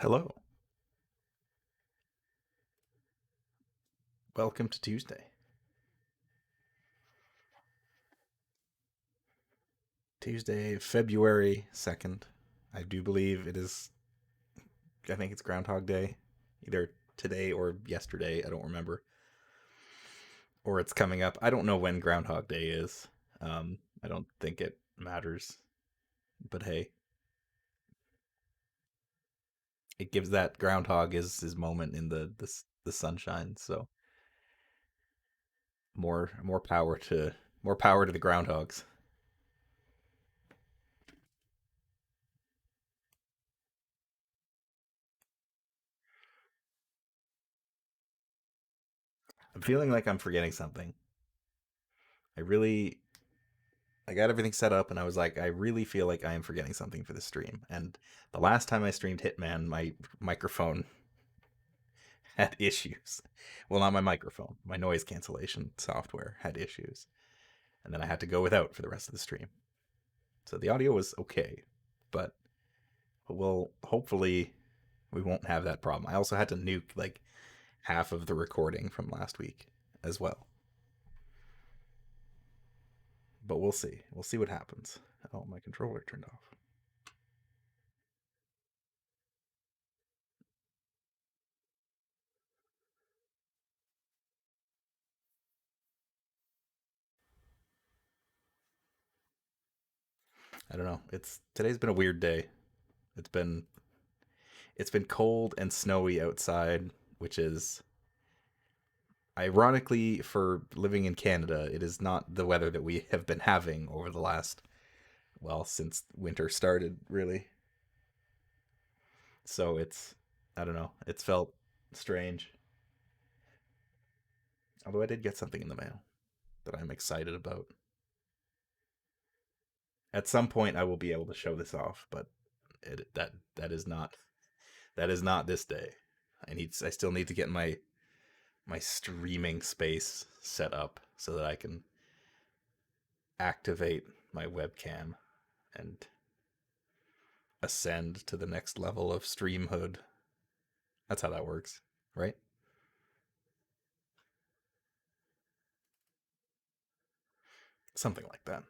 Hello. Welcome to Tuesday. Tuesday, February 2nd. I do believe it is, I think it's Groundhog Day. Either today or yesterday. I don't remember. Or it's coming up. I don't know when Groundhog Day is. I don't think it matters. But hey, it gives that groundhog his moment in the sunshine. So more power to the groundhogs. I'm feeling like I'm forgetting something. I really I got everything set up and I was like, I really feel like I am forgetting something for the stream. And the last time I streamed Hitman, my microphone had issues. Well, not my microphone, my noise cancellation software had issues. And then I had to go without for the rest of the stream. So the audio was okay, but we'll hopefully we won't have that problem. I also had to nuke like half of the recording from last week as well. But we'll see. We'll see what happens. Oh, my controller turned off. I don't know. Today's been a weird day. It's been it's been cold and snowy outside, which is ironically for living in Canada, it is not the weather that we have been having over the last since winter started, really. So it's I don't know. It's felt strange. Although I did get something in the mail that I'm excited about. At some point I will be able to show this off, but that is not this day. I still need to get my streaming space set up so that I can activate my webcam and ascend to the next level of streamhood. That's how that works, right? Something like that.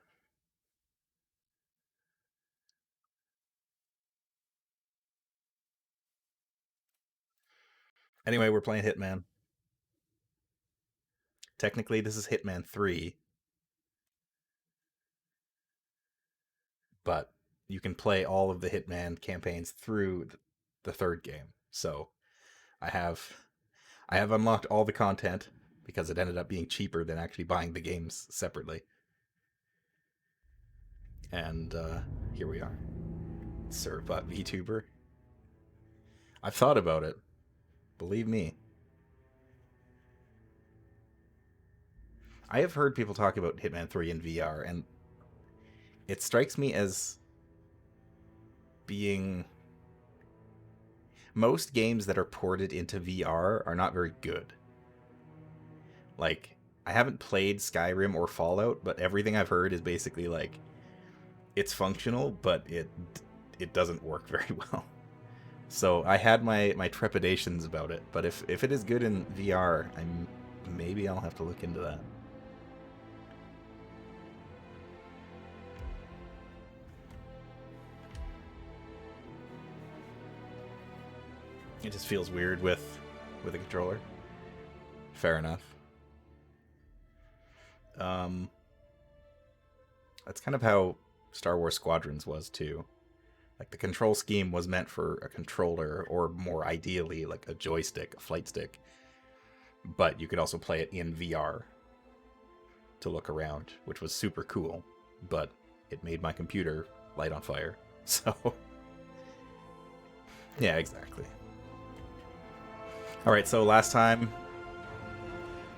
Anyway, we're playing Hitman. Technically, this is Hitman 3, but you can play all of the Hitman campaigns through the third game. So I have I have unlocked all the content because it ended up being cheaper than actually buying the games separately. And here we are. Servbot VTuber. I've thought about it. Believe me. I have heard people talk about Hitman 3 in VR, and it strikes me as being most games that are ported into VR are not very good. Like, I haven't played Skyrim or Fallout, but everything I've heard is basically like it's functional, but it doesn't work very well. So I had my trepidations about it, but if it is good in VR, maybe I'll have to look into that. It just feels weird with a controller. Fair enough. Um, that's kind of how Star Wars Squadrons was too. Like the control scheme was meant for a controller, or more ideally, like a joystick, a flight stick. But you could also play it in VR to look around, which was super cool. But it made my computer light on fire. So, yeah, exactly. All right, so last time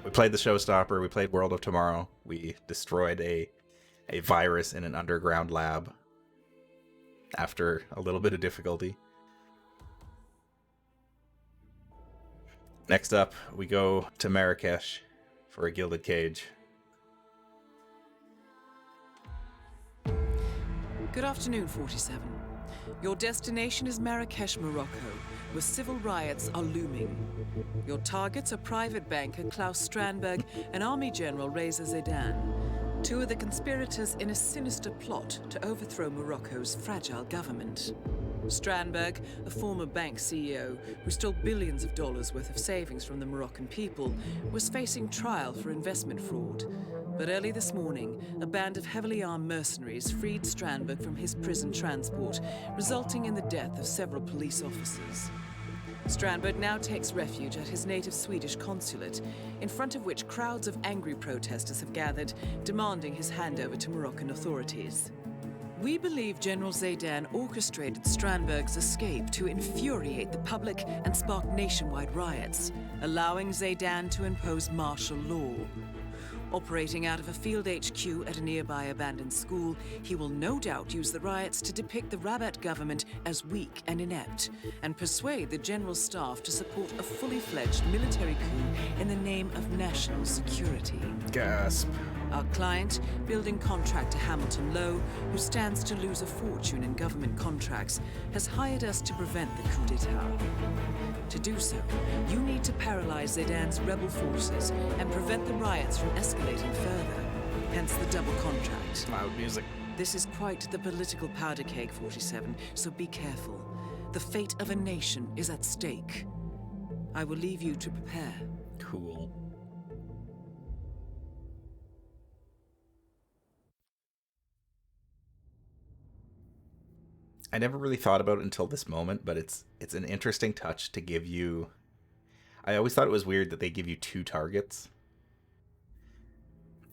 we played the Showstopper, we played World of Tomorrow, we destroyed a virus in an underground lab after a little bit of difficulty. Next up, we go to Marrakesh for a gilded cage. Good afternoon, 47. Your destination is Marrakesh, Morocco, where civil riots are looming. Your targets are private banker Klaus Strandberg and Army General Reza Zaidan, two of the conspirators in a sinister plot to overthrow Morocco's fragile government. Strandberg, a former bank CEO who stole billions of dollars worth of savings from the Moroccan people, was facing trial for investment fraud. But early this morning, a band of heavily armed mercenaries freed Strandberg from his prison transport, resulting in the death of several police officers. Strandberg now takes refuge at his native Swedish consulate, in front of which crowds of angry protesters have gathered, demanding his handover to Moroccan authorities. We believe General Zaidan orchestrated Strandberg's escape to infuriate the public and spark nationwide riots, allowing Zaidan to impose martial law. Operating out of a field HQ at a nearby abandoned school, he will no doubt use the riots to depict the Rabat government as weak and inept, and persuade the general staff to support a fully fledged military coup in the name of national security. Gasp. Our client, building contractor Hamilton Lowe, who stands to lose a fortune in government contracts, has hired us to prevent the coup d'etat. To do so, you need to paralyze Zaidan's rebel forces and prevent the riots from escalating further, hence the double contract. Loud music. This is quite the political powder keg, 47, so be careful. The fate of a nation is at stake. I will leave you to prepare. Cool. I never really thought about it until this moment, but it's an interesting touch to give you... I always thought it was weird that they give you 2 targets.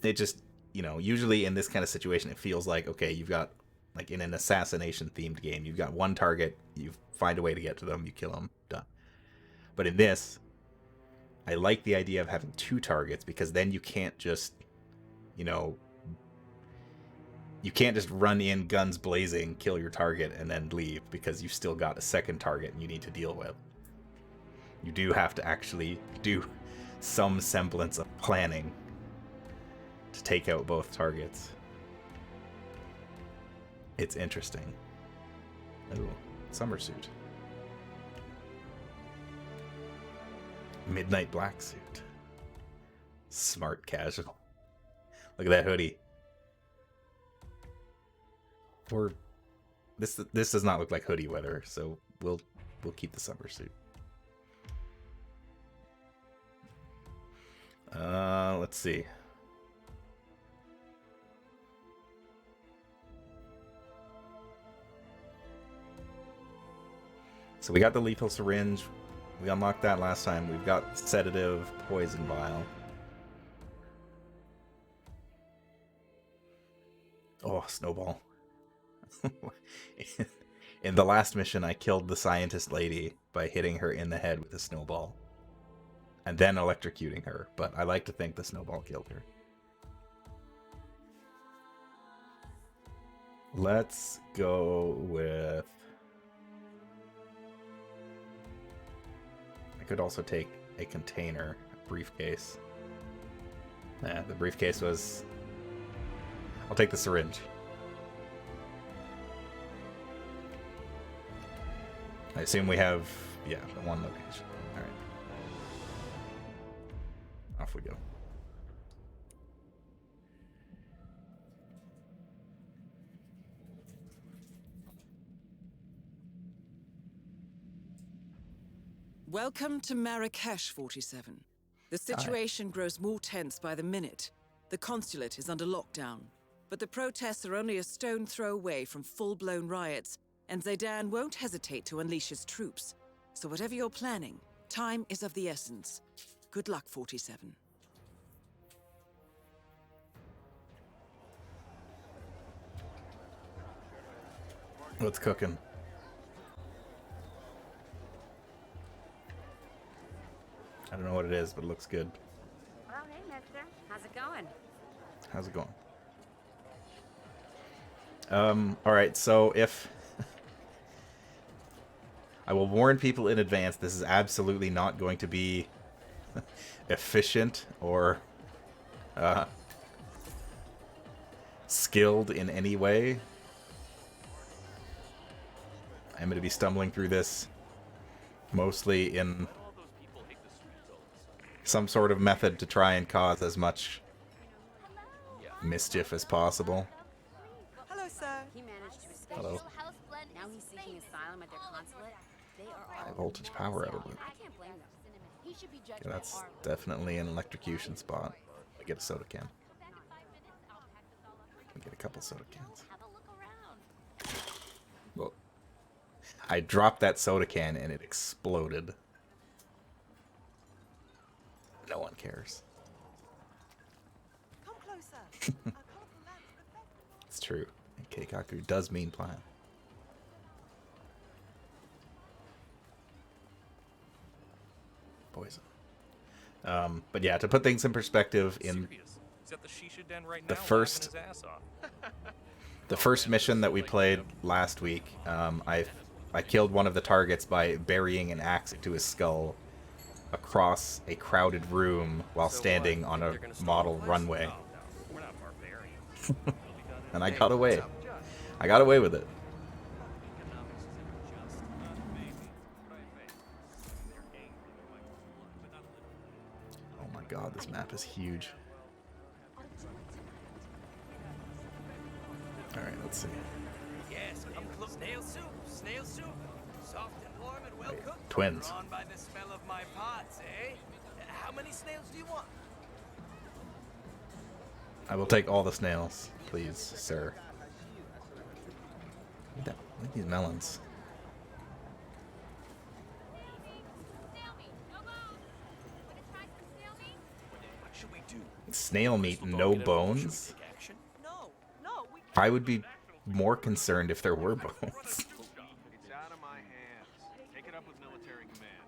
It just, you know, usually in this kind of situation, it feels like, okay, you've got, like in an assassination-themed game, you've got 1 target, you find a way to get to them, you kill them, done. But in this, I like the idea of having 2 targets, because then you can't just, you know... You can't just run in guns blazing, kill your target, and then leave, because you've still got a second target you need to deal with. You do have to actually do some semblance of planning to take out both targets. It's interesting. Ooh, summer suit. Midnight black suit. Smart casual. Look at that hoodie. Or this does not look like hoodie weather, so we'll keep the summer suit. Let's see. So we got the lethal syringe. We unlocked that last time. We've got sedative, poison vial. Oh, snowball. In the last mission, I killed the scientist lady by hitting her in the head with a snowball. And then electrocuting her, but I like to think the snowball killed her. Let's go with... I could also take a container, a briefcase. Nah, the briefcase was... I'll take the syringe. I assume we have, yeah, the 1 location. Alright. Off we go. Welcome to Marrakesh, 47. The situation grows more tense by the minute. The consulate is under lockdown, but the protests are only a stone throw away from full-blown riots, and Zaidan won't hesitate to unleash his troops. So whatever you're planning, time is of the essence. Good luck, 47. What's cooking? I don't know what it is, but it looks good. Well, hey, mister. How's it going? How's it going? Alright, so if... I will warn people in advance, this is absolutely not going to be efficient or skilled in any way. I'm going to be stumbling through this mostly in some sort of method to try and cause as much mischief as possible. Hello, sir. He managed to escape. Hello. Now he's seeking asylum at their consulate. They are all High voltage power outlet. I can't blame them. He should be judged Okay, that's definitely an electrocution spot. I get a soda can. I get a couple soda cans. Well, I dropped that soda can and it exploded. No one cares. Come closer. A colorful lamp reflects. It's true. And Keikaku does mean plan. Poison. But yeah, to put things in perspective, in the first mission that we played last week, I killed one of the targets by burying an axe into his skull across a crowded room while standing on a model runway. And I got away. I got away with it. Oh my god, this map is huge. Alright, let's see. Yes, come close. Snail soup, snail soup. Soft and warm and well cooked. Twins. Drawn by the smell of my pots, eh? How many snails do you want? I will take all the snails, please, sir. Look at these melons. What should we do? Snail meat, no bones? No, no, we I would be more concerned if there were bones. It's out of my hands. Take it up with military command.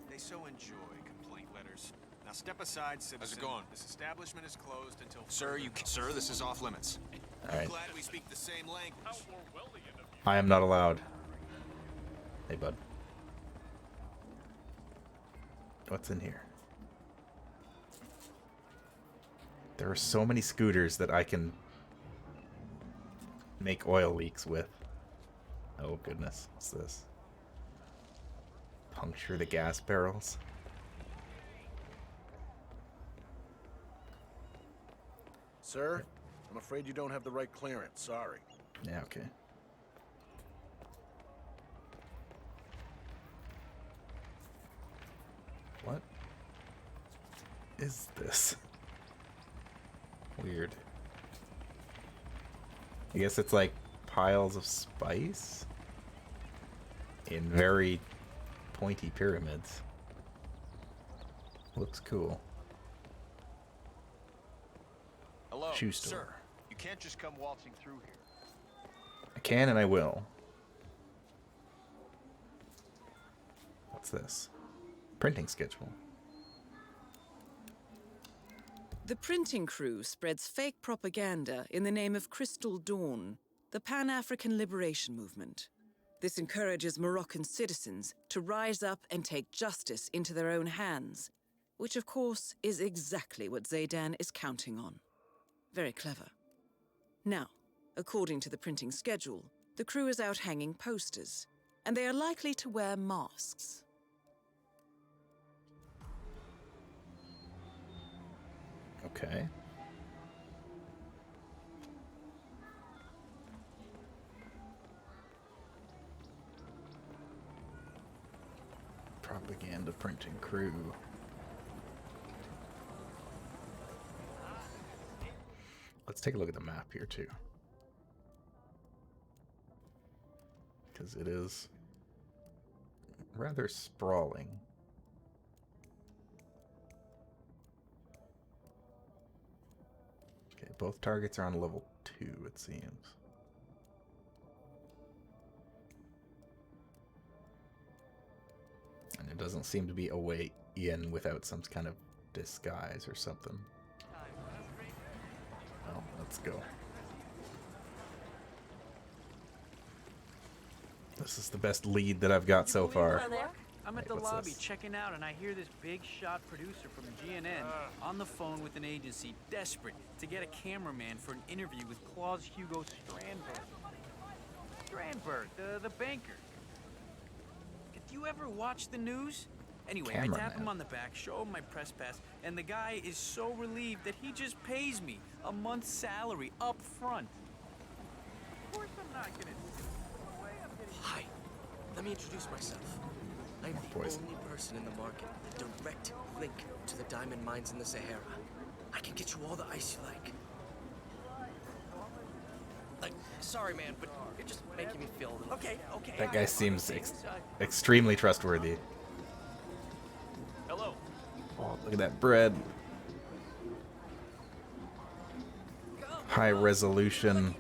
They so enjoy complaint letters. Now step aside, citizen. How's it going? This establishment is closed until... Sir, this is off limits. Alright. Glad we speak the same language. I am not allowed. Hey, bud. What's in here? There are so many scooters that I can make oil leaks with. Oh goodness, what's this? Puncture the gas barrels. Sir, I'm afraid you don't have the right clearance. Sorry. Yeah, okay. What is this? Weird. I guess it's like piles of spice in very pointy pyramids. Looks cool. Hello, Shoe store. sir. You can't just come waltzing through here. I can and I will. What's this? Printing schedule. The printing crew spreads fake propaganda in the name of Crystal Dawn, the Pan-African Liberation Movement. This encourages Moroccan citizens to rise up and take justice into their own hands, which of course is exactly what Zaydan is counting on. Very clever. Now, according to the printing schedule, the crew is out hanging posters, and they are likely to wear masks. Okay. Propaganda printing crew. Let's take a look at the map here too. Because it is rather sprawling. Okay, both targets are on level 2, it seems. And it doesn't seem to be a way in without some kind of disguise or something. Well, let's go. This is the best lead that I've got so far. I'm at Wait, the what's lobby this? checking out, and I hear this big shot producer from GNN on the phone with an agency desperate to get a cameraman for an interview with Claus Hugo Strandberg. Strandberg, the banker. you ever watch the news? Anyway, I tap him on the back, show him my press pass, and the guy is so relieved that he just pays me a month's salary up front. Of course I'm not gonna. Hi. Let me introduce myself. I'm the only person in the market with a direct link to the diamond mines in the Sahara. I can get you all the ice you like. Sorry, man, but you're just making me feel a little... Okay. That guy seems extremely trustworthy. Hello. Oh, look at that bread. High resolution.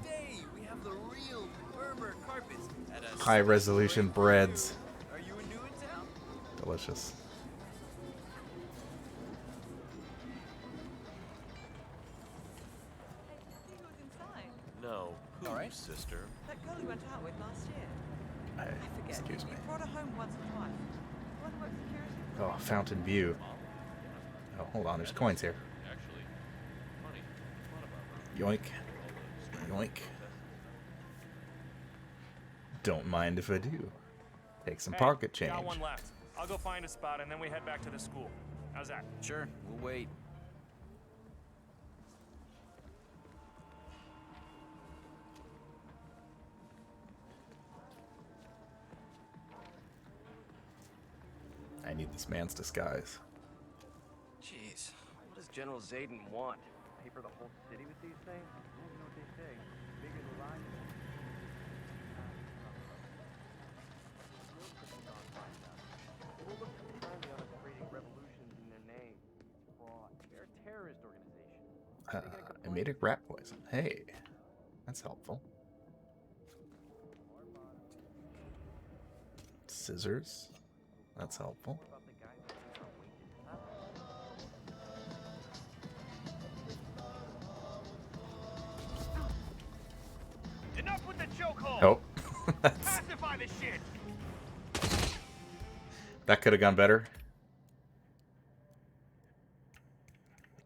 We have the real Berber carpets at a High resolution breads. Are you new in town? Delicious. He was inside. No. Who, All right. sister? That girl you went out with last year. I forget. Excuse me. You brought her home once or twice. One who works security. Oh, Fountain View. Oh, hold on. There's coins here. Yoink. Yoink. Don't mind if I do. Take some pocket change. Got one left. I'll go find a spot and then we head back to the school. How's that? Sure, we'll wait. I need this man's disguise. Jeez, what does General Zayden want? Paper the whole city with these things? You know what they say. Bigger the line. They're a terrorist organization. Emetic rat poison. Hey, that's helpful. Scissors. That's helpful. Enough with the chokehold. Oh, Pacify the shit. that could have gone better.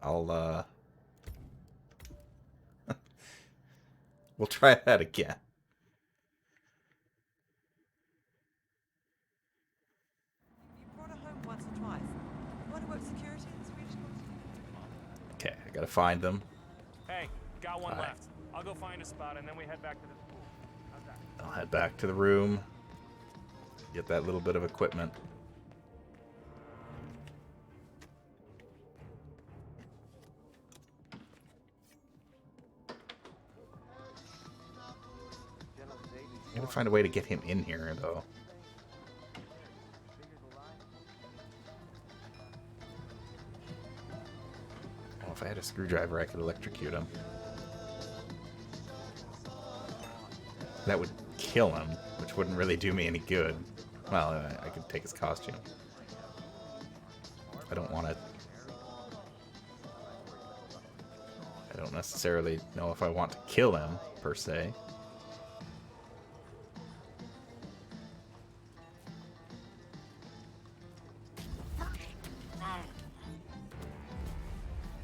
I'll we'll try that again. You brought her home once or twice. One who works security in the Swedish consulate. Okay, I gotta find them. Hey, got one All right. left. I'll go find a spot and then we head back to the school. How's that? I'll head back to the room. Get that little bit of equipment. I gotta find a way to get him in here, though. Oh, if I had a screwdriver, I could electrocute him. That would kill him, which wouldn't really do me any good. Well, I could take his costume. I don't want to... I don't necessarily know if I want to kill him, per se.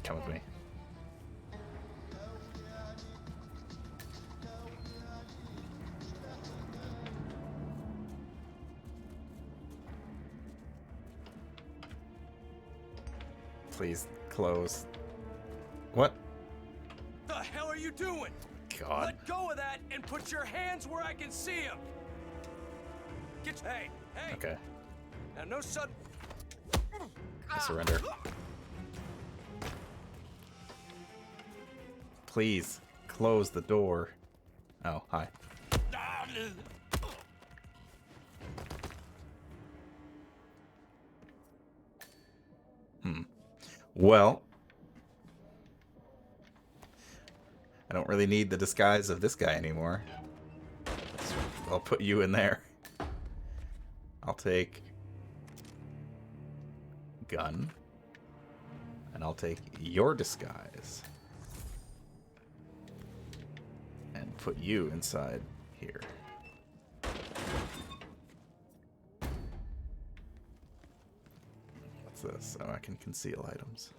Come with me. Please close. What? The hell are you doing? God. Let go of that and put your hands where I can see them. Hey. Okay. Now no sudden. I surrender. Please close the door. Oh, hi. Well, I don't really need the disguise of this guy anymore. I'll put you in there. I'll take gun, and I'll take your disguise and put you inside here. What's this? Oh, I can conceal items.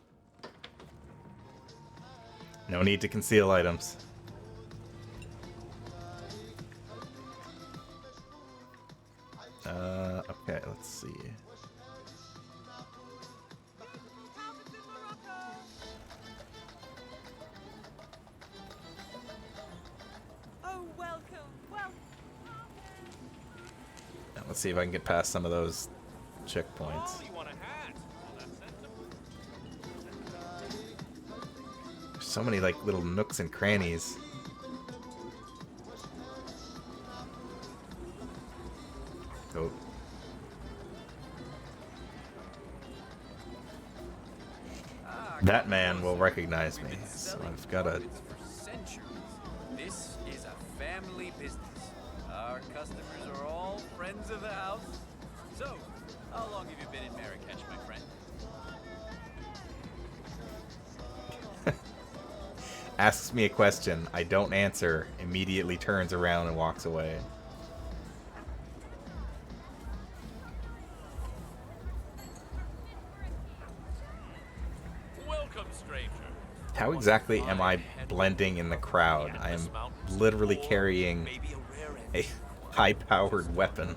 No need to conceal items. Okay, let's see. Oh, welcome, welcome. Now, let's see if I can get past some of those checkpoints. Oh, you want a hat? Well, that's sensible. There's so many like little nooks and crannies. Oh. That man will recognize me, so I've got to... For centuries. This is a family business. Our customers are all friends of the house. So, how long have you been in Marrakesh, my friend? Asks me a question, I don't answer, immediately turns around and walks away. Welcome, stranger. How exactly am I blending in the crowd? I am literally carrying a high-powered weapon.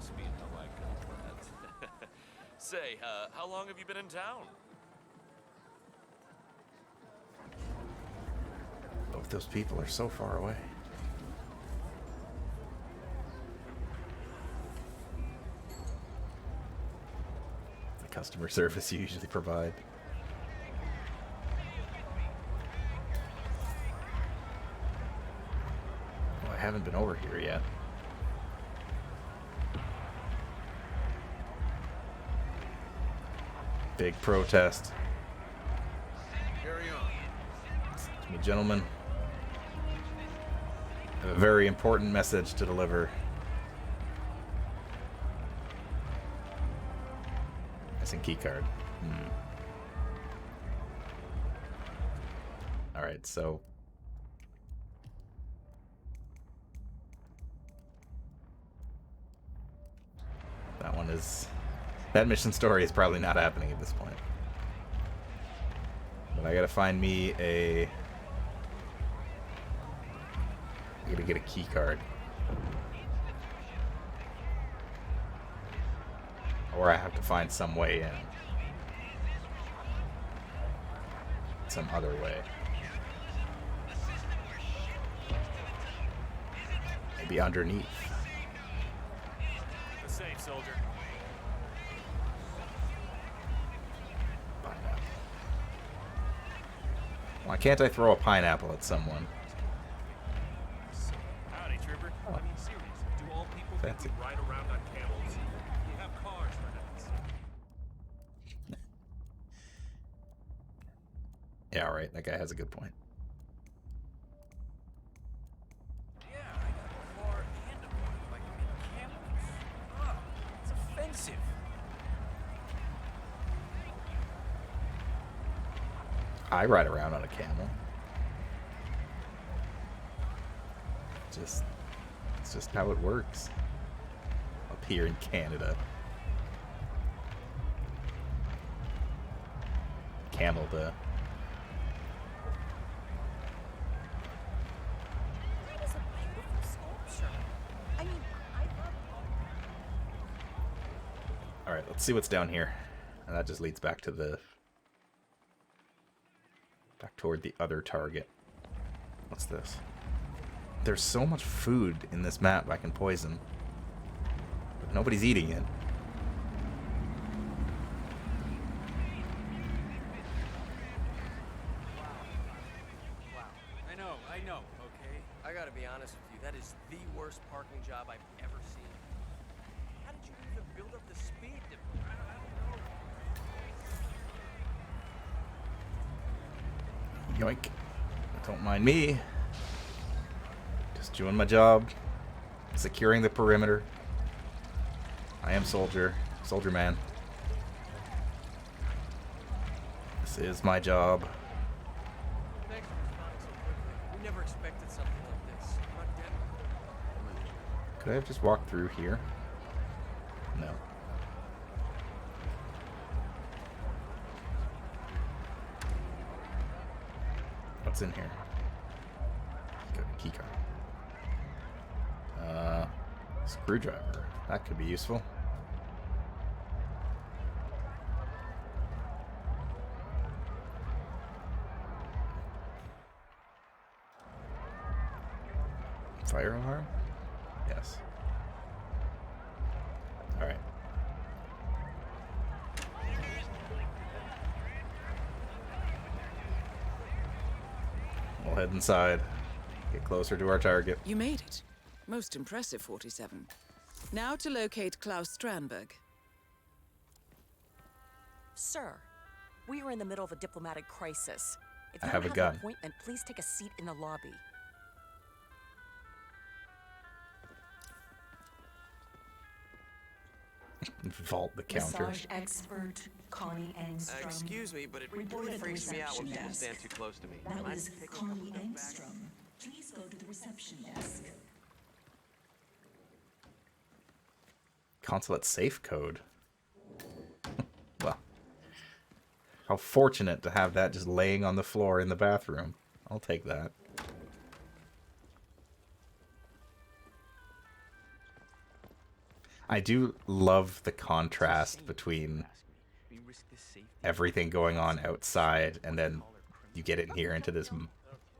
Say, how long have you been in town? Both those people are so far away. The customer service you usually provide. Oh, I haven't been over here yet. Big protest. Carry on. Excuse me, gentlemen. I have a very important message to deliver. Missing keycard. Alright, so... that one is... that mission story is probably not happening at this point. But I gotta find me a... I gotta get a key card. Or I have to find some way in. Some other way. Maybe underneath. The safe, soldier. Pineapple. Why can't I throw a pineapple at someone? Howdy, trooper. I mean, seriously, do all people think Fancy. we ride around on camels? We have cars for heaven's sake. Yeah, alright, that guy has a good point. Yeah, I got a car and a bike, like camels. Oh, it's offensive. I ride around on a camel. It's just how it works. Up here in Canada. Camel to... That is a beautiful sculpture. I mean, I love Alright, let's see what's down here. And that just leads back to the... back toward the other target. What's this? There's so much food in this map I can poison. But nobody's eating it. I know, okay? I gotta be honest with you, that is the worst parking job I've ever seen. How did you even build up the speed to... I don't know. Yoink. Don't mind me. Just doing my job. Securing the perimeter. I am soldier. Soldier man. This is my job. Thanks for responding so quickly. We never expected something like this. Not dead. Could I have just walked through here? No. What's in here? Got a key card. Screwdriver. That could be useful. Fire alarm? Yes. Alright. We'll head inside. Get closer to our target. You made it. Most impressive, 47. Now to locate Klaus Strandberg. Sir, we are in the middle of a diplomatic crisis. If I you have don't a have gun. an appointment, please take a seat in the lobby. Vault the counter. Massage expert Connie Engstrom. Excuse me, but it Reported really at the freaks me out when reception people desk. stand too close to me. That Mind was taking a Connie couple steps back? Engstrom. Please go to the reception desk. Consulate safe code. Well, how fortunate to have that just laying on the floor in the bathroom. I'll take that. I do love the contrast between everything going on outside and then you get in here into this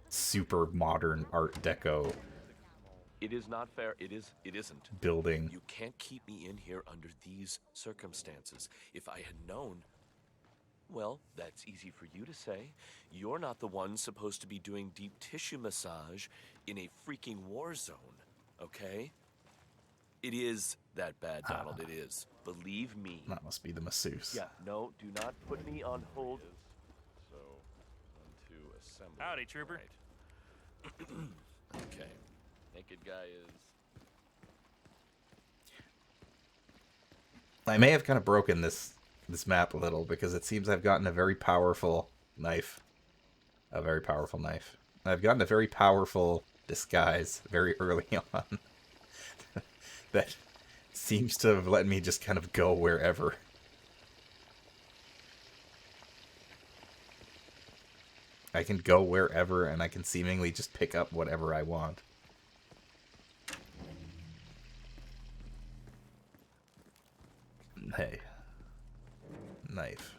super modern Art Deco It is not fair. It isn't. building. You can't keep me in here under these circumstances. If I had known, well, that's easy for you to say. You're not the one supposed to be doing deep tissue massage in a freaking war zone, okay? It is that bad, Donald. It is. Believe me. That must be the masseuse. Yeah, no, do not put me on hold. So, on to assembly. Howdy, trooper. Okay. Naked guy is... I may have kind of broken this map a little because it seems I've gotten a very powerful knife. A very powerful knife. I've gotten a very powerful disguise very early on. That seems to have let me just kind of go wherever. I can go wherever and I can seemingly just pick up whatever I want. Hey. Knife.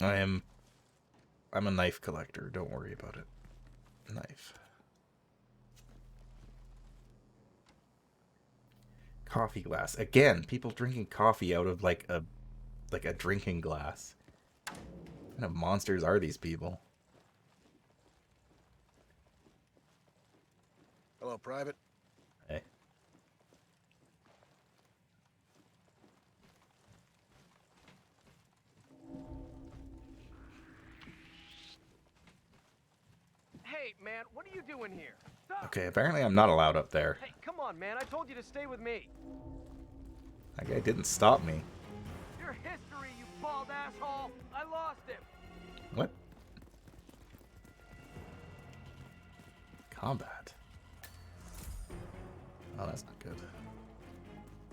I'm a knife collector, don't worry about it. Knife. Coffee glass. Again, people drinking coffee out of like a drinking glass. What kind of monsters are these people? Hello, Private. Hey. Hey, man, what are you doing here? Stop! Okay, apparently I'm not allowed up there. Hey, come on, man. I told you to stay with me. That guy didn't stop me. Your history, you bald asshole. I lost him. What? Combat. Oh, that's not good.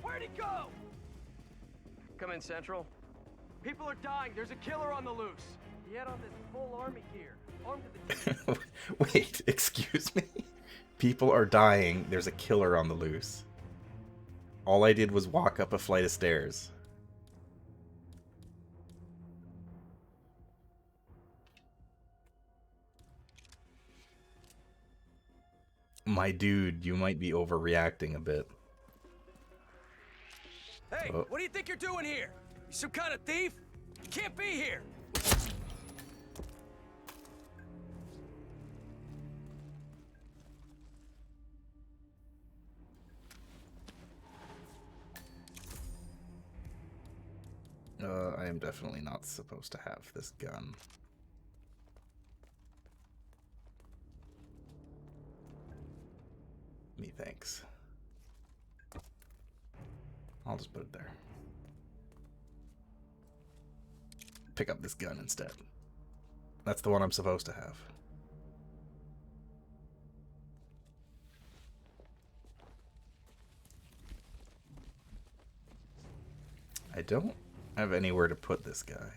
Where'd he go? Come in, Central. People are dying. There's a killer on the loose. He had on this full army gear. Armed to the Wait, excuse me? People are dying. There's a killer on the loose. All I did was walk up a flight of stairs. My dude, you might be overreacting a bit. Hey, Oh. what do you think you're doing here? You some kind of thief? You can't be here. I am definitely not supposed to have this gun. Me thanks. I'll just put it there. Pick up this gun instead. That's the one I'm supposed to have. I don't have anywhere to put this guy.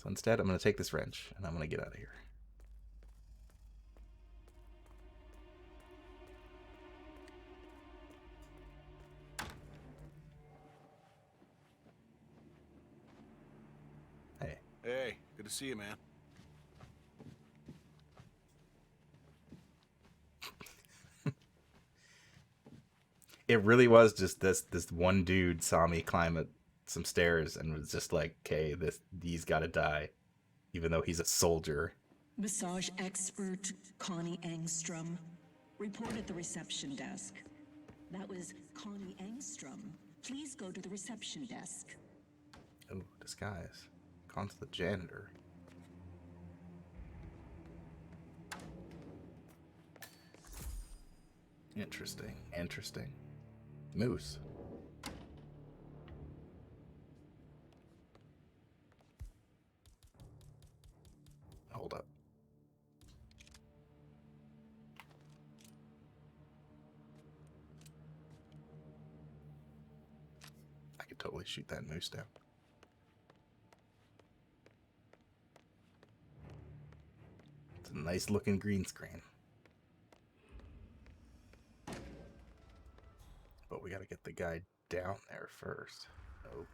So instead, I'm going to take this wrench and I'm going to get out of here. Hey, Hey, good to see you, man. It really was just this one dude saw me climb up some stairs and was just like, "Okay, these gotta die," even though he's a soldier. Massage expert Connie Engstrom. Report at the reception desk. That was Connie Engstrom. Please go to the reception desk. Oh, disguise. Con's the janitor. Interesting. Interesting. Moose. Hold up. I could totally shoot that moose down. It's a nice looking green screen. But we gotta get the guy down there first. Oh.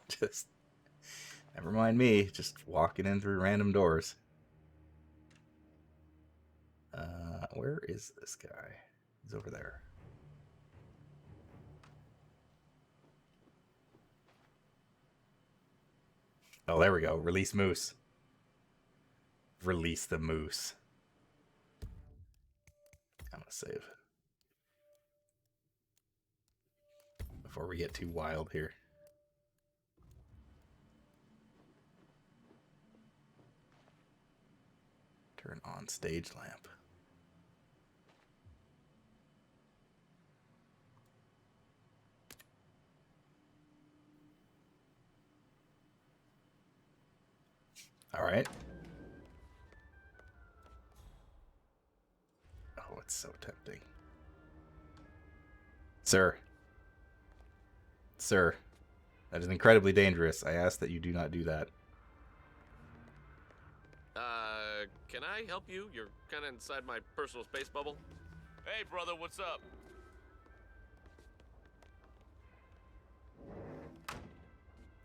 Just never mind me, just walking in through random doors. Where is this guy? He's over there. Oh, there we go. Release moose. Release the moose. I'm gonna save before we get too wild here. Turn on stage lamp. All right. Oh, it's so tempting. Sir. Sir. That is incredibly dangerous. I ask that you do not do that. Can I help you? You're kind of inside my personal space bubble. Hey, brother, what's up?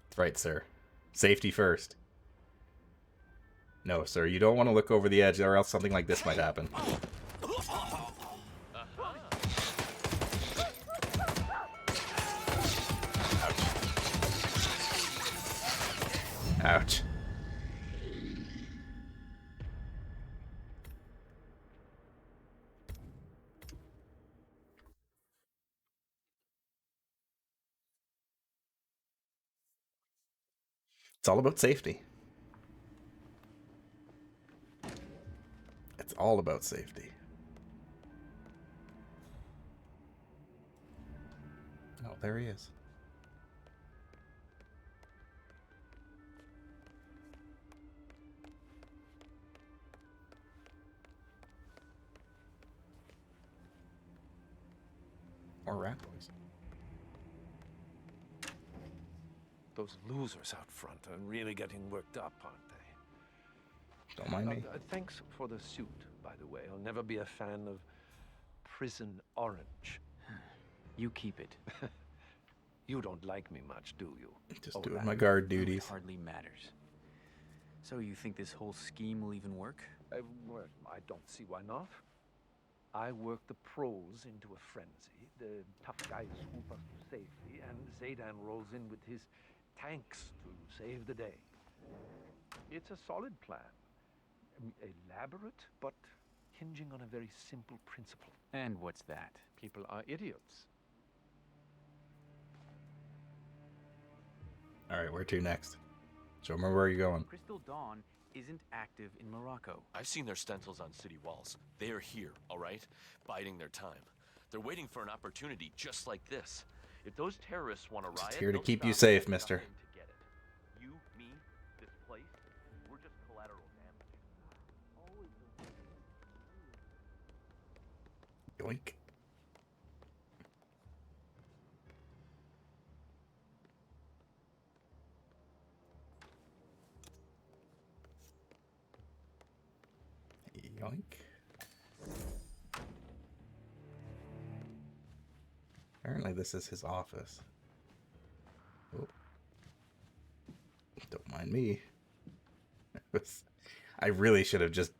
That's right, sir. Safety first. No, sir, you don't want to look over the edge, or else something like this might happen. Ouch. Ouch. It's all about safety. It's all about safety. Oh, there he is. Or rat boys. Those losers out front are really getting worked up, aren't they? Don't mind me. Thanks for the suit, by the way. I'll never be a fan of prison orange. You keep it. You don't like me much, do you? Just doing my guard duties. It hardly matters. So you think this whole scheme will even work? Well, I don't see why not. I work the pros into a frenzy. The tough guys swoop us to safety, and Zaydan rolls in with his tanks to save the day. It's a solid plan. Elaborate, but hinging on a very simple principle. And what's that? People are idiots. Alright, where to next? Show me where you're going. Crystal Dawn isn't active in Morocco. I've seen their stencils on city walls. They are here, all right? Biding their time. They're waiting for an opportunity just like this. If those terrorists want to riot, Just here to they'll keep you stop safe, at mister. nothing to get it. You, me, this place, we're just collateral damage. Yoink. Yoink. Apparently this is his office. Oh. Don't mind me. I really should have just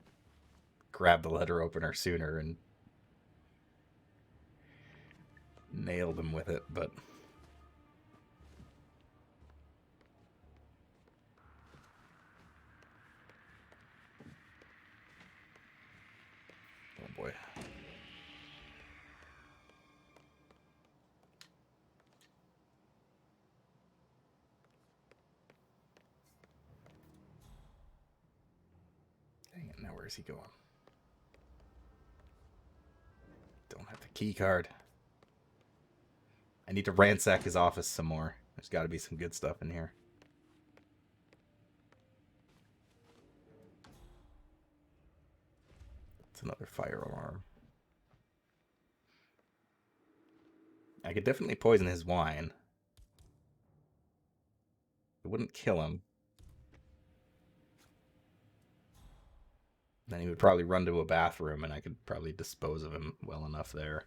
grabbed the letter opener sooner and nailed him with it, but... Oh boy. Dang it, now where's he going? Don't have the key card. I need to ransack his office some more. There's got to be some good stuff in here. It's another fire alarm. I could definitely poison his wine. It wouldn't kill him. Then he would probably run to a bathroom, and I could probably dispose of him well enough there.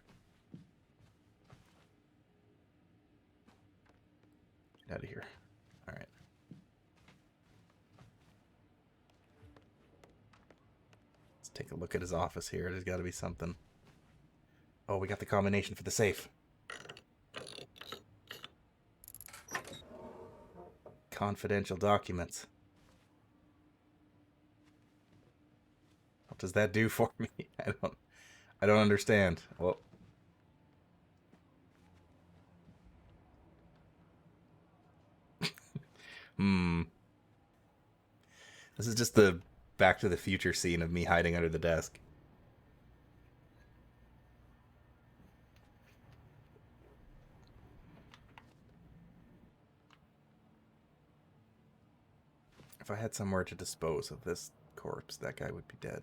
Get out of here. All right. Let's take a look at his office here. There's got to be something. Oh, we got the combination for the safe. Confidential documents. What does that do for me? I don't understand. Well, this is just the Back to the Future scene of me hiding under the desk. If I had somewhere to dispose of this corpse, that guy would be dead.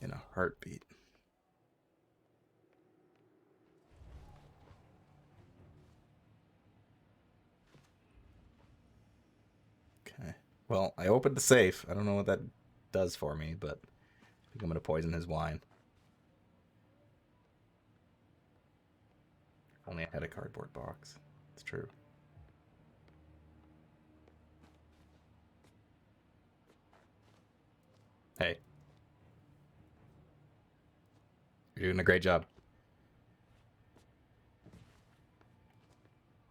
In a heartbeat. Okay. Well, I opened the safe. I don't know what that does for me, but I think I'm going to poison his wine. If only I had a cardboard box. It's true. Hey. You're doing a great job.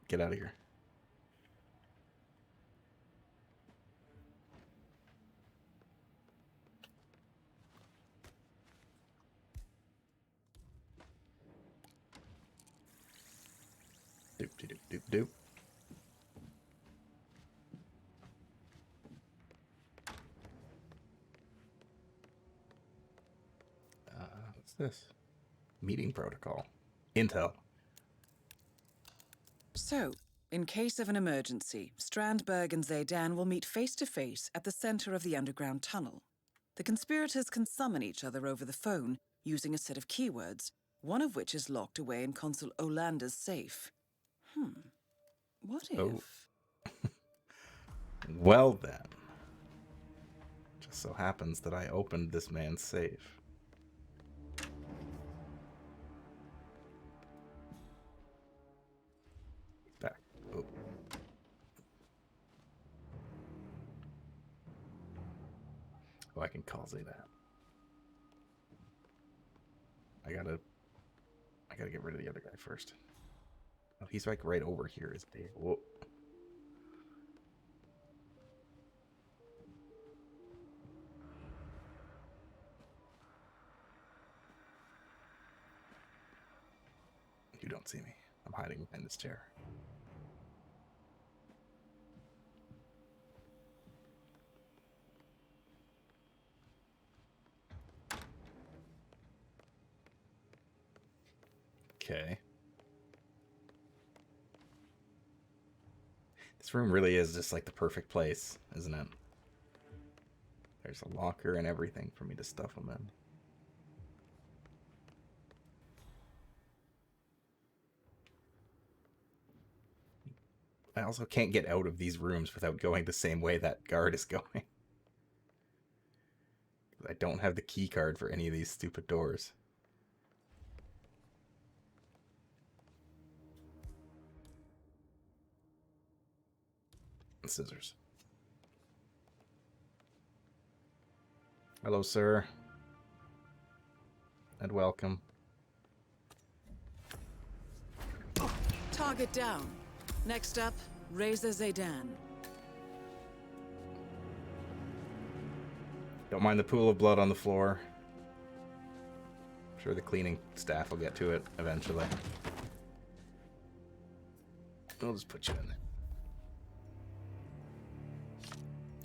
Get out of here. Doop, doop, doop, doop. What's this? Meeting protocol. Intel. So, in case of an emergency, Strandberg and Zaydan will meet face to face at the center of the underground tunnel. The conspirators can summon each other over the phone using a set of keywords, one of which is locked away in Consul Olander's safe. What if... Oh. Well then. Just so happens that I opened this man's safe. Back. Oh. Oh, I can call Zaydan. I gotta get rid of the other guy first. Oh, he's like right over here, isn't he? Whoa. You don't see me. I'm hiding behind this chair. Okay. This room really is just like the perfect place, isn't it? There's a locker and everything for me to stuff them in. I also can't get out of these rooms without going the same way that guard is going. I don't have the key card for any of these stupid doors. Scissors. Hello, sir. And welcome. Target down. Next up, Razor Zaydan. Don't mind the pool of blood on the floor. I'm sure the cleaning staff will get to it eventually. I'll just put you in there.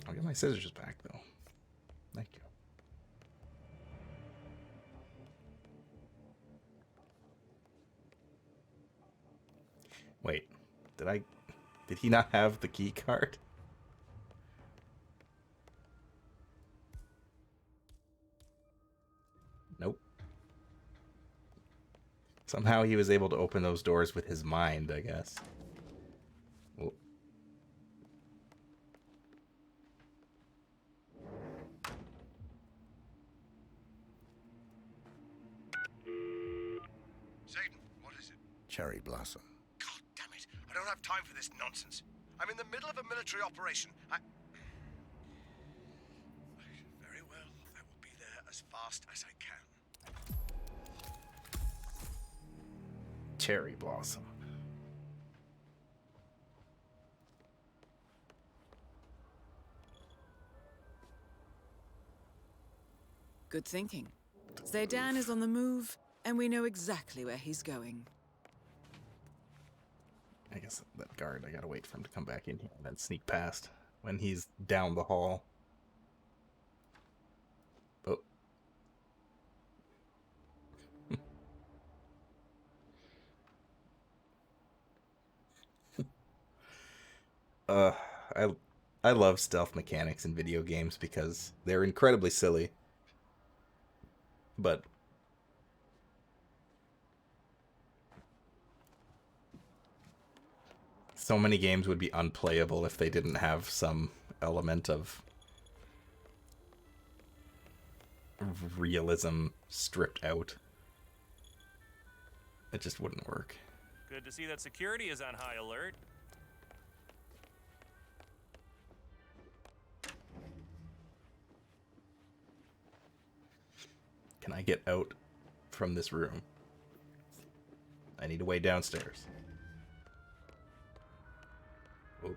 I'll get my scissors back, though. Thank you. Wait, did he not have the key card? Nope. Somehow he was able to open those doors with his mind, I guess. Whoa. Zayden, what is it? Cherry Blossom. God damn it. I don't have time for this nonsense. I'm in the middle of a military operation. Very well. I will be there as fast as I can. Cherry Blossom. Good thinking. Zaydan is on the move, and we know exactly where he's going. I guess that guard, I gotta wait for him to come back in here and then sneak past when he's down the hall. Oh. I love stealth mechanics in video games because they're incredibly silly. But so many games would be unplayable if they didn't have some element of realism stripped out. It just wouldn't work. Good to see that security is on high alert. Can I get out from this room? I need a way downstairs. Oh.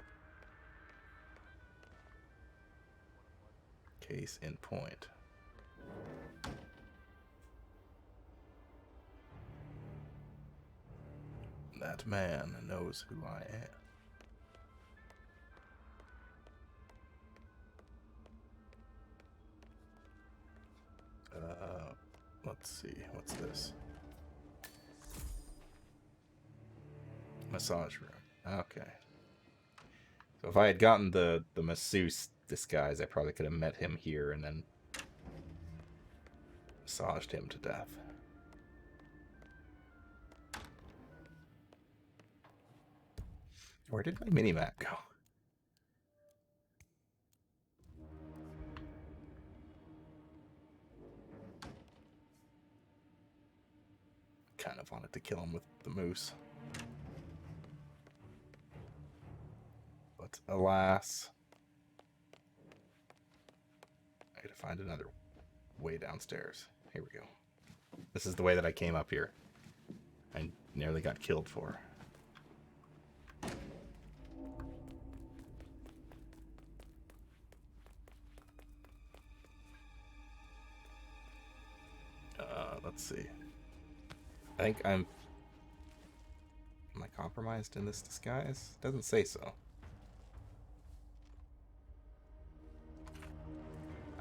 Case in point. That man knows who I am. Let's see, what's this? Massage room. Okay. So if I had gotten the masseuse disguise, I probably could have met him here and then massaged him to death. Where did my mini-map go? Kind of wanted to kill him with the moose. But alas, I gotta find another way downstairs. Here we go. This is the way that I came up here. I nearly got killed for. Let's see. I think am I compromised in this disguise? Doesn't say so.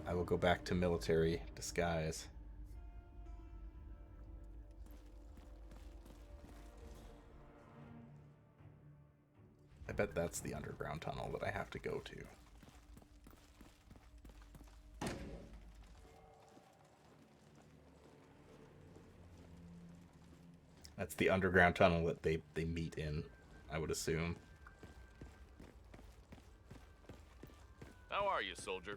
I will go back to military disguise. I bet that's the underground tunnel that I have to go to. That's the underground tunnel that they meet in, I would assume. How are you, soldier?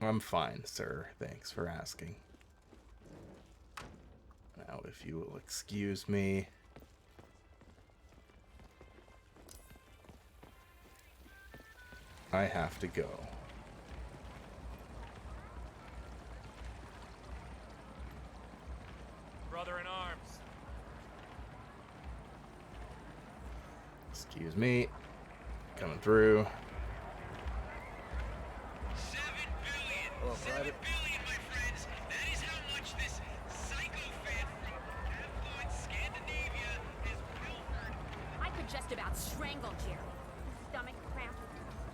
I'm fine, sir. Thanks for asking. Now, if you will excuse me. I have to go. Brother in arms. Excuse me. Coming through. Hello, Private. I could just about strangle Jerry. Stomach cramps.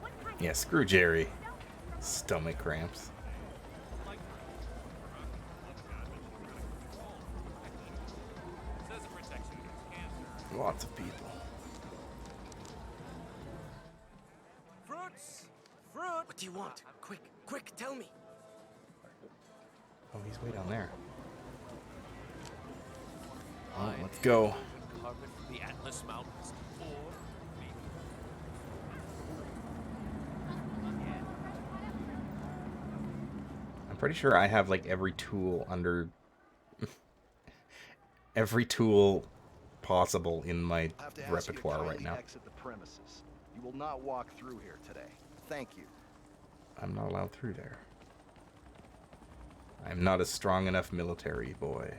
What kind Yeah, screw Jerry. Stomach cramps. Says it protects you against cancer. Lots of people. Fruits! Fruit! What do you want? Quick, quick, tell me. Oh, he's way down there. Oh, let's go. Carpet from the Atlas Mountains or I'm pretty sure I have like every tool under every tool possible in my I'll have to ask repertoire you to right now. exit the premises. You will not walk through here today. Thank you. I'm not allowed through there. I'm not a strong enough military boy.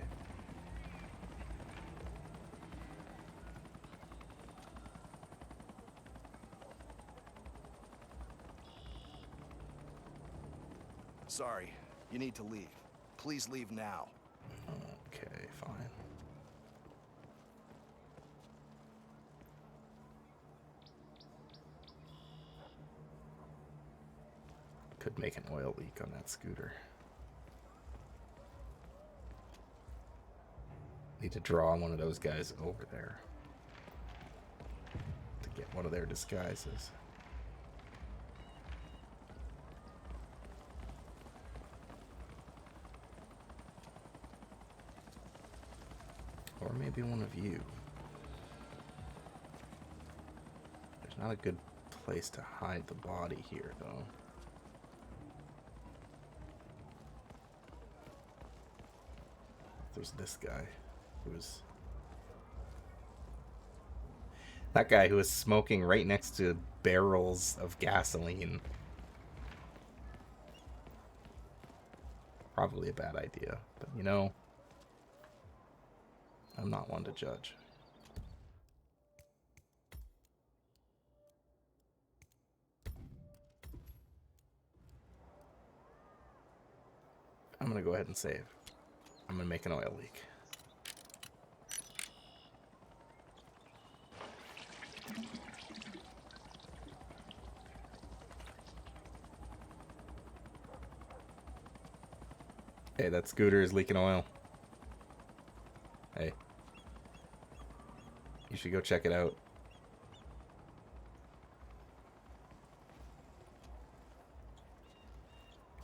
Sorry, you need to leave. Please leave now. Okay, fine. Could make an oil leak on that scooter. Need to draw one of those guys over there to get one of their disguises. Or maybe one of you. There's not a good place to hide the body here, though. There's this guy who was... That guy who was smoking right next to barrels of gasoline. Probably a bad idea, but you know, I'm not one to judge. I'm gonna go ahead and save. I'm gonna make an oil leak. Hey, that scooter is leaking oil. Hey. You should go check it out.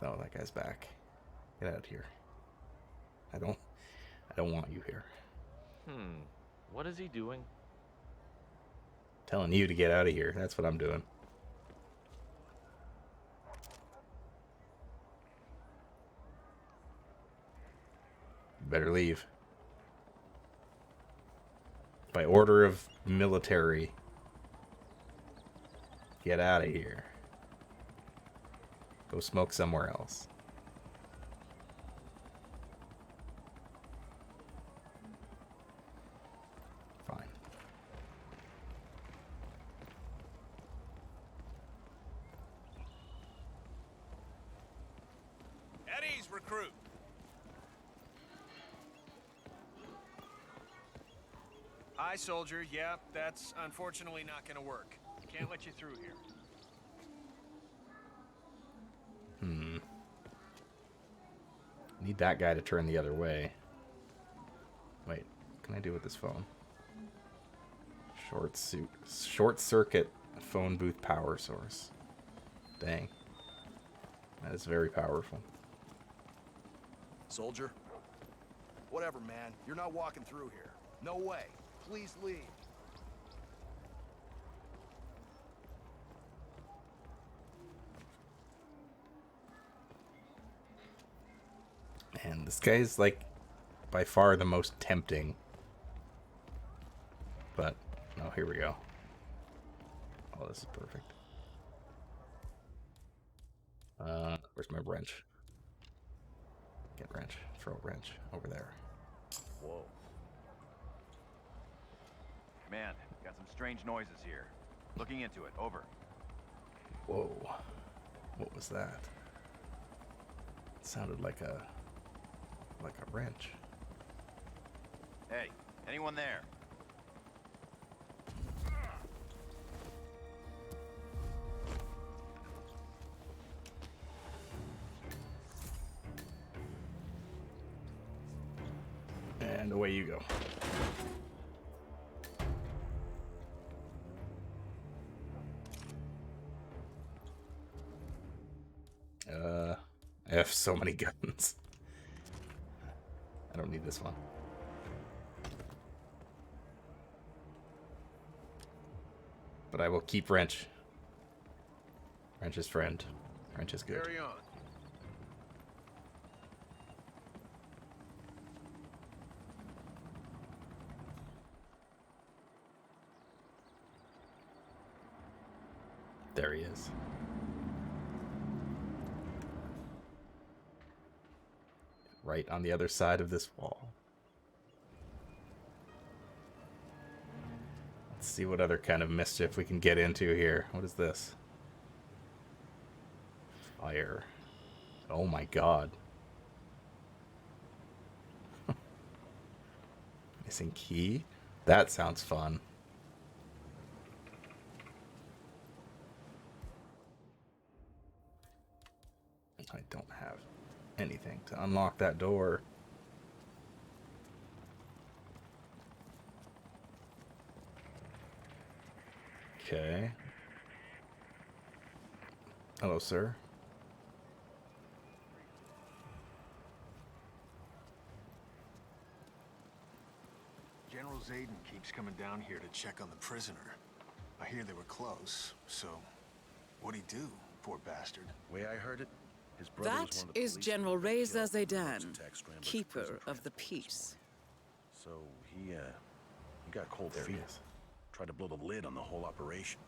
Oh, that guy's back. Get out of here. I don't want you here. What is he doing? Telling you to get out of here. That's what I'm doing. Better leave. By order of military. Get out of here. Go smoke somewhere else. Fine. Eddie's recruit. Hi, soldier. Yeah, that's unfortunately not gonna work. Can't let you through here. Need that guy to turn the other way. Wait, what can I do with this phone? Short circuit phone booth power source. Dang. That is very powerful. Soldier? Whatever, man. You're not walking through here. No way. Please leave. And this guy is like by far the most tempting. But, oh, here we go. Oh, this is perfect. Where's my wrench? Get wrench. Throw a wrench over there. Whoa. Man, got some strange noises here. Looking into it. Over. Whoa. What was that? It sounded like a wrench. Hey, anyone there? And away you go. I have so many guns. I don't need this one. But I will keep wrench. Wrench's friend. Wrench is good. Carry on. There he is. Right on the other side of this wall. Let's see what other kind of mischief we can get into here. What is this? Fire. Oh my god. Missing key? That sounds fun. I don't have anything to unlock that door. Okay. Hello, sir. General Zayden keeps coming down here to check on the prisoner. I hear they were close, so what'd he do, poor bastard? Way I heard it, his brother was That one of the is police General Reza Zaydan, attacked Strandberg's keeper prison of the transport this peace. morning. So he got cold feet. Tried to blow the lid on the whole operation.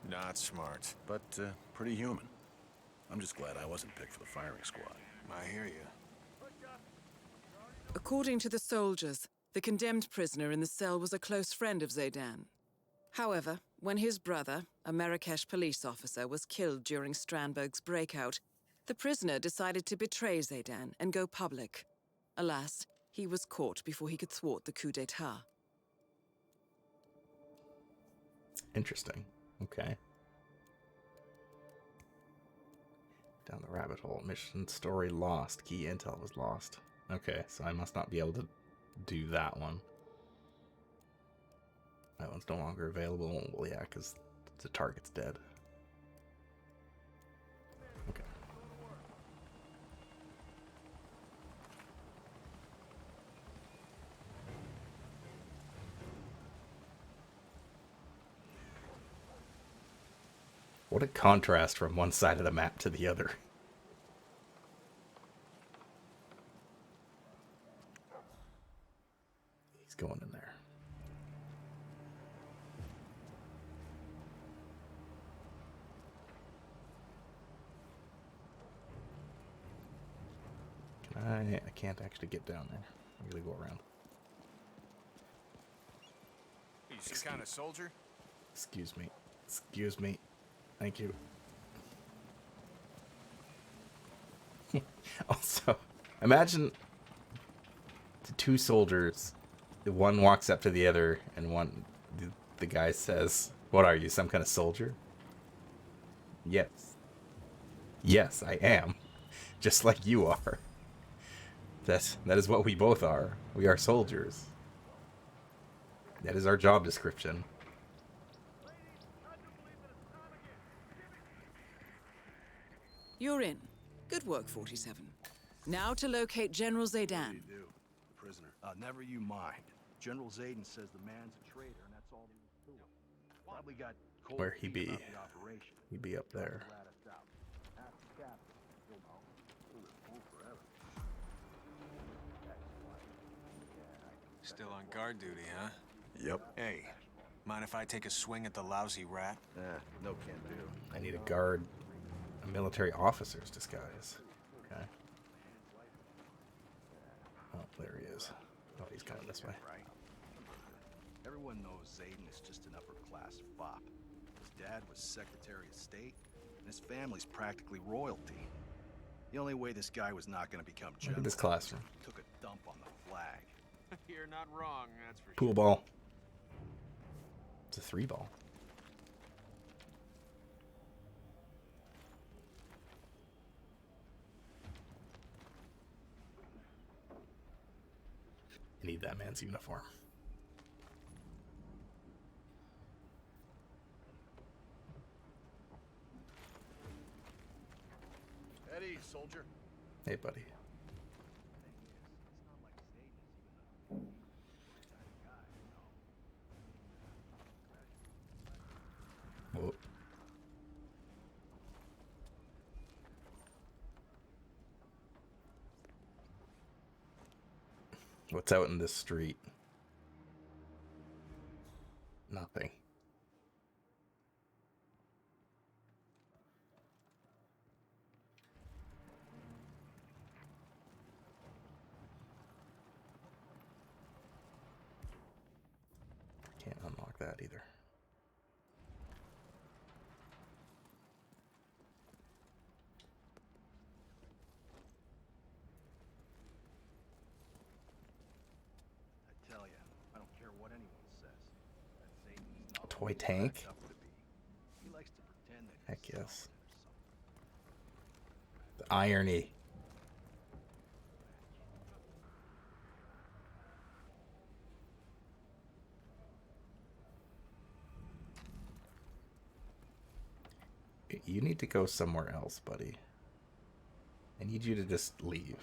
Not smart. But pretty human. I'm just glad I wasn't picked for the firing squad. I hear you. According to the soldiers, the condemned prisoner in the cell was a close friend of Zaydan. However, when his brother, a Marrakesh police officer, was killed during Strandberg's breakout, the prisoner decided to betray Zaydan and go public. Alas, he was caught before he could thwart the coup d'etat. Interesting. Okay. Down the rabbit hole. Mission story lost. Key intel was lost. Okay, so I must not be able to do that one. That one's no longer available. Well, yeah, because the target's dead. Okay. What a contrast from one side of the map to the other. He's going in there. I can't actually get down there. I'm gonna go around. You some kind of soldier? Excuse me. Excuse me. Thank you. Also, imagine the two soldiers. The one walks up to the other, and the guy says, "What are you, some kind of soldier?" Yes. Yes, I am. Just like you are. That is what we both are. We are soldiers. That is our job description. You're in. Good work, 47. Now to locate General Zaydan. The prisoner. Never you mind. General Zayden says the man's a traitor, and that's all there is to it. Probably got cold Where he feet be? about the operation. He'd be up there. Rat us out. Ask the captain. He'll know. He'll live cool forever. Still on guard duty, huh? Yep. Hey, mind if I take a swing at the lousy rat? No can do. I need a guard. A military officer's disguise. Okay. Oh, there he is. Oh, he's coming this way. Everyone knows Zayden is just an upper-class fop. His dad was Secretary of State, and his family's practically royalty. The only way this guy was not going to become general Look at this classroom. took a dump on the flag. You're not wrong, that's for Pool ball. It's a 3-ball. I need that man's uniform. Eddie, soldier. Hey, buddy. Whoa. What's out in this street? Nothing. Can't unlock that either. I tell you, I don't care what anyone says. That Zayden's not Toy tank? cracked up to be. He likes to pretend that Heck yes. The irony. You need to go somewhere else, buddy. I need you to just leave.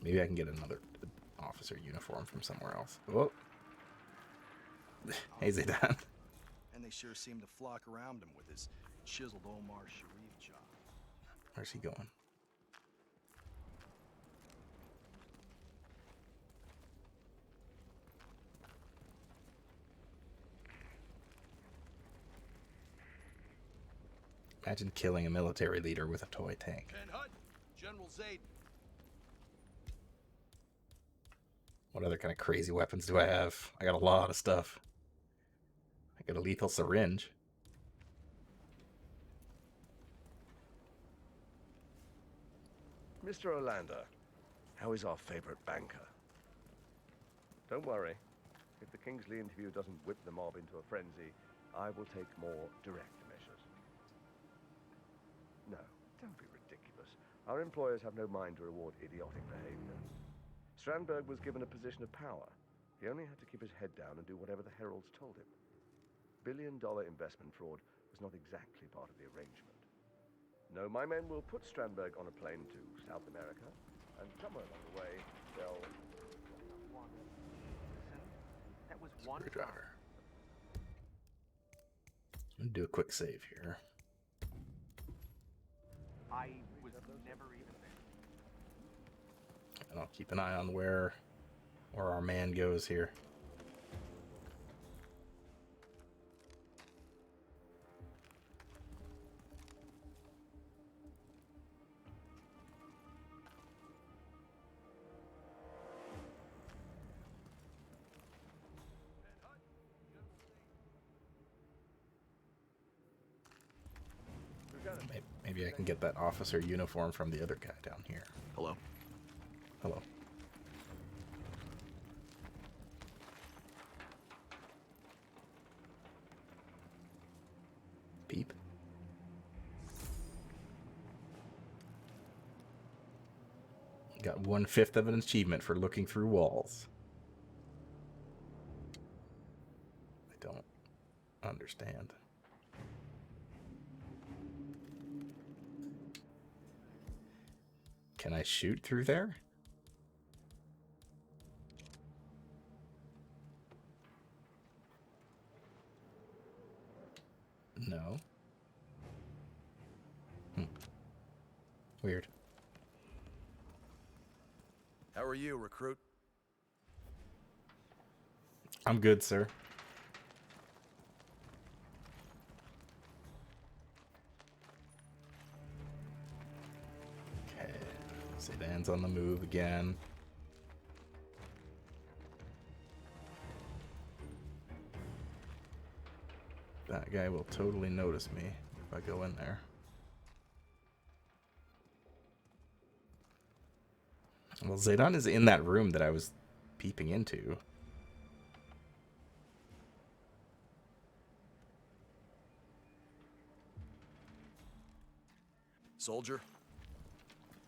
Maybe I can get another officer uniform from somewhere else. Oh. Hey, Zaydan. And they sure seem to flock around him with his chiseled Omar Sharif job. Where's he going? Imagine killing a military leader with a toy tank. Ken Hut, General Zayden. What other kind of crazy weapons do I have? I got a lot of stuff. I got a lethal syringe. Mr. Olander, how is our favorite banker? Don't worry. If the Kingsley interview doesn't whip the mob into a frenzy, I will take more direct measures. No, don't be ridiculous. Our employers have no mind to reward idiotic behavior. Strandberg was given a position of power. He only had to keep his head down and do whatever the heralds told him. Billion-dollar investment fraud was not exactly part of the arrangement. No, my men will put Strandberg on a plane to South America, and somewhere along the way, they'll... That was one. Screwdriver. I'm gonna do a quick save here. I was never even there. And I'll keep an eye on where our man goes here. Maybe I can get that officer uniform from the other guy down here. Hello. Hello. Beep. Got 1/5 of an achievement for looking through walls. I don't understand. Can I shoot through there? No. Weird. How are you, recruit? I'm good, sir. Okay. Sedan's on the move again. That guy will totally notice me if I go in there. Well, Zaydan is in that room that I was peeping into. Soldier?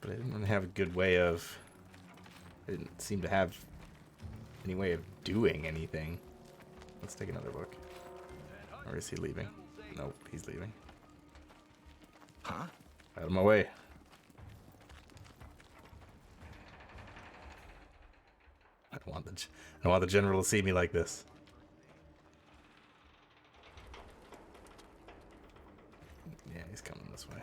But I didn't really have a good way of... I didn't seem to have any way of doing anything. Let's take another look. Or is he leaving? Nope, he's leaving. Huh? Out of my way. I don't want the general to see me like this. Yeah, he's coming this way.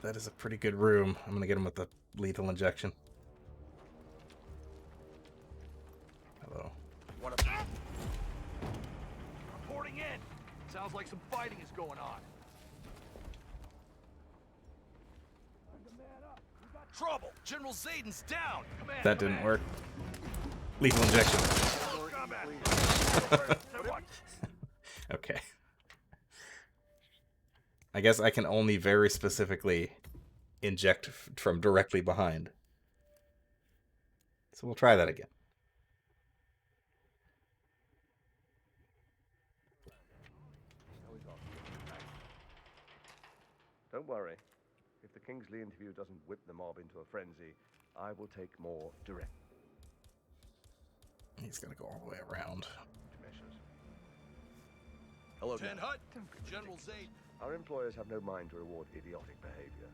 That is a pretty good room. I'm gonna get him with the lethal injection. Hello. What a... Reporting in. Sounds like some fighting is going on. Trouble! General Zayden's down! Command, That didn't work. Lethal injection. Okay. I guess I can only very specifically inject from directly behind. So we'll try that again. Don't worry. If the Kingsley interview doesn't whip the mob into a frenzy, I will take more direct He's gonna go all the way around. measures. Hello, Ten Hut. General Zayden. Our employers have no mind to reward idiotic behavior.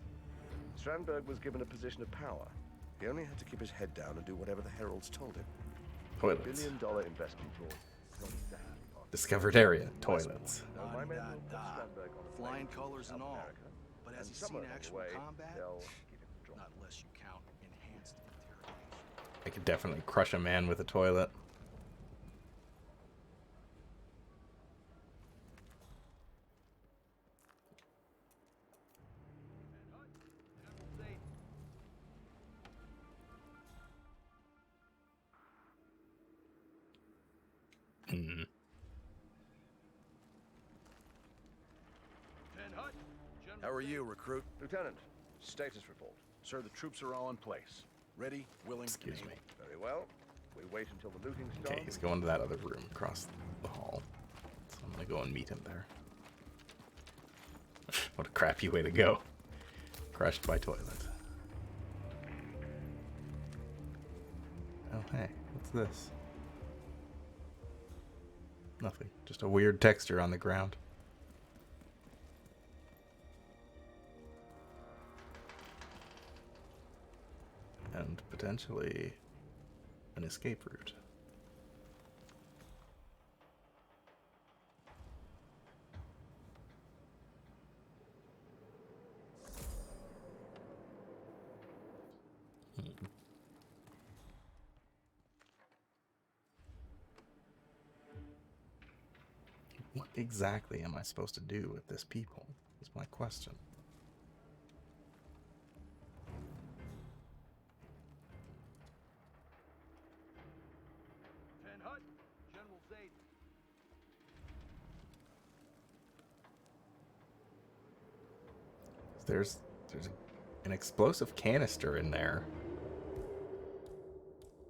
Strandberg was given a position of power. He only had to keep his head down and do whatever the heralds told him. Toilets. $1 billion investment fraud. Not exactly possible. Discovered area. Toilets. Now, my men will put Strandberg on a Flying plane to colors and South all. America, But has and he seen somewhere along the actual way, combat? they'll give him the drop. Not unless you count enhanced interrogation. I could definitely crush a man with a toilet. Hmm. How are you, recruit? Lieutenant, status report. Sir, the troops are all in place. Ready, willing, Excuse me. Very well. We wait until the looting starts. Okay, he's going to that other room across the hall. So I'm gonna go and meet him there. What a crappy way to go. Crushed by toilet. Oh, hey, what's this? Nothing. Just a weird texture on the ground. And potentially an escape route. What exactly am I supposed to do with this people? Is my question. Ten Hut, General Zayden. There's an explosive canister in there.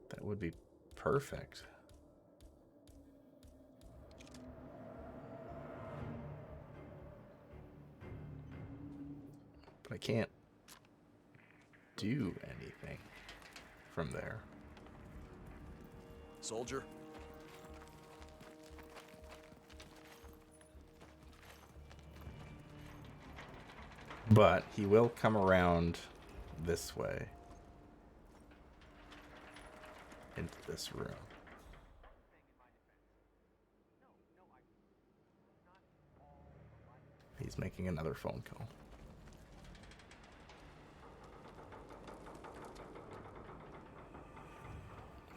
That would be perfect. But I can't do anything from there. Soldier? But he will come around this way. Into this room. He's making another phone call.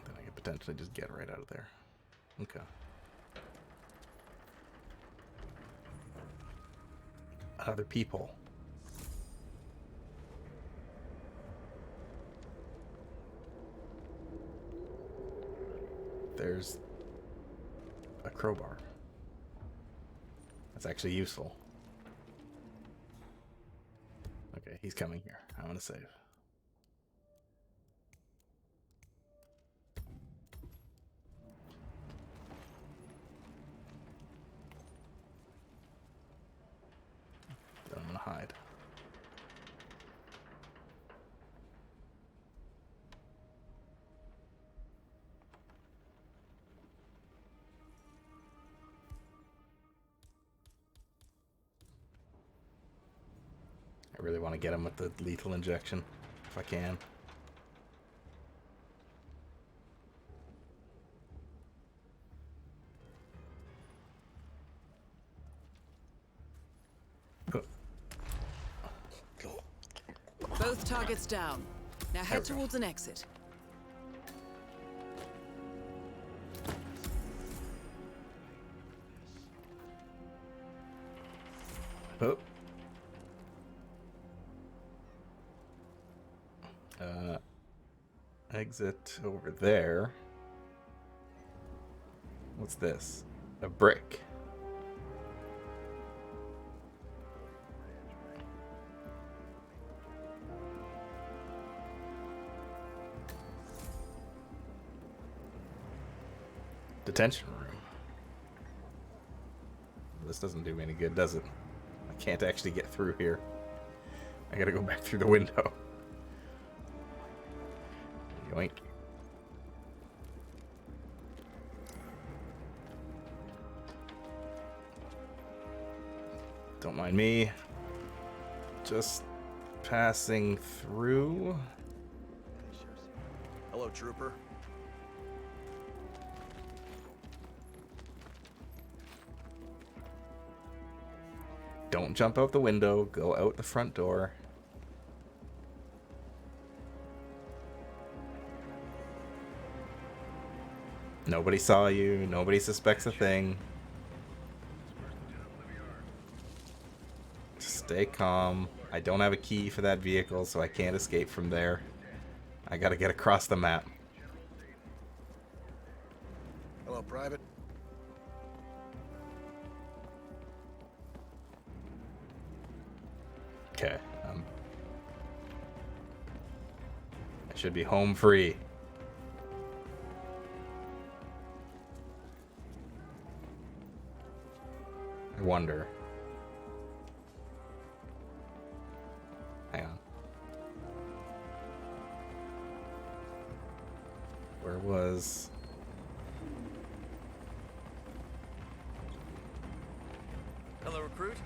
Then I could potentially just get right out of there. Okay. Other people. There's a crowbar. That's actually useful. Okay, he's coming here. I want to save. Then I'm gonna hide. I really want to get him with the lethal injection, if I can. Both targets down. Now head towards an exit. Oh. Exit over there. What's this? A brick. Detention room. This doesn't do me any good, does it? I can't actually get through here. I gotta go back through the window. Yoink. Don't mind me. Just passing through. Hello, trooper. Don't jump out the window. Go out the front door. Nobody saw you. Nobody suspects a thing. Stay calm. I don't have a key for that vehicle, so I can't escape from there. I gotta get across the map. Hello, Private. Okay. I should be home free. I wonder. Hang on. Where was... Hello, recruit.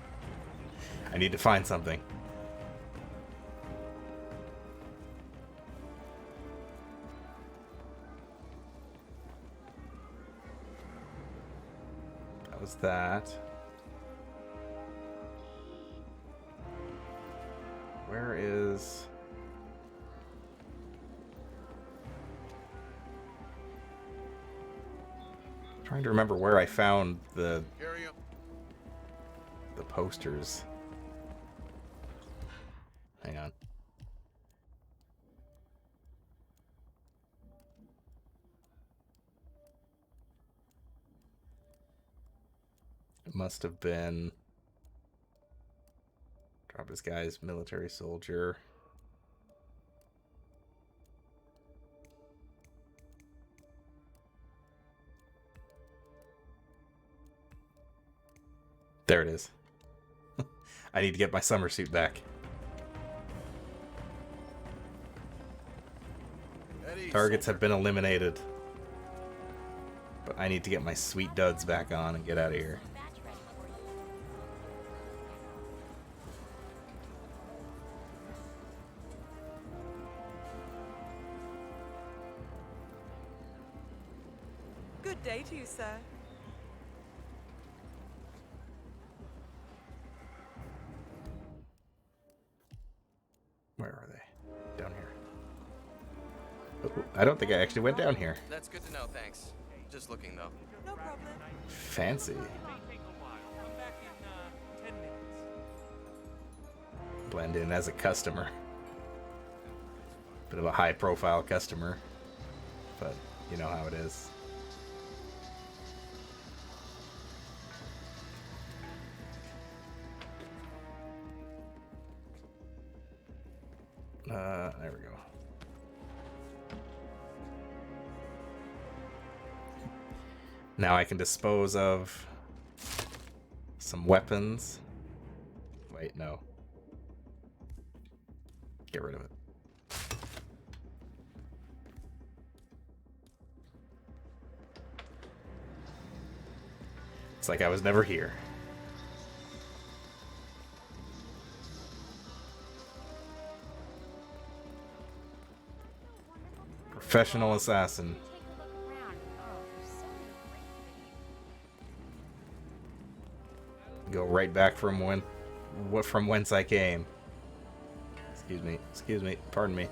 I need to find something. That was that. Where is... I'm trying to remember where I found the posters. Hang on. It must have been... Drop this guy's military soldier. There it is. I need to get my summer suit back. Targets have been eliminated. But I need to get my sweet duds back on and get out of here. Good day to you, sir. I don't think I actually went down here. That's good to know, thanks. Just looking, though. No problem. Fancy. Blend in as a customer. Bit of a high-profile customer, but you know how it is. There we go. Now I can dispose of some weapons. Wait, no. Get rid of it. It's like I was never here. Professional assassin. Go right back from whence I came. Excuse me, pardon me.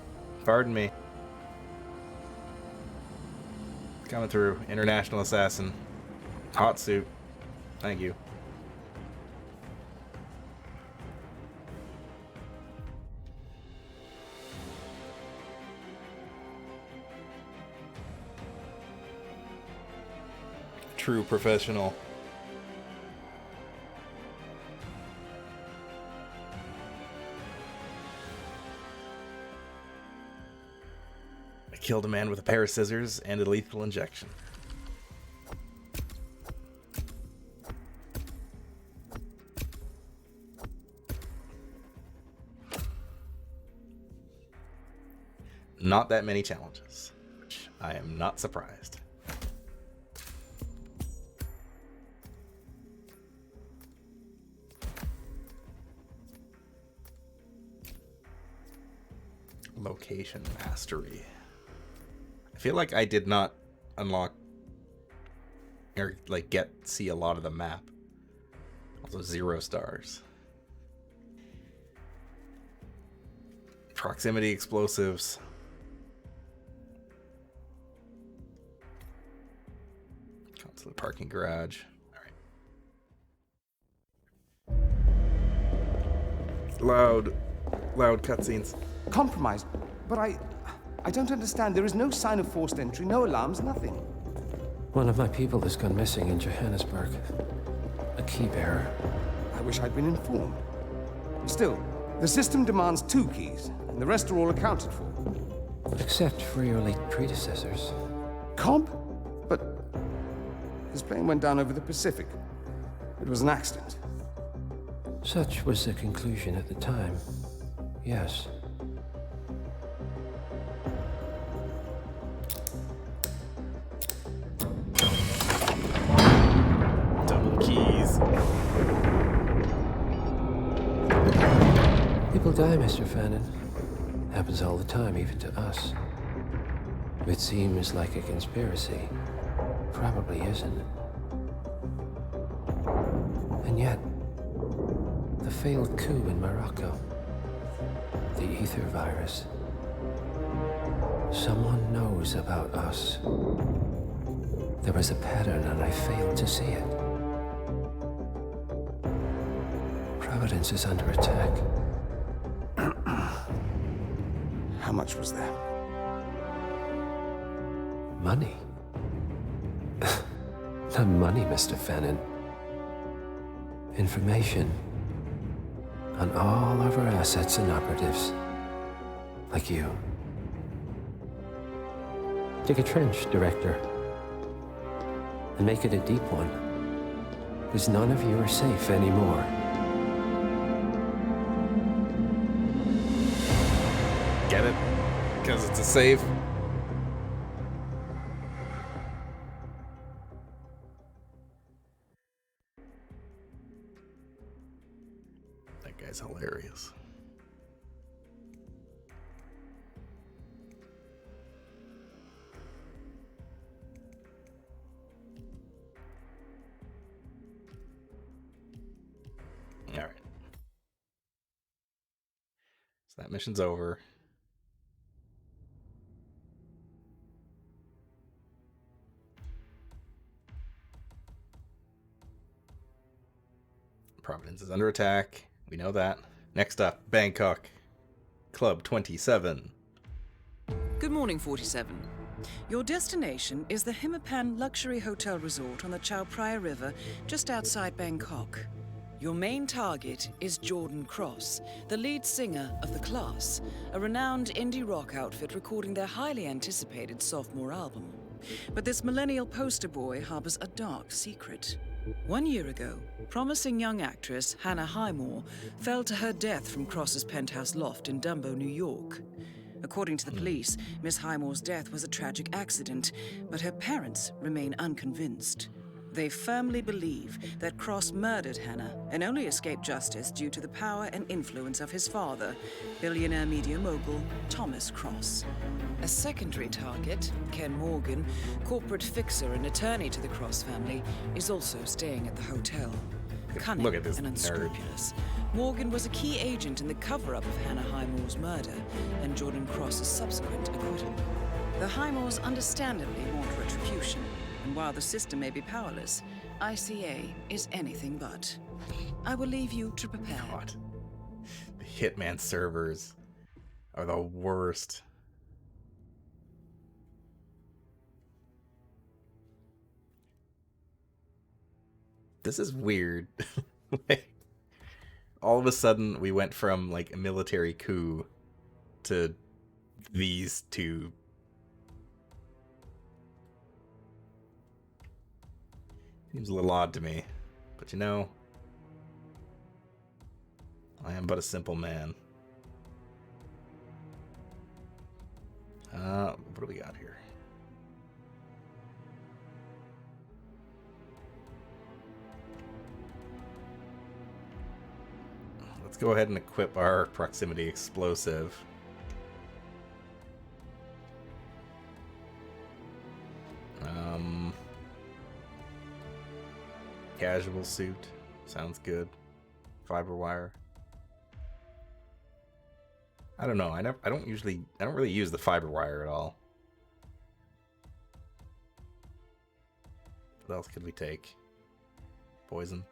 Coming through, international assassin. Hot suit. Thank you. True professional. I killed a man with a pair of scissors and a lethal injection. Not that many challenges, which I am not surprised. Location mastery. I feel like I did not unlock or like see a lot of the map. Also 0 stars. Proximity explosives. Consulate parking garage. Alright. Loud cutscenes. Compromised, but I don't understand. There is no sign of forced entry, no alarms, nothing. One of my people has gone missing in Johannesburg. A key bearer. I wish I'd been informed. Still, the system demands 2 keys, and the rest are all accounted for. Except for your late predecessors. Cobb? But his plane went down over the Pacific. It was an accident. Such was the conclusion at the time. Yes. Double keys. People die, Mr. Fannin. Happens all the time, even to us. It seems like a conspiracy. Probably isn't. And yet, the failed coup in Morocco, the ether virus. Someone knows about us. There was a pattern and I failed to see it. Providence is under attack. How much was there? Money? Not money, Mr. Fannin. Information on all of our assets and operatives. Like you. Dig a trench, Director. And make it a deep one. Because none of you are safe anymore. Get it? Because it's a save. That guy's hilarious. All right. So that mission's over. Providence is under attack. We know that. Next up, Bangkok. Club 27. Good morning, 47. Your destination is the HITMAN luxury hotel resort on the Chao Phraya River, just outside Bangkok. Your main target is Jordan Cross, the lead singer of The Class, a renowned indie rock outfit recording their highly anticipated sophomore album. But this millennial poster boy harbors a dark secret. 1 year ago, promising young actress Hannah Highmore fell to her death from Cross's penthouse loft in Dumbo, New York. According to the police, Miss Highmore's death was a tragic accident, but her parents remain unconvinced. They firmly believe that Cross murdered Hannah and only escaped justice due to the power and influence of his father, billionaire media mogul Thomas Cross. A secondary target, Ken Morgan, corporate fixer and attorney to the Cross family, is also staying at the hotel. Cunning Look at this and nerd. unscrupulous, Morgan was a key agent in the cover-up of Hannah Highmore's murder and Jordan Cross's subsequent acquittal. The Highmores understandably want retribution, and while the system may be powerless, ICA is anything but. I will leave you to prepare. God. The Hitman servers are the worst. This is weird. Like, all of a sudden, we went from like a military coup to these two. Seems a little odd to me, but you know, I am but a simple man. What do we got here? Let's go ahead and equip our proximity explosive. Casual suit. Sounds good. Fiber wire. I don't know. I don't really use the fiber wire at all. What else could we take? Poison.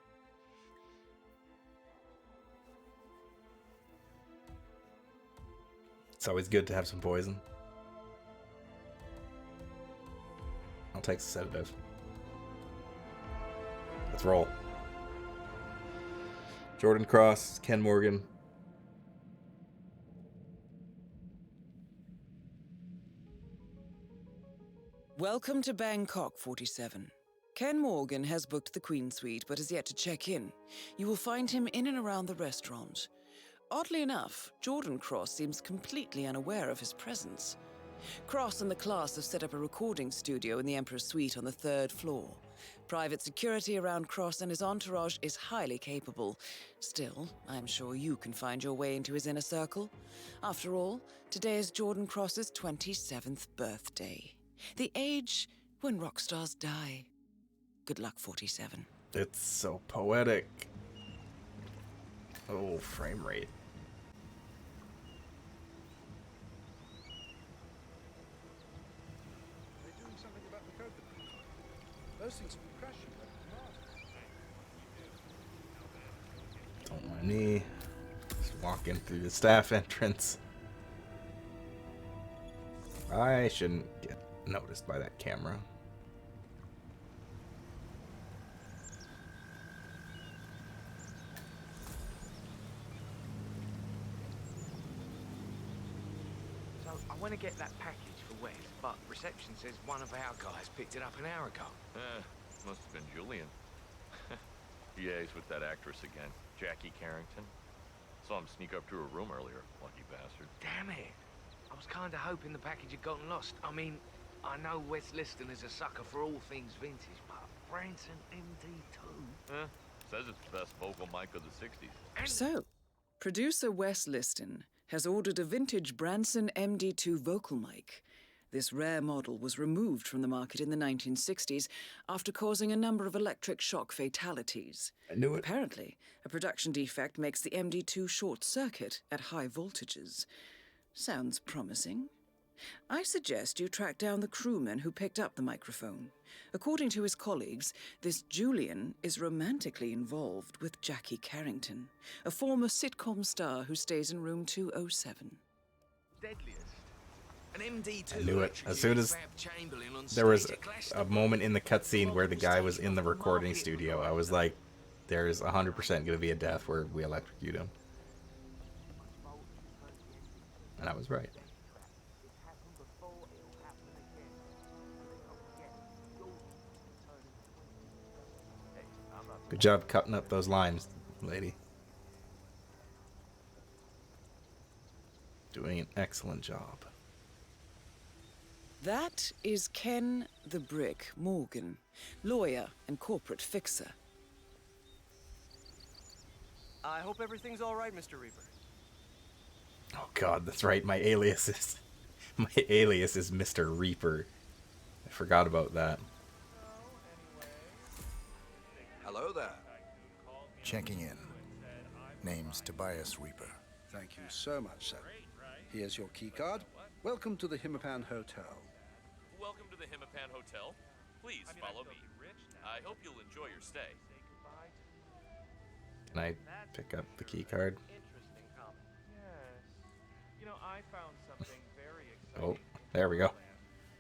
It's always good to have some poison. I'll take the sedative. Let's roll. Jordan Cross, Ken Morgan. Welcome to Bangkok, 47. Ken Morgan has booked the Queen Suite but has yet to check in. You will find him in and around the restaurant. Oddly enough, Jordan Cross seems completely unaware of his presence. Cross and the class have set up a recording studio in the Emperor's Suite on the 3rd floor. Private security around Cross and his entourage is highly capable. Still, I'm sure you can find your way into his inner circle. After all, today is Jordan Cross's 27th birthday. The age when rock stars die. Good luck, 47. It's so poetic. Oh, frame rate. They're doing something about the code. Those things will crash you. Don't mind me. Just walking through the staff entrance. I shouldn't get noticed by that camera. So, I want to get that package for Wes, but reception says one of our guys picked it up an hour ago. Must have been Julian. Yeah, he's with that actress again, Jackie Carrington. Saw him sneak up to her room earlier, lucky bastard. Damn it. I was kind of hoping the package had gotten lost. I mean, I know Wes Liston is a sucker for all things vintage, but Branson MD2. Says it's the best vocal mic of the 60s. So, producer Wes Liston has ordered a vintage Branson MD2 vocal mic. This rare model was removed from the market in the 1960s after causing a number of electric shock fatalities. I knew it. Apparently, a production defect makes the MD2 short-circuit at high voltages. Sounds promising. I suggest you track down the crewman who picked up the microphone. According to his colleagues, this Julian is romantically involved with Jackie Carrington, a former sitcom star who stays in room 207. Deadliest. An MD2 I knew it. As soon as there was a moment in the cutscene where the guy was in the recording studio, I was like, there's 100% going to be a death where we electrocute him. And I was right. Good job cutting up those lines, lady. Doing an excellent job. That is Ken the Brick Morgan, lawyer and corporate fixer. I hope everything's all right, Mr. Reaper. Oh god, that's right. My alias is Mr. Reaper. I forgot about that. Hello there. Checking in. Name's Tobias Reaper. Thank you so much, sir. Here's your keycard. Welcome to the HITMAN Hotel. Welcome to the HITMAN Hotel. Please follow me. I hope you'll enjoy your stay. Can I pick up the key card? Interesting comment. Yes. You know, I found something very exciting. Oh, there we go.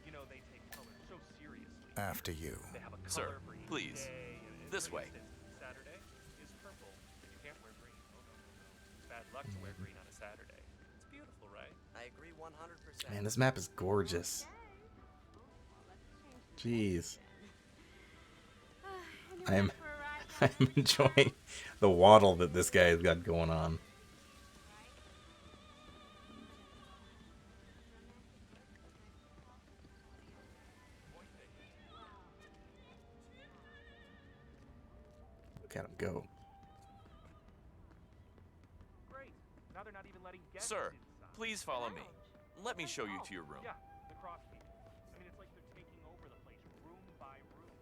You know, they take color so seriously. After you. They have a Sir, color for each please. day. This For way. instance, Saturday is purple. You can't wear green. Oh, no, no, no. It's bad luck to wear green on a Saturday. It's beautiful, right? I agree 100%. Man, this map is gorgeous. Jeez. I'm enjoying the waddle that this guy's got going on. Look at him go. Great. Now they're not even letting guests Sir, inside. please follow me. Let me show you to your room. Yeah, the cross people. I mean, it's like they're taking over the place room by room,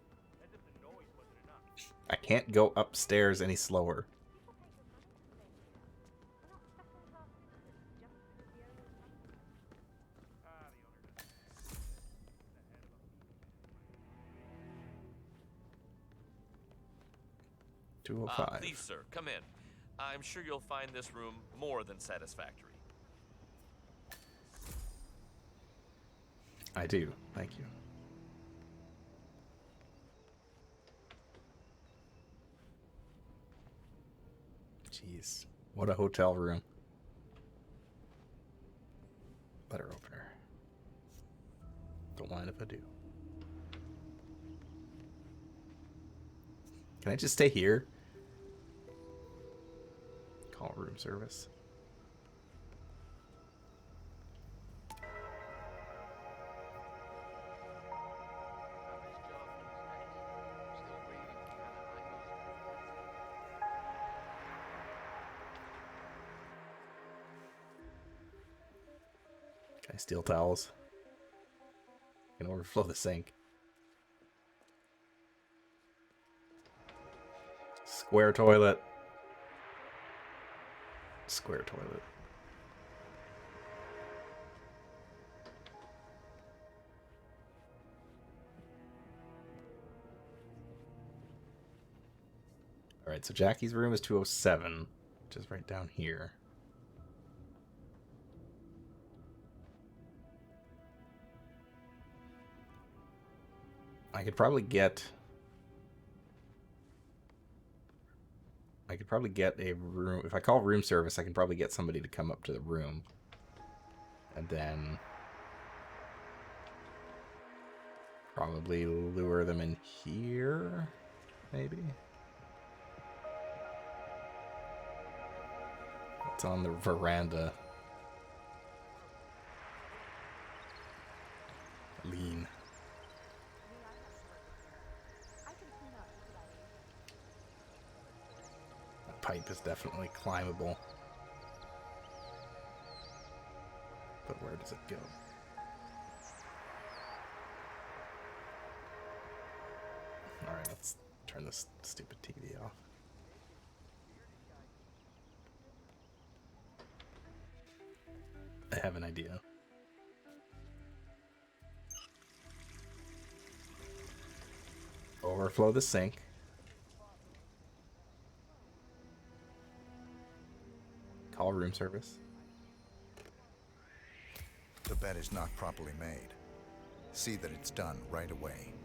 as if the noise wasn't enough. I can't go upstairs any slower. Please, sir, come in. I'm sure you'll find this room more than satisfactory. I do. Thank you. Jeez. What a hotel room. Letter opener. Don't mind if I do. Can I just stay here? Call room service. Can I steal towels? I can overflow the sink. Square toilet. Square toilet. Alright, so Jackie's room is 207, which is right down here. I could probably get a room. If I call room service, I can probably get somebody to come up to the room. And then probably lure them in here, maybe. It's on the veranda. Lean. Pipe is definitely climbable. But where does it go? Alright, let's turn this stupid TV off. I have an idea. Overflow the sink. Call room service. The bed is not properly made. See that it's done right away.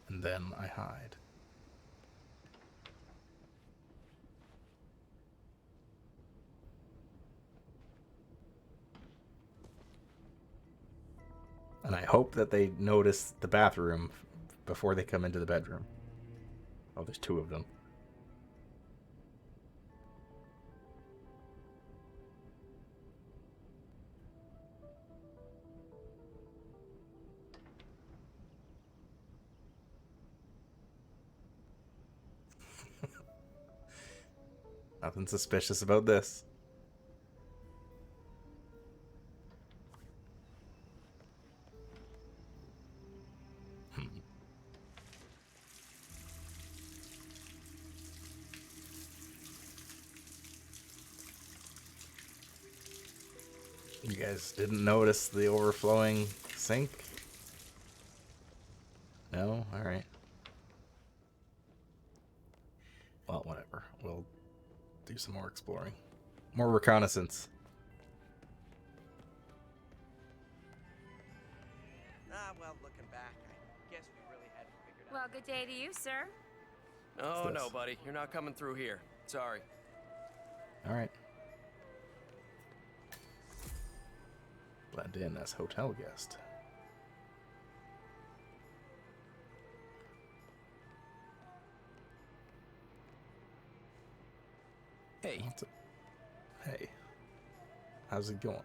And then I hide. And I hope that they notice the bathroom before they come into the bedroom. Oh, there's two of them. Nothing suspicious about this. You guys didn't notice the overflowing sink? No? Alright. Well, whatever. We'll do some more exploring. More reconnaissance. Well, looking back, I guess we really hadn't figured out. Well, good day to you, sir. Oh, no, buddy. You're not coming through here. Sorry. Alright. Blend in as hotel guest. Hey. Hey. How's it going?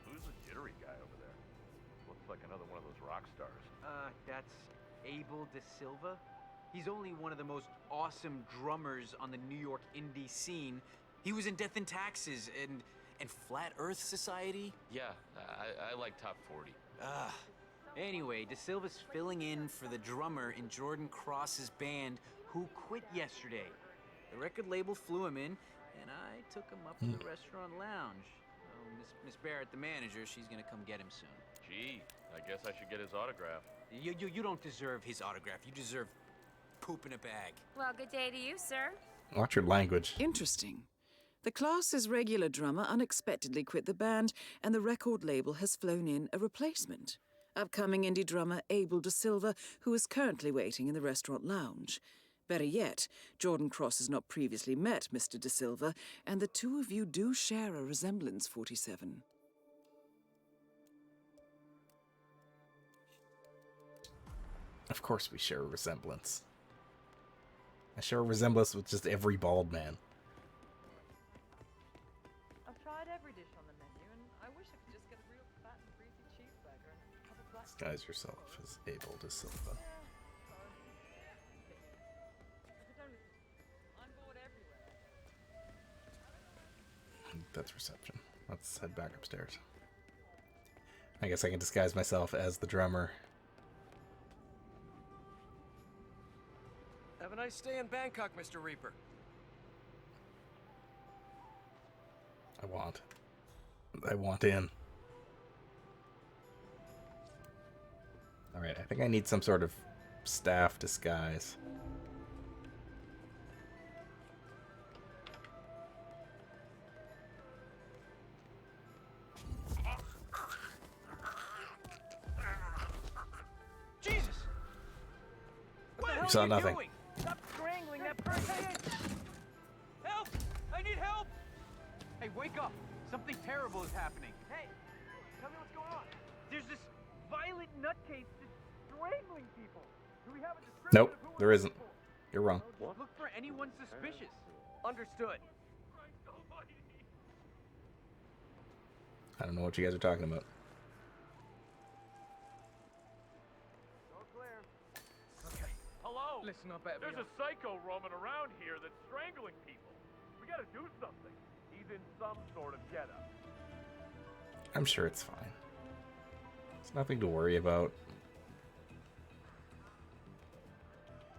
Who's the jittery guy over there? Looks like another one of those rock stars. That's Abel De Silva. He's only one of the most awesome drummers on the New York indie scene. He was in Death and Taxes and Flat Earth Society. Yeah, I like Top 40. Anyway, De Silva's filling in for the drummer in Jordan Cross's band who quit yesterday. The record label flew him in, and I took him up to the restaurant lounge. Oh, Miss Barrett, the manager, she's gonna come get him soon. Gee, I guess I should get his autograph. You don't deserve his autograph. You deserve poop in a bag. Well, good day to you, sir. Watch your language. Interesting. The class's regular drummer unexpectedly quit the band, and the record label has flown in a replacement. Upcoming indie drummer Abel De Silva, who is currently waiting in the restaurant lounge. Better yet, Jordan Cross has not previously met Mr. De Silva, and the two of you do share a resemblance, 47. Of course we share a resemblance. I share a resemblance with just every bald man. I've tried every dish on the menu, and I wish I could just get a real fat and greasy cheeseburger and a couple black. Disguise yourself as Abel De Silva. I'm bored everywhere. That's reception. Let's head back upstairs. I guess I can disguise myself as the drummer. Have a nice stay in Bangkok, Mr. Reaper. I want in. Alright, I think I need some sort of staff disguise. Jesus! You saw nothing. Doing? Stop strangling that person! Hey! Help! I need help! Hey, wake up! Something terrible is happening. Hey! Tell me what's going on. There's this violent nutcase just strangling people. Do we have a description Nope, of who there we're isn't. looking for? You're wrong. Look for anyone suspicious. Understood. I don't know what you guys are talking about. Okay. Hello? Listen up, everyone. There's a psycho roaming around here that's strangling people. We gotta do something. He's in some sort of getup. I'm sure it's fine. It's nothing to worry about.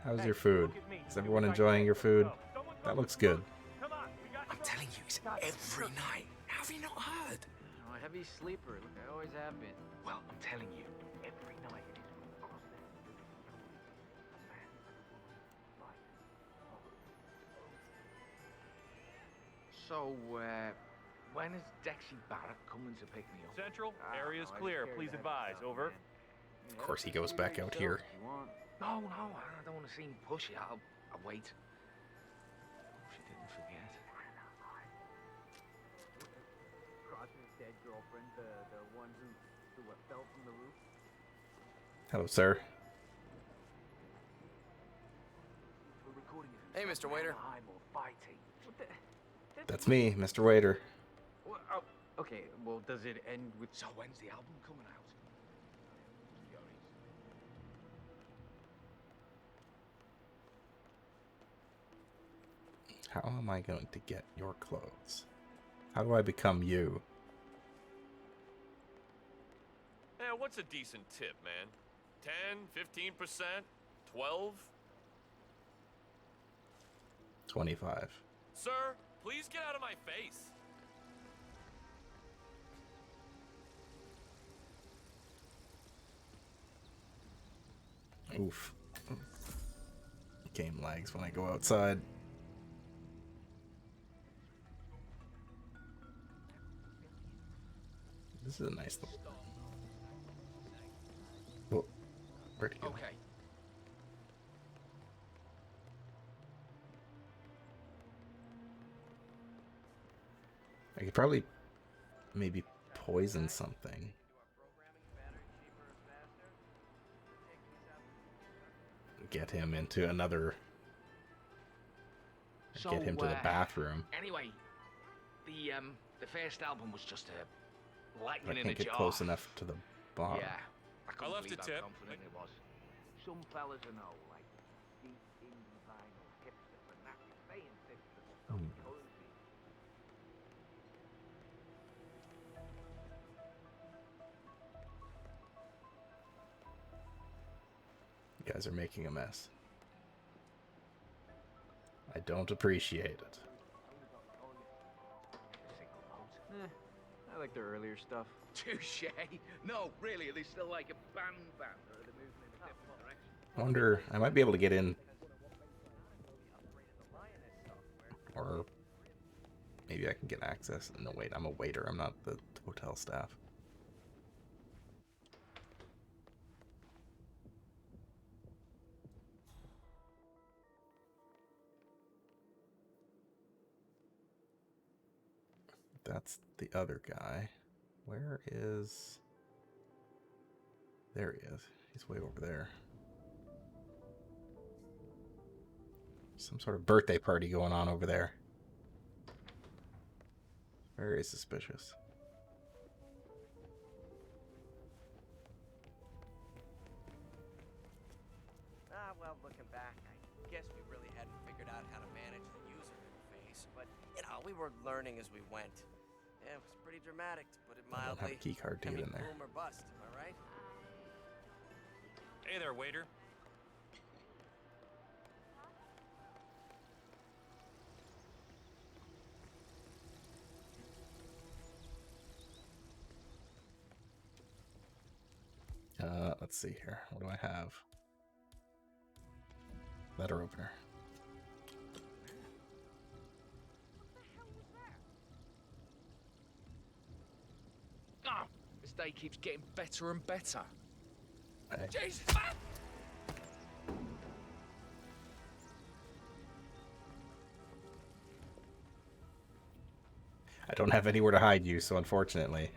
How's your food? Is everyone enjoying your food? That looks good. I'm telling you, it's every night. How have you not heard? I'm a heavy sleeper. Look, I always have been. Well, I'm telling you, every night it is across there. So, when is Dexy Barrett coming to pick me up? Central, area's clear. Please advise. Over. Of course he goes back out here. No, I don't want to seem pushy. I'll wait. She didn't forget. Crosby's dead girlfriend, the one who fell from the roof. Hello, sir. Hey, Mr. Waiter. That's me, Mr. Waiter. Well, oh, okay, well, does it end with... So when's the album coming out? How am I going to get your clothes? How do I become you? Yeah, what's a decent tip, man? 10, 15%, 12? 25. Sir, please get out of my face. Oof. Game lags when I go outside. This is a nice little... Whoa. Where'd he go? Okay. I could probably maybe poison something. Get him into another... So, get him to the bathroom. Anyway, the first album was just a I lightning in a can't get jar. close enough to the bottom. Yeah, I left a tip. confident it was. Some fellas you know, like deep indie vinyl, hipster fanatics, they insist that the stuff currency. You guys are making a mess. I don't appreciate it. I like their earlier stuff. Touche. No, really, are they still like a band, or are they moving in a different direction? I wonder, I might be able to get in. Or maybe I can get access. No, wait, I'm a waiter. I'm not the hotel staff. That's the other guy. Where is... There he is. He's way over there. Some sort of birthday party going on over there. Very suspicious. Well, looking back, I guess we really hadn't figured out how to manage the user interface, but, you know, we were learning as we went. Yeah, it was pretty dramatic, to put it I don't have mildly. a key card to get in there. Boom or bust, am I right? Hey there, waiter. Let's see here. What do I have? Letter opener. Oh, this day keeps getting better and better. Hey. Jesus! I don't have anywhere to hide you, so unfortunately,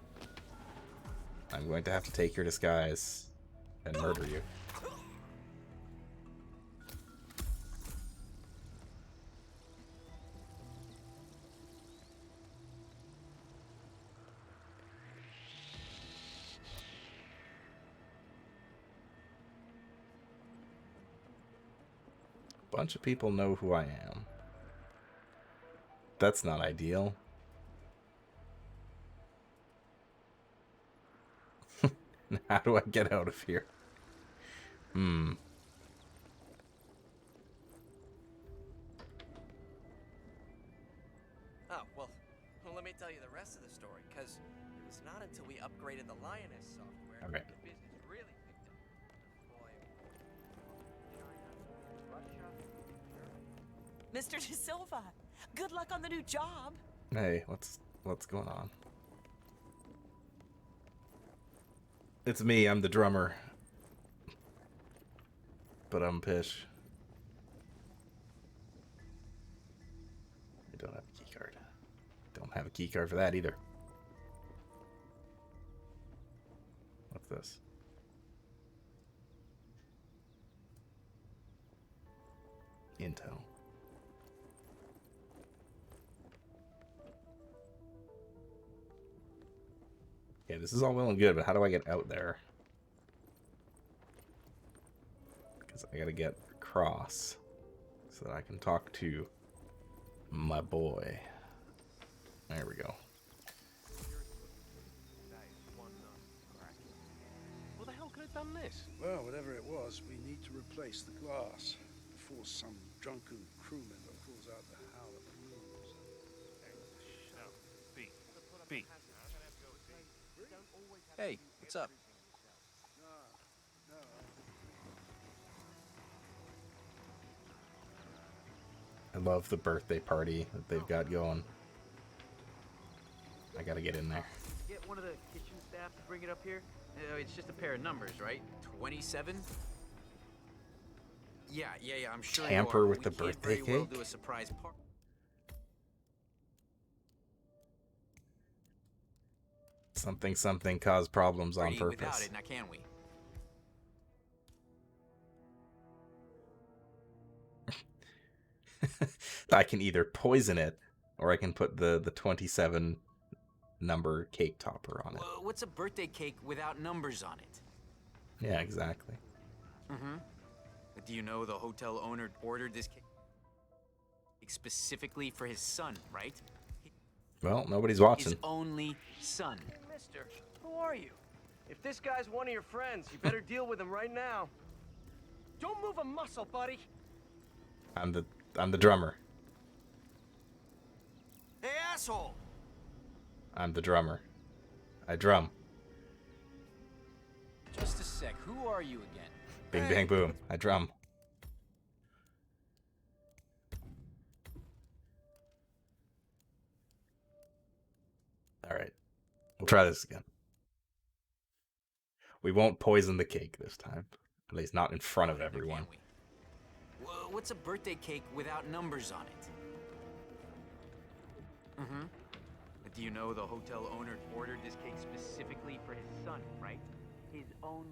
I'm going to have to take your disguise and murder you. A bunch of people know who I am. That's not ideal. How do I get out of here? upgraded the Lioness software, Okay. the business really picked up. Mr. De Silva, good luck on the new job. Hey, what's going on? It's me, I'm the drummer. But I'm Pish. I don't have a key card. Don't have a key card for that either. What's this? Intel. Okay, this is all well and good, but how do I get out there? Because I gotta get across so that I can talk to my boy. There we go. What the hell could have done this? Well, whatever it was, we need to replace the glass before some drunken crew member pulls out the howler balloons. B. Hey, what's up? I love the birthday party that they've got going. I gotta get in there. Get one of the kitchen staff to bring it up here. It's just a pair of numbers, right? 27? Yeah, I'm sure. Tamper with we the can't birthday very well cake? do a surprise party. Something caused problems on Without purpose. it, now can we? I can either poison it or I can put the 27 number cake topper on it. What's a birthday cake without numbers on it? Yeah, exactly. Mm-hmm. Do you know the hotel owner ordered this cake specifically for his son, right? Well, nobody's watching. His only son. Mister, who are you? If this guy's one of your friends, you better deal with him right now. Don't move a muscle, buddy. I'm the drummer. Hey, asshole! I'm the drummer. I drum. Just a sec. Who are you again? Bing bang boom. I drum. All right. We'll try this again. We won't poison the cake this time. At least not in front of everyone. What's a birthday cake without numbers on it? Mm-hmm. Do you know the hotel owner ordered this cake specifically for his son, right? His only...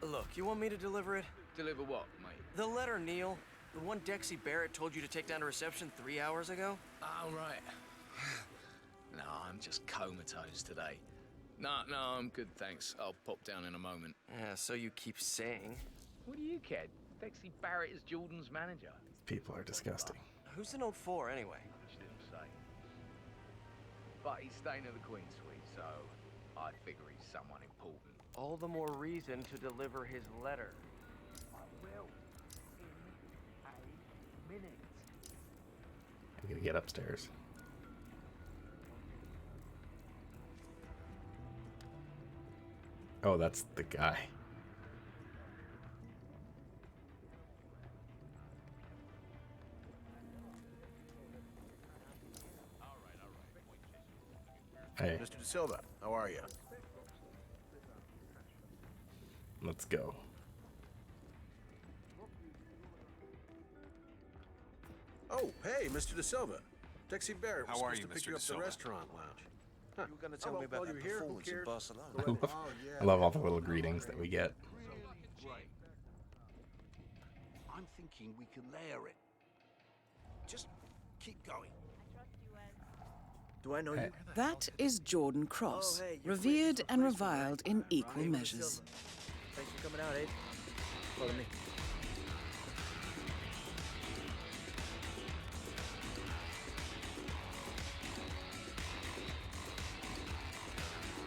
Look, you want me to deliver it? Deliver what, mate? The letter, Neil. The one Dexy Barrett told you to take down to reception 3 hours ago? Oh, right. No, I'm just comatose today. No, I'm good, thanks. I'll pop down in a moment. Yeah, so you keep saying. What do you care? Dexy Barrett is Jordan's manager. People are disgusting. Who's the note for, anyway? She didn't say. But he's staying at the Queen Suite, so I figure he's someone important. All the more reason to deliver his letter. I will. In a minute. I'm gonna get upstairs. Oh, that's the guy. Hey, Mr. De Silva, how are you? let's go. Oh, hey, Mr. De Silva. Dexy Barrett was How are supposed you, to pick Mr. you De up at the Silva? restaurant lounge. Huh. You were going to tell me about that performance in Barcelona. I love all the little greetings that we get. I'm thinking we can layer it. Just keep going. Do I know Hey. you? That is Jordan Cross, Oh, hey, you're revered great. and reviled in equal Hey, Mr. measures. Silva. Thanks for coming out, Abe. Follow me.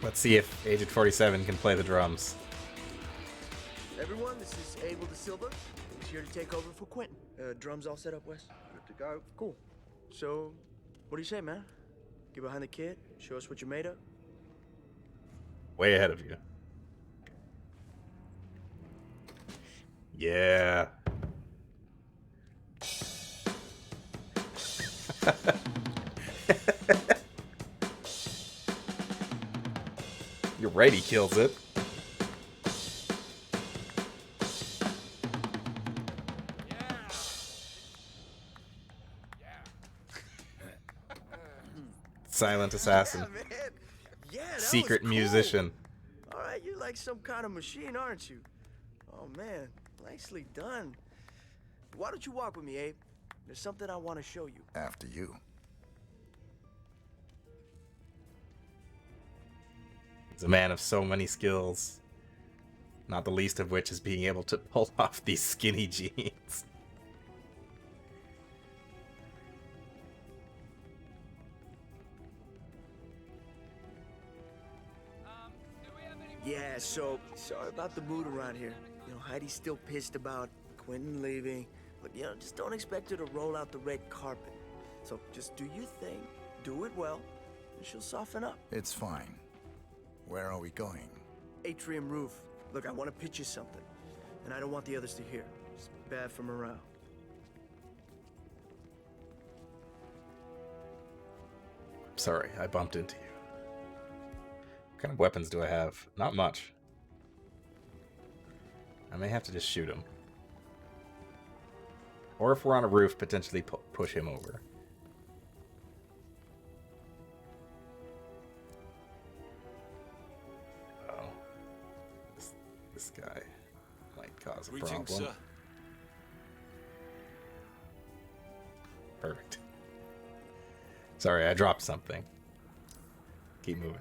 Let's see if Agent 47 can play the drums. Everyone, this is Abel De Silva. He's here to take over for Quentin. Drums all set up, Wes? Good to go. Cool. So, what do you say, man? Get behind the kid, show us what you're made of. Way ahead of you. Yeah. You're right, he kills it. Silent assassin. Yeah, man. Yeah, that Secret was cool. musician. All right, you're like some kind of machine, aren't you? Oh, man. Nicely done. Why don't you walk with me, Abe? There's something I want to show you. After you. He's a man of so many skills. Not the least of which is being able to pull off these skinny jeans. Yeah, so sorry about the mood around here. You know, Heidi's still pissed about Quentin leaving. Look, you know, just don't expect her to roll out the red carpet. So just do your thing, do it well, and she'll soften up. It's fine. Where are we going? Atrium roof. Look, I want to pitch you something, and I don't want the others to hear. It's bad for morale. Sorry, I bumped into you. What kind of weapons do I have? Not much. I may have to just shoot him. Or if we're on a roof, potentially push him over. Oh. This guy might cause a problem. Sir. Perfect. Sorry, I dropped something. Keep moving.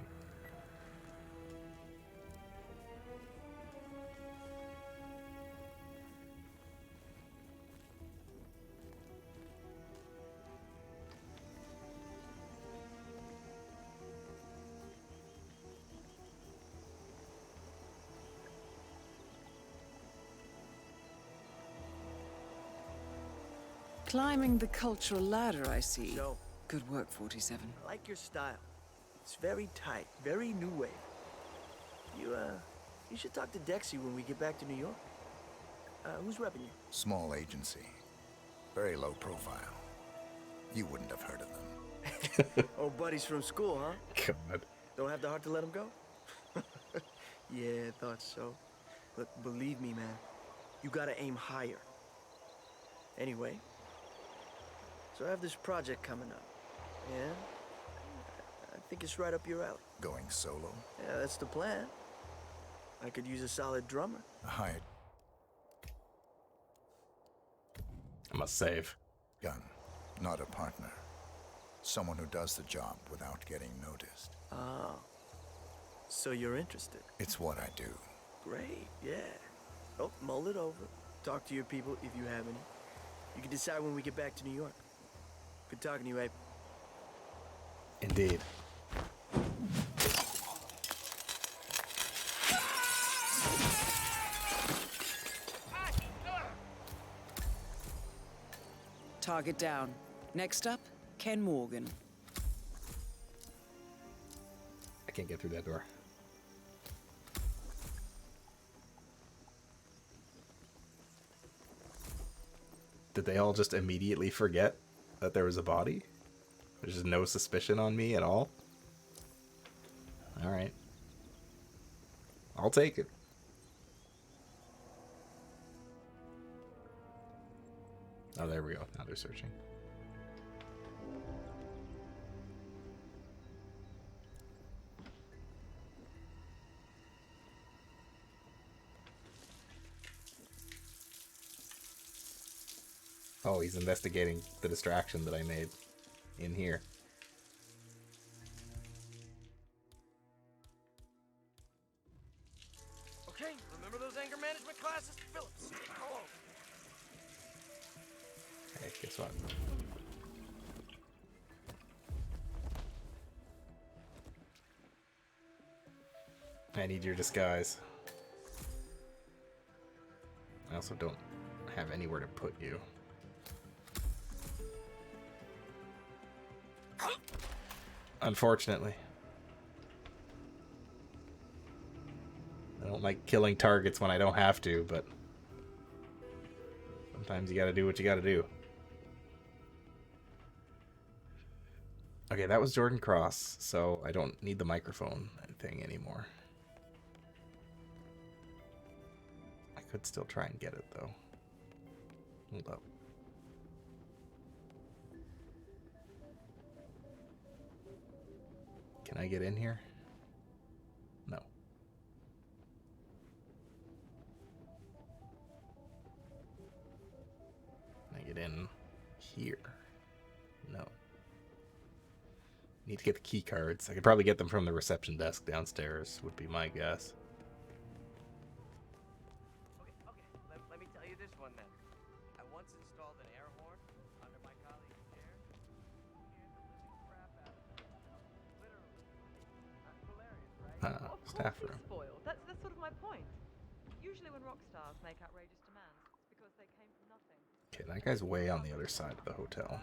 Climbing the cultural ladder, I see. So, good work, 47. I like your style. It's very tight, very new wave. You should talk to Dexy when we get back to New York. Who's repping you? Small agency. Very low profile. You wouldn't have heard of them. Oh, buddies from school, huh? God. Don't have the heart to let them go? Yeah, thought so. Look, believe me, man. You gotta aim higher. Anyway, so I have this project coming up. Yeah? I think it's right up your alley. Going solo? Yeah, that's the plan. I could use a solid drummer. Hired I must save. gun, not a partner. Someone who does the job without getting noticed. Oh. So you're interested? It's what I do. Great, yeah. Oh, mull it over. Talk to your people if you have any. You can decide when we get back to New York. Good talking to you, Abe. Indeed. Target down. Next up, Ken Morgan. I can't get through that door. Did they all just immediately forget that there was a body? There's just no suspicion on me at all? Alright. I'll take it. Oh, there we go. Now they're searching. Oh, he's investigating the distraction that I made in here. Okay, remember those anger management classes? Phillips, come on. Hey, guess what? I need your disguise. I also don't have anywhere to put you. Unfortunately. I don't like killing targets when I don't have to, but sometimes you gotta do what you gotta do. Okay, that was Jordan Cross, so I don't need the microphone thing anymore. I could still try and get it, though. Hold up. Can I get in here? No. Can I get in here? No. Need to get the key cards. I could probably get them from the reception desk downstairs, would be my guess. Okay, let me tell you this one then. I once installed an air horn under my colleague's chair. Scared the living crap out of himself. Literally. Hilarious, right? Of Staff course room. he's spoiled. That's sort of my point. Usually when rock stars make outrageous demands, it's because they came from nothing. Okay, that guy's way on the other side of the hotel.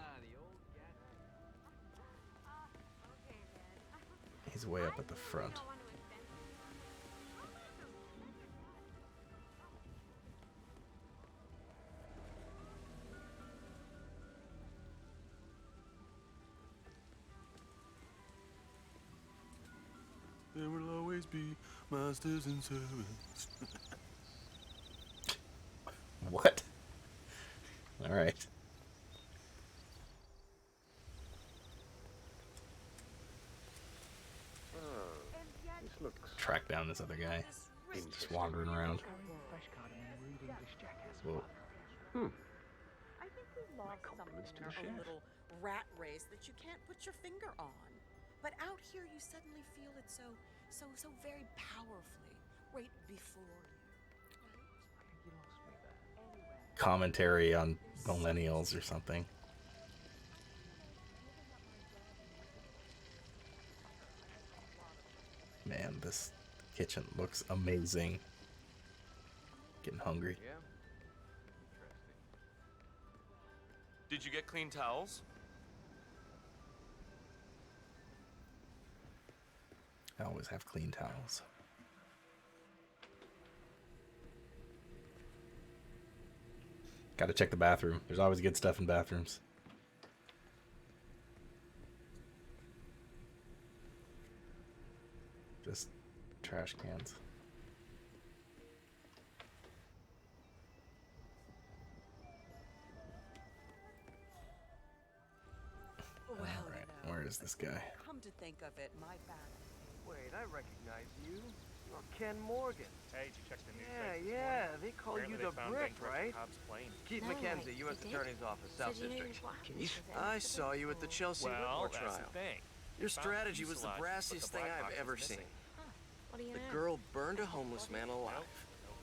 He's way up at the front. There will always be masters and servants. What? All right. This looks... Track down this other guy. He's just wandering around. Whoa. I think we lost something in our little rat race that you can't put your finger on. But out here, you suddenly feel it so very powerfully, right before you. Commentary on millennials or something. Man, this kitchen looks amazing. Getting hungry. Yeah. Did you get clean towels? I always have clean towels. Gotta check the bathroom. There's always good stuff in bathrooms. Just trash cans. Well, Alright, where is this guy? Come to think of it, my bad. Wait, I recognize you. You're Ken Morgan. Hey, did you check the news? Yeah, they call you the Brick, right? Plane. Keith No, McKenzie, they U.S. did? Attorney's Office, South Said you knew District. what? Keith? I saw you at the Chelsea Well, Whitmore that's trial. the thing. Your Found strategy was the fuselage, but brassiest the thing black I've box ever was seen. missing. What do you The know? girl burned a homeless man alive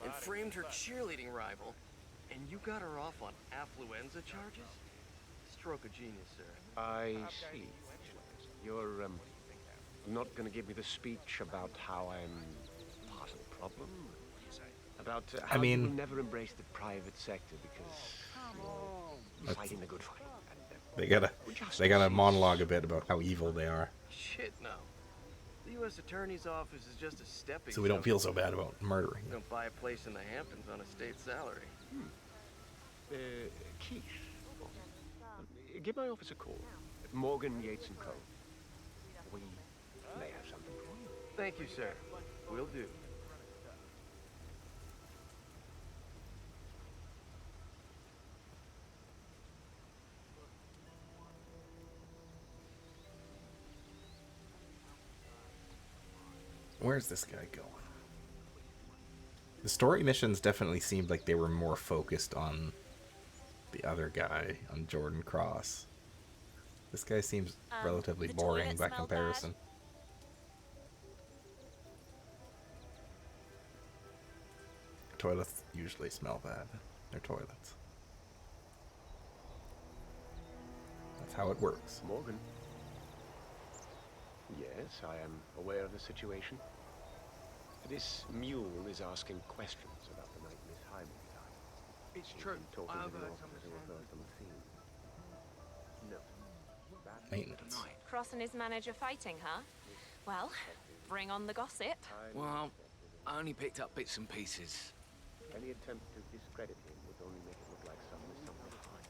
and body, framed her but- cheerleading rival, and you got her off on affluenza charges? Stroke of genius, sir. I see. You're not going to give me the speech about how I'm part of the problem? About how you will never embrace the private sector because you're fighting the good fight. They gotta monologue a bit about how evil they are, Shit, no. The U.S. Attorney's Office is just a stepping so we don't stone. feel so bad about murdering You them. don't buy a place in the Hamptons on a state salary. Keith, give my office a call. Morgan, Yates & Co. We may have something for you. Thank you, sir. Will do. Where's this guy going? The story missions definitely seemed like they were more focused on the other guy, on Jordan Cross. This guy seems relatively the boring toilet by smell comparison. Toilets usually smell bad. They're toilets. That's how it works. Morgan. Yes, I am aware of the situation. This mule is asking questions about the night Miss Hyman died. It's true. Talking I'll to the go officers who were first on the scene. No. Maintenance. Cross and his manager fighting, huh? Well, bring on the gossip. Well, I only picked up bits and pieces. Any attempt to discredit him would only make it look like there's something behind.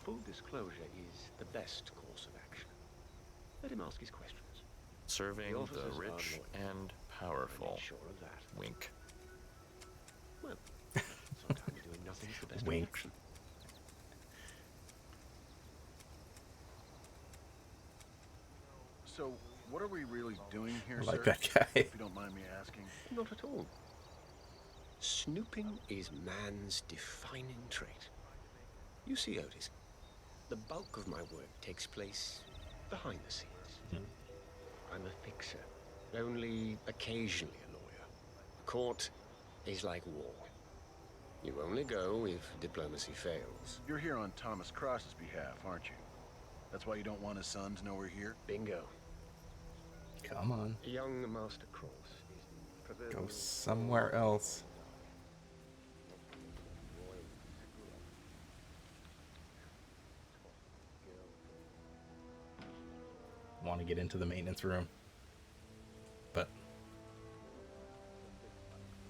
Full disclosure is the best course of action. Let him ask his questions. Serving the rich and powerful. Sure of that. Wink. Well, sometimes doing nothing is the best Wink. option. So, what are we really doing here, I like sir? that guy. If you don't mind me asking. Not at all. Snooping is man's defining trait. You see, Otis, the bulk of my work takes place behind the scenes. I'm a fixer, only occasionally a lawyer. Court is like war. You only go if diplomacy fails. You're here on Thomas Cross's behalf, aren't you? That's why you don't want his son to know we're here? Bingo. Come on. Young Master Cross is the Go proverbial somewhere else. Want to get into the maintenance room, but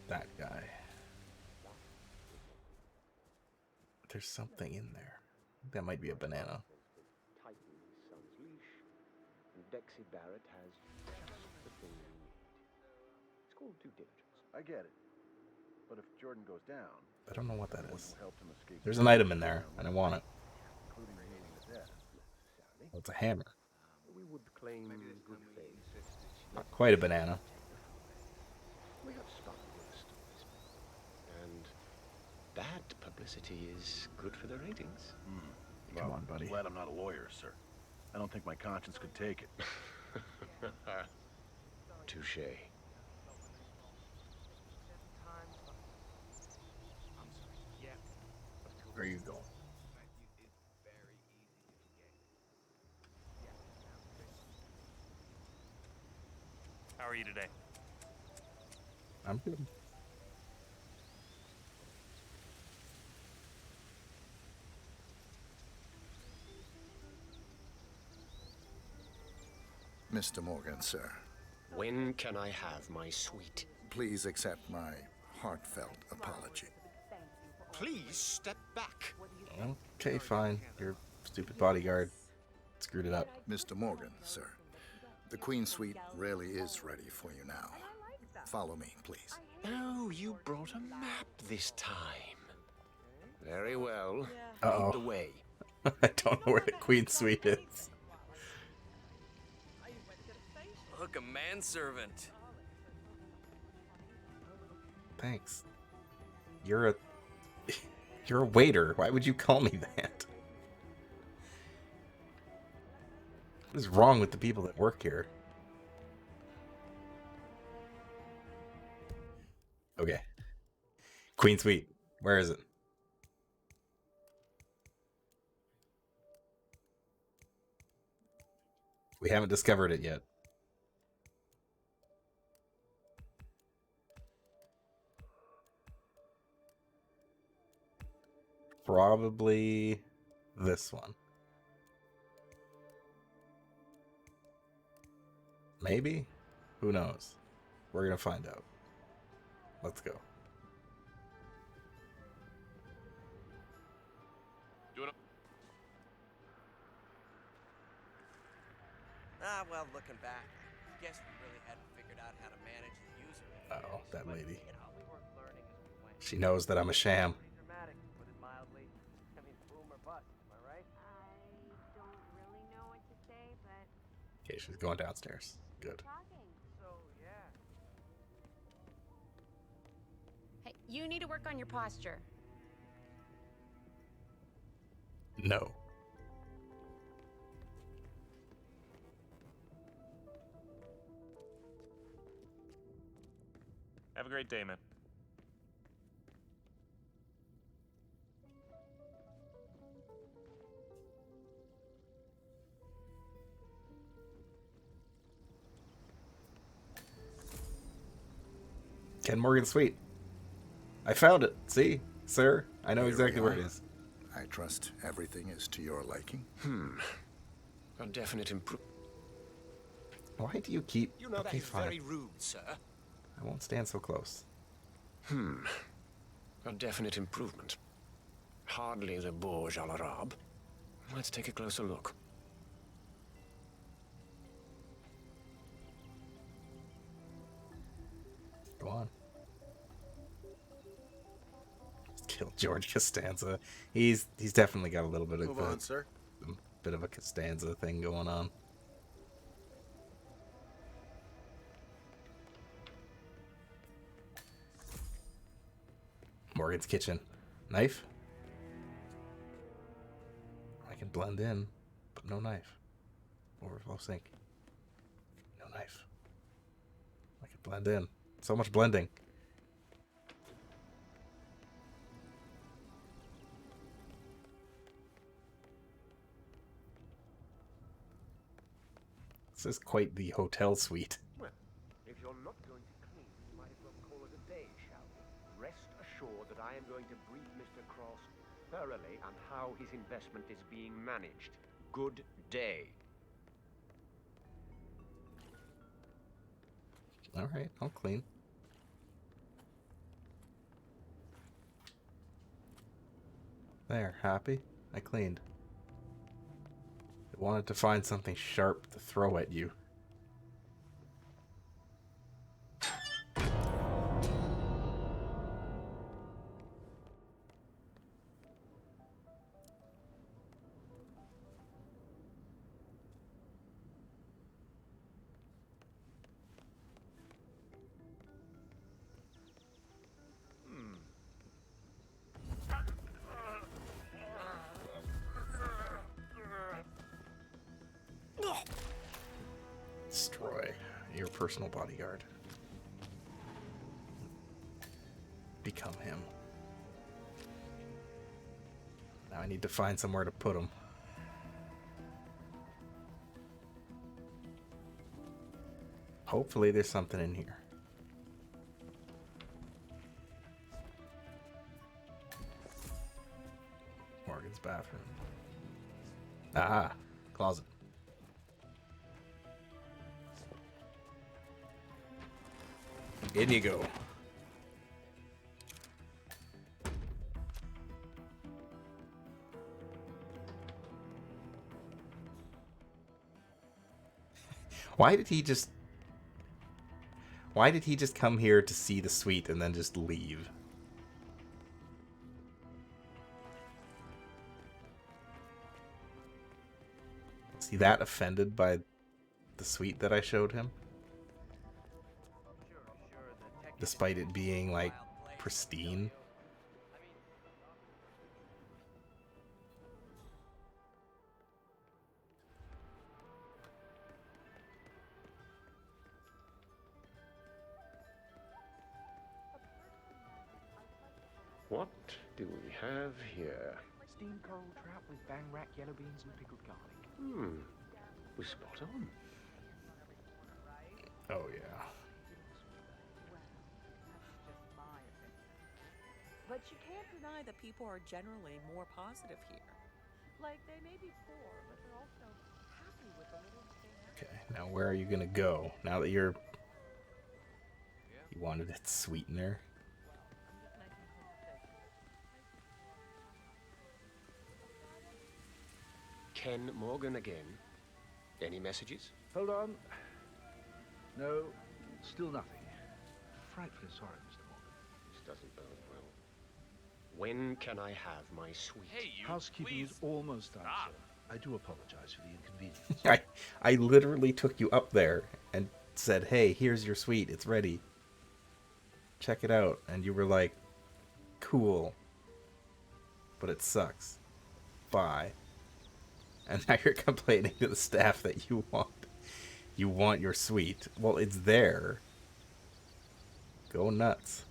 that guy. There's something in there. That might be a banana. tighten his son's leash, and Dexy Barrett has just the thing you need. It's called due diligence. I get it. But if Jordan goes down, I don't know what that someone is. who helped him escape There's an item in there, and I want it. including meeting his death. Oh, it's a hammer. We would claim good faith. Not quite a banana. We have spun worse stories, and bad publicity is good for the ratings. Come on, buddy. I'm glad I'm not a lawyer, sir. I don't think my conscience could take it. Touche. Where are you going? How are you today? I'm good. Mr. Morgan, sir. When can I have my sweet? Please accept my heartfelt apology. Please step back. Okay, fine. Your stupid bodyguard screwed it up. Mr. Morgan, sir. The Queen Suite really is ready for you now. Follow me, please. Oh, you brought a map this time. Very well. Uh-oh. Lead the way. I don't know where the Queen Suite is. Look, a manservant. Thanks. You're a waiter. Why would you call me that? What is wrong with the people that work here? Okay. Queen Suite. Where is it? We haven't discovered it yet. Probably this one. Maybe? Who knows? We're gonna find out. Let's go. Well, looking back, I guess we really hadn't figured out how to manage the user. Uh-oh, that lady. You know, we were learning as we went. She knows that I'm a sham. Pretty dramatic, to put it mildly. I mean, boom or bust, am I right? I don't really know what to say, but Okay, she's going downstairs. Good. talking. So, yeah. Hey, you need to work on your posture. No. Have a great day, man. Ken Morgan Suite. I found it. See? Sir? I know Here exactly we where it are. is. I trust everything is to your liking. A definite improvement. Why do you keep... You know, okay, that is fine. very rude, sir. I won't stand so close. A definite improvement. Hardly the Burj Al Arab. Let's take a closer look. Go on. Kill George Costanza. He's definitely got a little bit of Move on, sir. a bit of a Costanza thing going on. Morgan's kitchen. Knife? I can blend in, but no knife. Overflow sink. No knife. I can blend in. So much blending. This is quite the hotel suite. Well, if you're not going to clean, we might as well call it a day, shall we? Rest assured that I am going to brief Mr. Cross thoroughly on how his investment is being managed. Good day. Alright, I'll clean. There, happy? I cleaned. I wanted to find something sharp to throw at you. Destroy your personal bodyguard. Become him. Now I need to find somewhere to put him. Hopefully there's something in here. Morgan's bathroom. Ah, closet. In you go. Why did he just come here to see the suite and then just leave? Is he that offended by the suite that I showed him? Despite it being, like, pristine. What do we have here? Steamed coral trout with bang rack, yellow beans, and pickled garlic. We're spot on. Oh, yeah. But you can't deny that people are generally more positive here. Like, they may be poor, but they're also happy with the little they have. Okay, now where are you gonna go? Now that you're... You wanted it sweetener. Ken Morgan again. Any messages? Hold on. No, still nothing. Frightfully sorry, Mr. Morgan. This doesn't bode well. When can I have my suite? Hey, you. Housekeeping please. is almost done, sir. I do apologize for the inconvenience. I literally took you up there and said, hey, here's your suite. It's ready. Check it out. And you were like, cool. But it sucks. Bye. And now you're complaining to the staff that you want your suite. Well, it's there. Go nuts.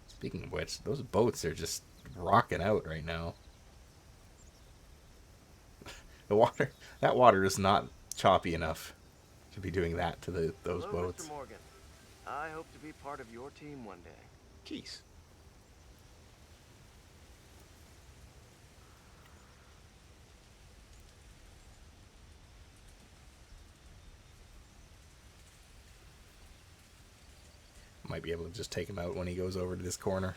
Speaking of which, those boats are just rocking out right now. That water is not choppy enough to be doing that to those Hello, boats. Mr. Morgan. I hope to be part of your team one day. Keith. might be able to just take him out when he goes over to this corner.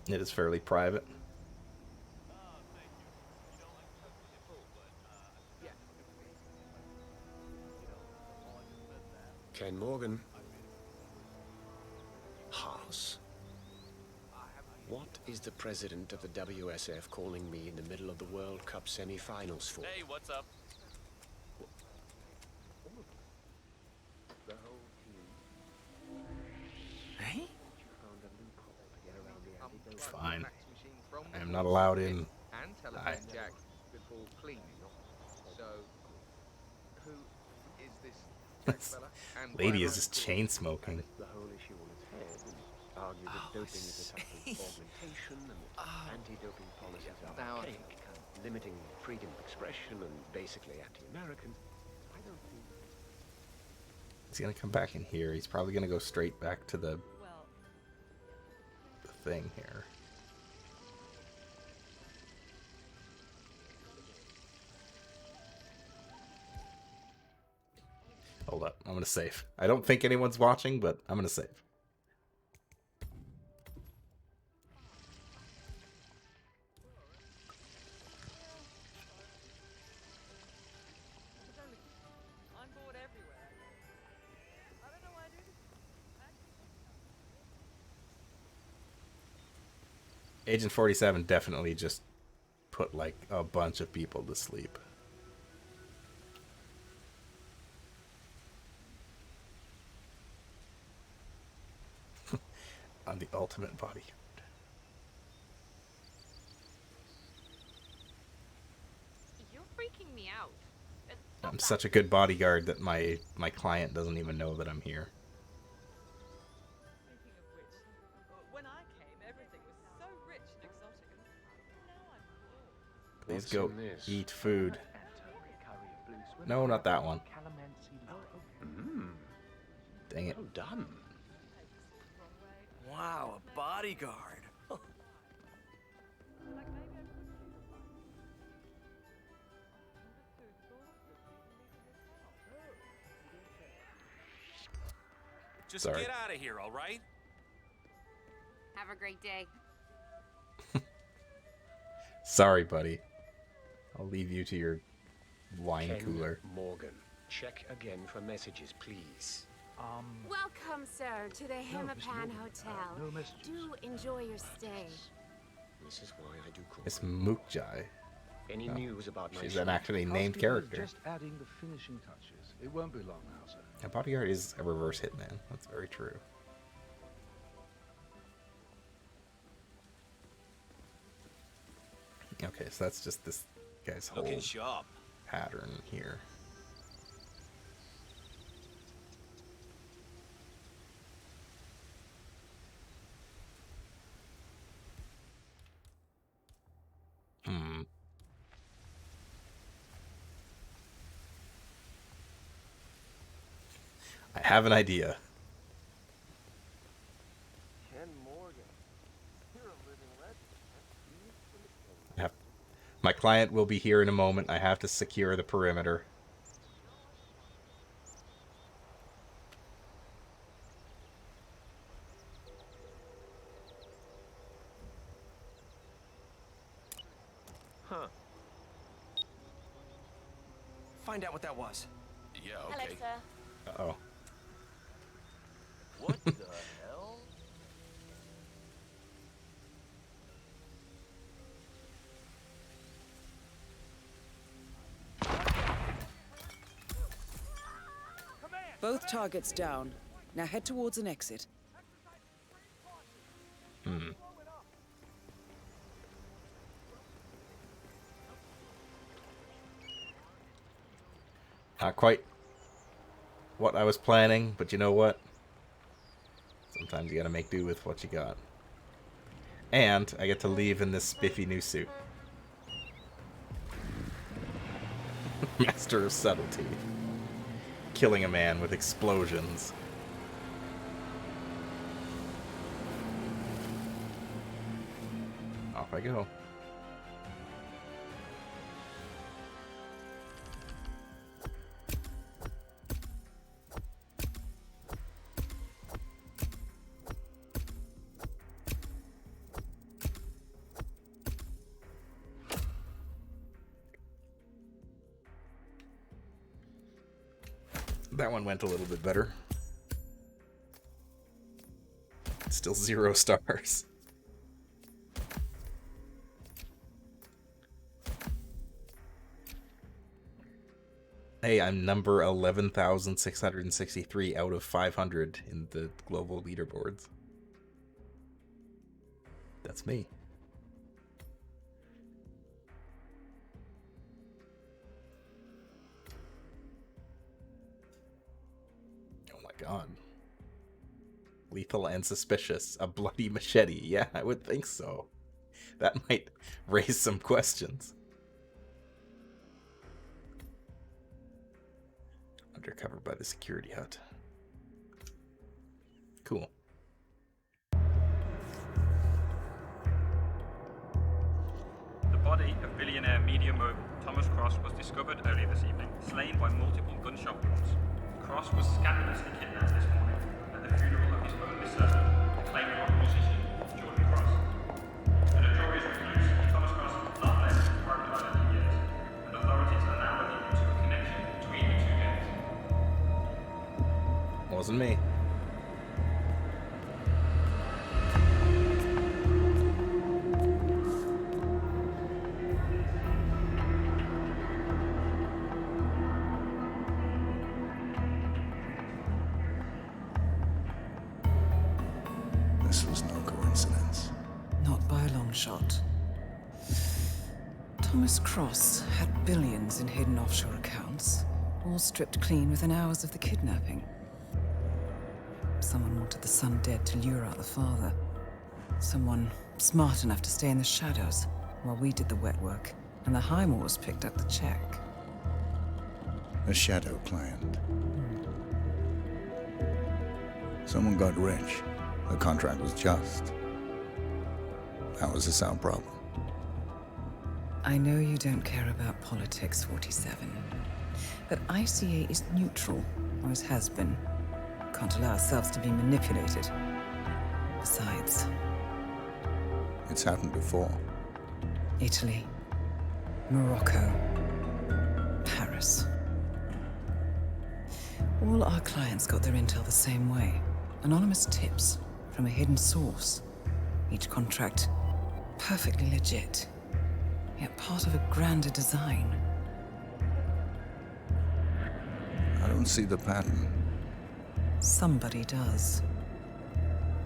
It is fairly private. Ken Morgan. Haas. What is the president of the WSF calling me in the middle of the World Cup semi-finals for? Hey, what's up? Hey? Fine. I am not allowed in. And telephone jack before cleaning. So, who is this jack fella? And Lady why is just chain smoking. The whole issue on its head and argue that doping is a type of augmentation and that anti-doping policies are archaic, limiting freedom of expression and basically anti-American. I don't think He's gonna come back in here. He's probably gonna go straight back to the thing here. Hold up. I'm gonna save. I don't think anyone's watching, but I'm gonna save. I'm bored everywhere. I don't know why I do this. Agent 47 definitely just put like a bunch of people to sleep. I'm the ultimate bodyguard. You're freaking me out. I'm such a good bodyguard that my client doesn't even know that I'm here. Speaking of which, when I came, everything was so rich and exotic, and now I'm bored. Please go eat food. No, not that one. Dang it. well done. Wow, a bodyguard. Just Sorry. get out of here, all right? Have a great day. Sorry, buddy. I'll leave you to your wine Ken cooler. Morgan, check again for messages, please. Welcome, sir, to the Hammerpan Hotel. no messages. Do enjoy your stay. This is why I do call. It's Mookjai. Any news about my She's show? an actually named Housekeeper is character. Just adding the finishing touches. It won't be long now, sir. A bodyguard is a reverse hitman. That's very true. Okay, so that's just this guy's whole Looking sharp. pattern here. I have an idea. Ken Morgan, you're a living legend. My client will be here in a moment. I have to secure the perimeter. Huh. Find out what that was. Yeah, Hello, okay. sir. Uh-oh. What the hell? Both targets down. Now head towards an exit. Not quite what I was planning, but you know what? Sometimes you gotta make do with what you got. And I get to leave in this spiffy new suit. Master of subtlety. Killing a man with explosions. Off I go. That one went a little bit better. Still 0 stars. Hey, I'm number 11,663 out of 500 in the global leaderboards. That's me. Oh my god. Lethal and suspicious. A bloody machete. Yeah, I would think so. That might raise some questions. Undercover by the security hut. Cool. The body of billionaire media mogul Thomas Cross was discovered earlier this evening, slain by multiple gunshot wounds. Cross was scandalously kidnapped this morning at the funeral of his only son, acclaimed rock musician Jordan Cross. The notorious recluse Thomas Cross has not left his private island in years, and authorities are now looking into a connection between the two gangs. Wasn't me. This was no coincidence. Not by a long shot. Thomas Cross had billions in hidden offshore accounts, all stripped clean within hours of the kidnapping. Someone wanted the son dead to lure out the father. Someone smart enough to stay in the shadows while we did the wet work, and the Highmores picked up the check. A shadow client. Someone got rich. The contract was just. How is this our problem? I know you don't care about politics, 47. But ICA is neutral, always has been. Can't allow ourselves to be manipulated. Besides... It's happened before. Italy, Morocco, Paris. All our clients got their intel the same way. Anonymous tips from a hidden source. Each contract perfectly legit, yet part of a grander design. I don't see the pattern. Somebody does.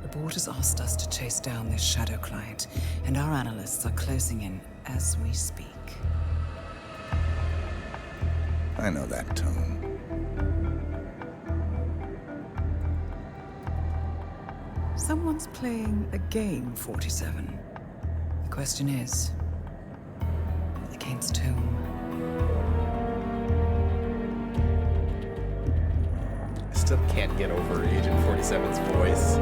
The board has asked us to chase down this shadow client, and our analysts are closing in as we speak. I know that tone. Someone's playing a game, 47. The question is, against whom? I still can't get over Agent 47's voice.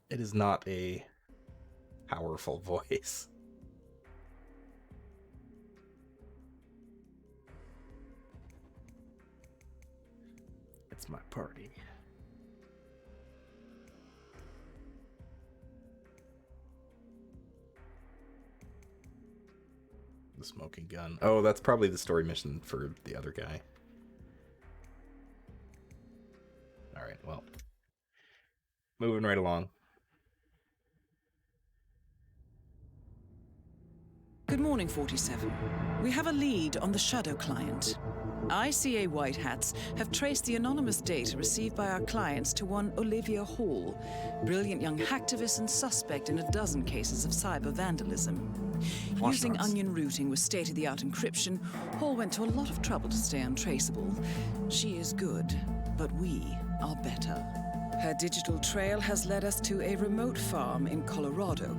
It is not a powerful voice. It's my party. The smoking gun. Oh, that's probably the story mission for the other guy. Alright, well. Moving right along. Good morning, 47. We have a lead on the shadow client. ICA White Hats have traced the anonymous data received by our clients to one Olivia Hall, brilliant young hacktivist and suspect in a dozen cases of cyber vandalism. Using onion routing with state-of-the-art encryption, Hall went to a lot of trouble to stay untraceable. She is good, but we are better. Her digital trail has led us to a remote farm in Colorado,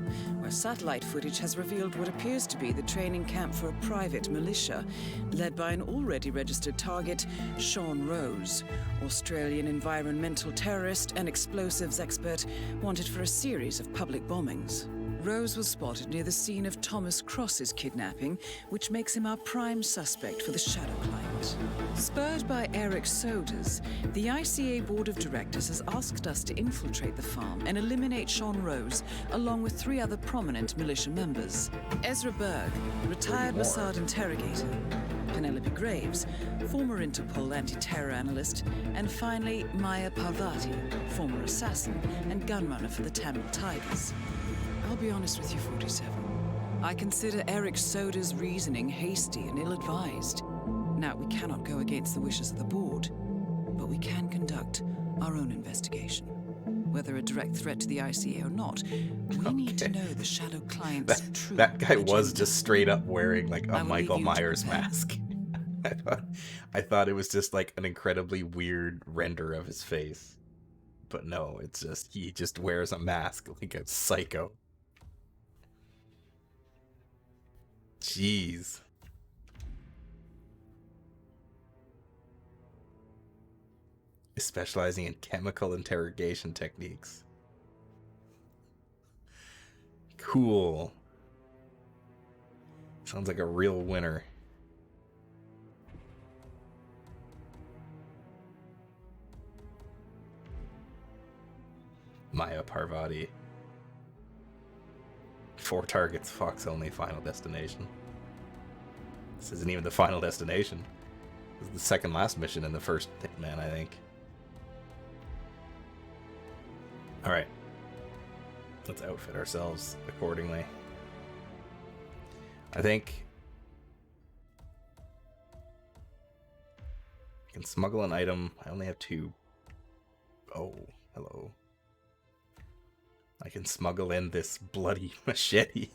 where satellite footage has revealed what appears to be the training camp for a private militia, led by an already registered target, Sean Rose, Australian environmental terrorist and explosives expert wanted for a series of public bombings. Rose was spotted near the scene of Thomas Cross's kidnapping, which makes him our prime suspect for the Shadow Client. Spurred by Eric Soders, the ICA Board of Directors has asked us to infiltrate the farm and eliminate Sean Rose, along with 3 other prominent militia members. Ezra Berg, retired Mossad interrogator, Penelope Graves, former Interpol anti-terror analyst, and finally Maya Parvati, former assassin and gunrunner for the Tamil Tigers. I'll be honest with you, 47. I consider Eric Soda's reasoning hasty and ill-advised. Now, we cannot go against the wishes of the board, but we can conduct our own investigation. Whether a direct threat to the ICA or not, we need to know the Shadow Client's true That guy agenda. was just straight up wearing like I a will Michael leave you to Myers prepare. mask. I thought it was just like an incredibly weird render of his face. But no, it's just he just wears a mask like a psycho. Jeez. Specializing in chemical interrogation techniques. Cool. Sounds like a real winner. Maya Parvati. 4 targets, Fox only, final destination. This isn't even the final destination. This is the second last mission in the first Hitman, I think. Alright. Let's outfit ourselves accordingly. I think I can smuggle an item. I only have 2. Oh, hello. I can smuggle in this bloody machete.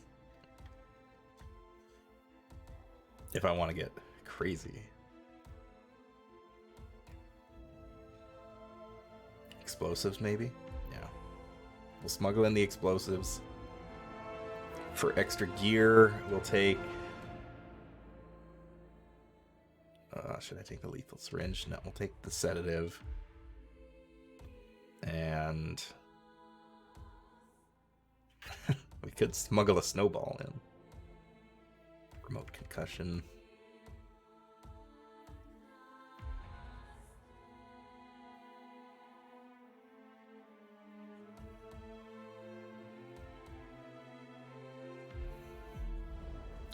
If I want to get crazy. Explosives, maybe? Yeah. We'll smuggle in the explosives. For extra gear, we'll take... should I take the lethal syringe? No, we'll take the sedative. And... we could smuggle a snowball in. Remote concussion.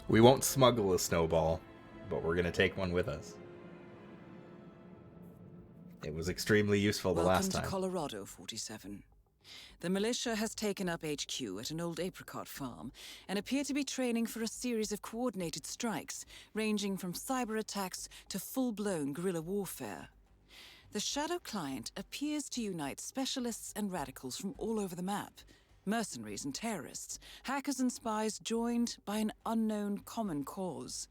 We won't smuggle a snowball, but we're going to take one with us. It was extremely useful the last time. Welcome to Colorado, 47. The militia has taken up HQ at an old apricot farm and appear to be training for a series of coordinated strikes, ranging from cyber attacks to full-blown guerrilla warfare. The Shadow Client appears to unite specialists and radicals from all over the map. Mercenaries and terrorists, hackers and spies joined by an unknown common cause.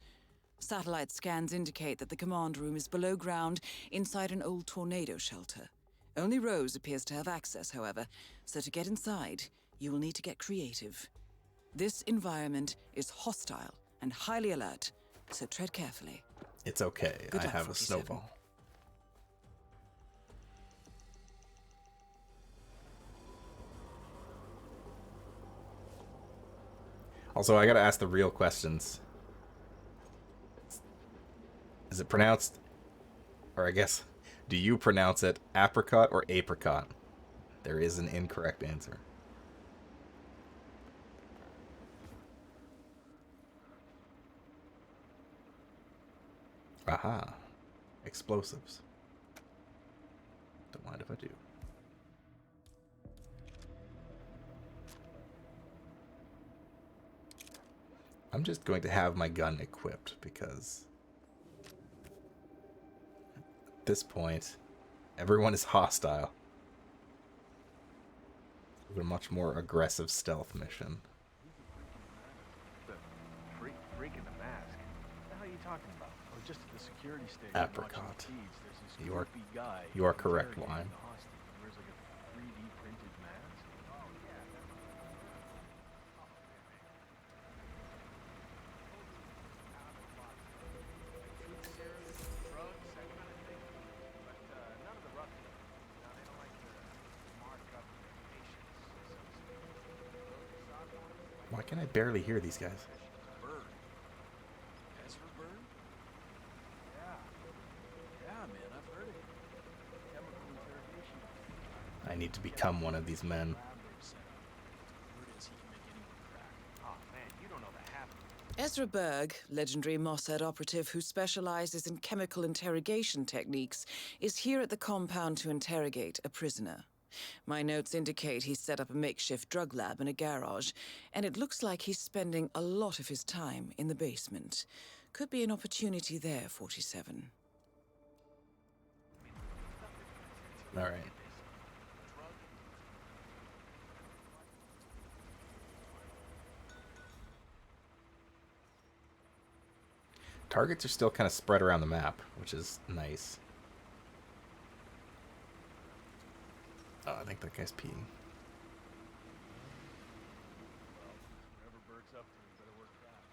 Satellite scans indicate that the command room is below ground inside an old tornado shelter. Only Rose appears to have access, however, so to get inside, you will need to get creative. This environment is hostile and highly alert, so tread carefully. It's okay. Good I luck, have 47. a snowball. Also, I gotta ask the real questions. Is it pronounced, or I guess, do you pronounce it apricot or apricot? There is an incorrect answer. Aha. Explosives. Don't mind if I do. I'm just going to have my gun equipped because at this point, everyone is hostile. It's a much more aggressive stealth mission. The freak in the mask? What the hell are you talking about? Oh, just at the security station. Apricot. There's this You are goofy guy correct, interrogating Lime. the hostage. He wears like a Why can I barely hear these guys? Bird. Ezra Bird? Yeah. Yeah, man, I've heard of it. Chemical interrogation. I need to become one of these men. Ezra Berg, legendary Mossad operative who specializes in chemical interrogation techniques, is here at the compound to interrogate a prisoner. My notes indicate he's set up a makeshift drug lab in a garage, and it looks like he's spending a lot of his time in the basement. Could be an opportunity there, 47. All right. Targets are still kind of spread around the map, which is nice. Oh, I think that guy's peeing. Whatever Berg's up to, better work fast.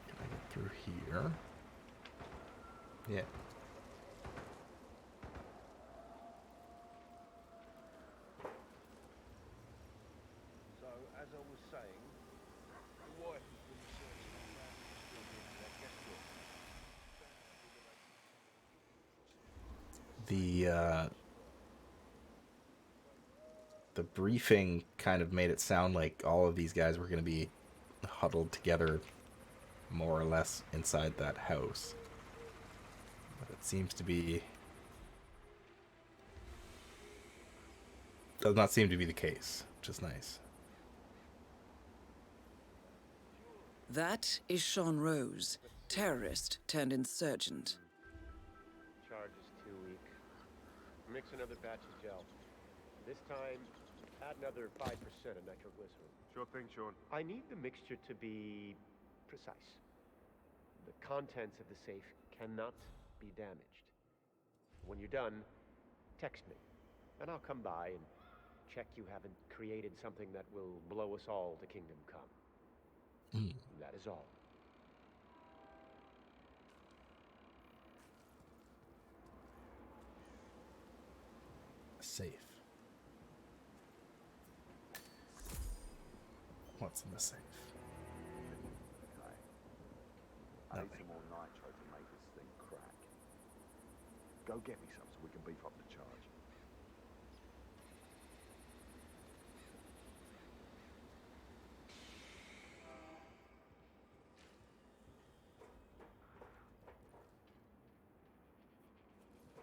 Can I get through here? Yeah. So, as I was saying, the wife has been searching around that guest room. The briefing kind of made it sound like all of these guys were going to be huddled together more or less inside that house. But it seems to be... does not seem to be the case, which is nice. That is Sean Rose, terrorist turned insurgent. Charge is 2 weak. Mix another batch of gel. This time, add another 5% of nitroglycerin. Sure thing, Sean. I need the mixture to be precise. The contents of the safe cannot be damaged. When you're done, text me, and I'll come by and check you haven't created something that will blow us all to kingdom come. That is all. Safe. What's in the safe? I need some more nitro to make this thing crack. Go get me some so we can beef up the charge.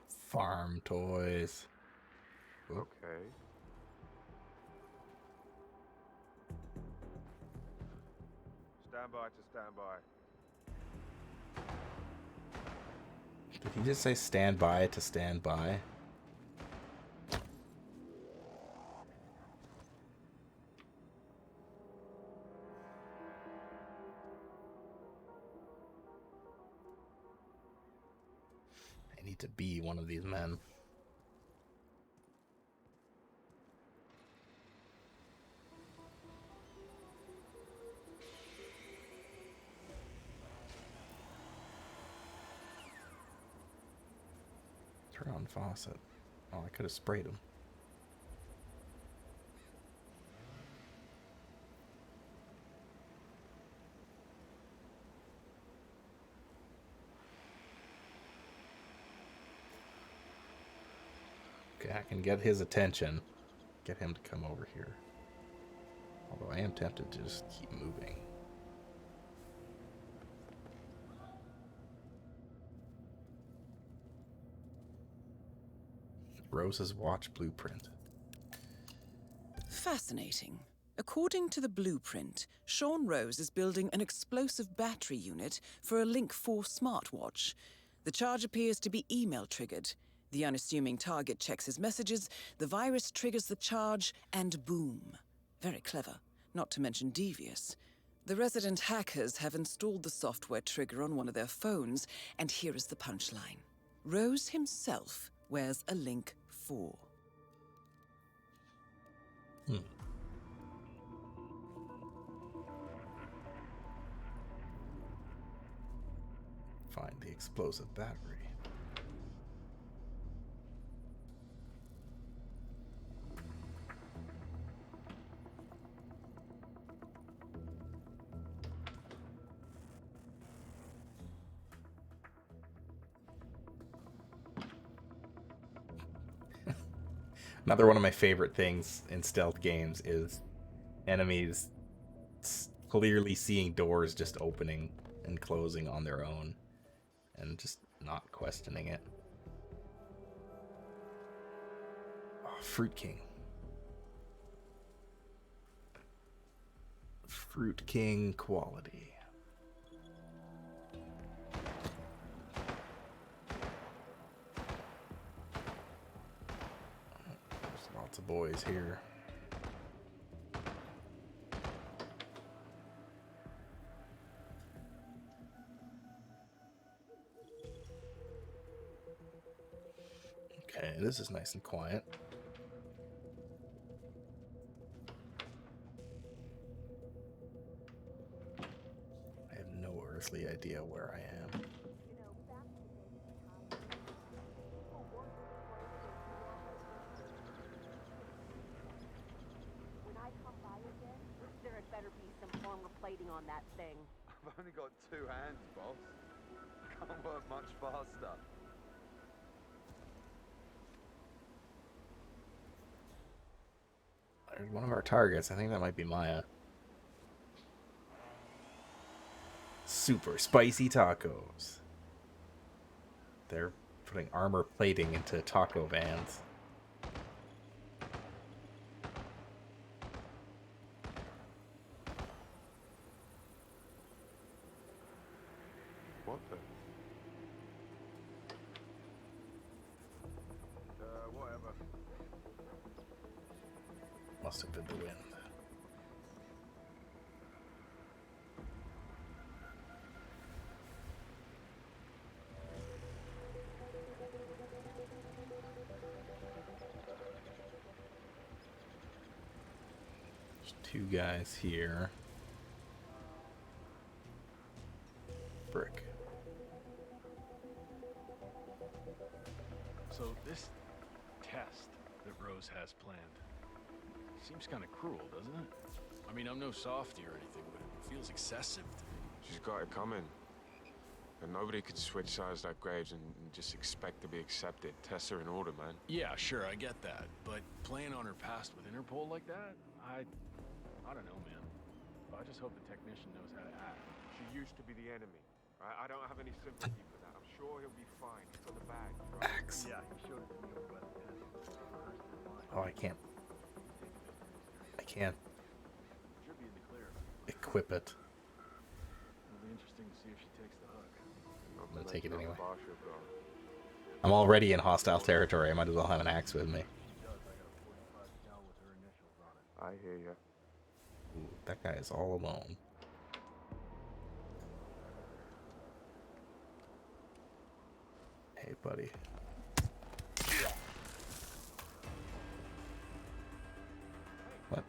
Farm toys. Okay. Stand by to stand by. Did he just say stand by to stand by? I need to be one of these men. Turn on faucet. Oh, I could have sprayed him. Okay, I can get his attention. Get him to come over here. Although I am tempted to just keep moving. Rose's watch blueprint. Fascinating. According to the blueprint, Sean Rose is building an explosive battery unit for a Link 4 smartwatch. The charge appears to be email triggered. The unassuming target checks his messages, the virus triggers the charge, and boom. Very clever, not to mention devious. The resident hackers have installed the software trigger on one of their phones, and here is the punchline. Rose himself wears a Link 4. Find the explosive battery. Another one of my favorite things in stealth games is enemies clearly seeing doors just opening and closing on their own and just not questioning it. Oh, Fruit King. Fruit King quality. There's lots of boys here. Okay, this is nice and quiet. I have no earthly idea where I am. When I come by again, there had better be some armor plating on that thing. I've only got 2 hands, boss. Can't work much faster. There's one of our targets. I think that might be Maya. Super spicy tacos. They're putting armor plating into taco vans. What the? Whatever. Must have been the wind. There's 2 guys here. Brick. So this test that Rose has planned seems kind of cruel, doesn't it? I mean, I'm no softie or anything, but it feels excessive to me. She's got it coming. And nobody could switch sides like Graves and just expect to be accepted. Tests are in order, man. Yeah, sure, I get that. But playing on her past with Interpol like that? I don't know, man. I just hope the technician knows how to act. She used to be the enemy. I don't have any sympathy for that. I'm sure he'll be fine. He's got the bag. Right? Axe. Yeah, he showed it to me over by the test. Oh, I can't Should be in the clear. equip it. It'll be interesting to see if she takes the hook. I'm gonna take it anyway. I'm already in hostile territory. I might as well have an axe with me. I hear you. Ooh, that guy is all alone. Hey, buddy. What?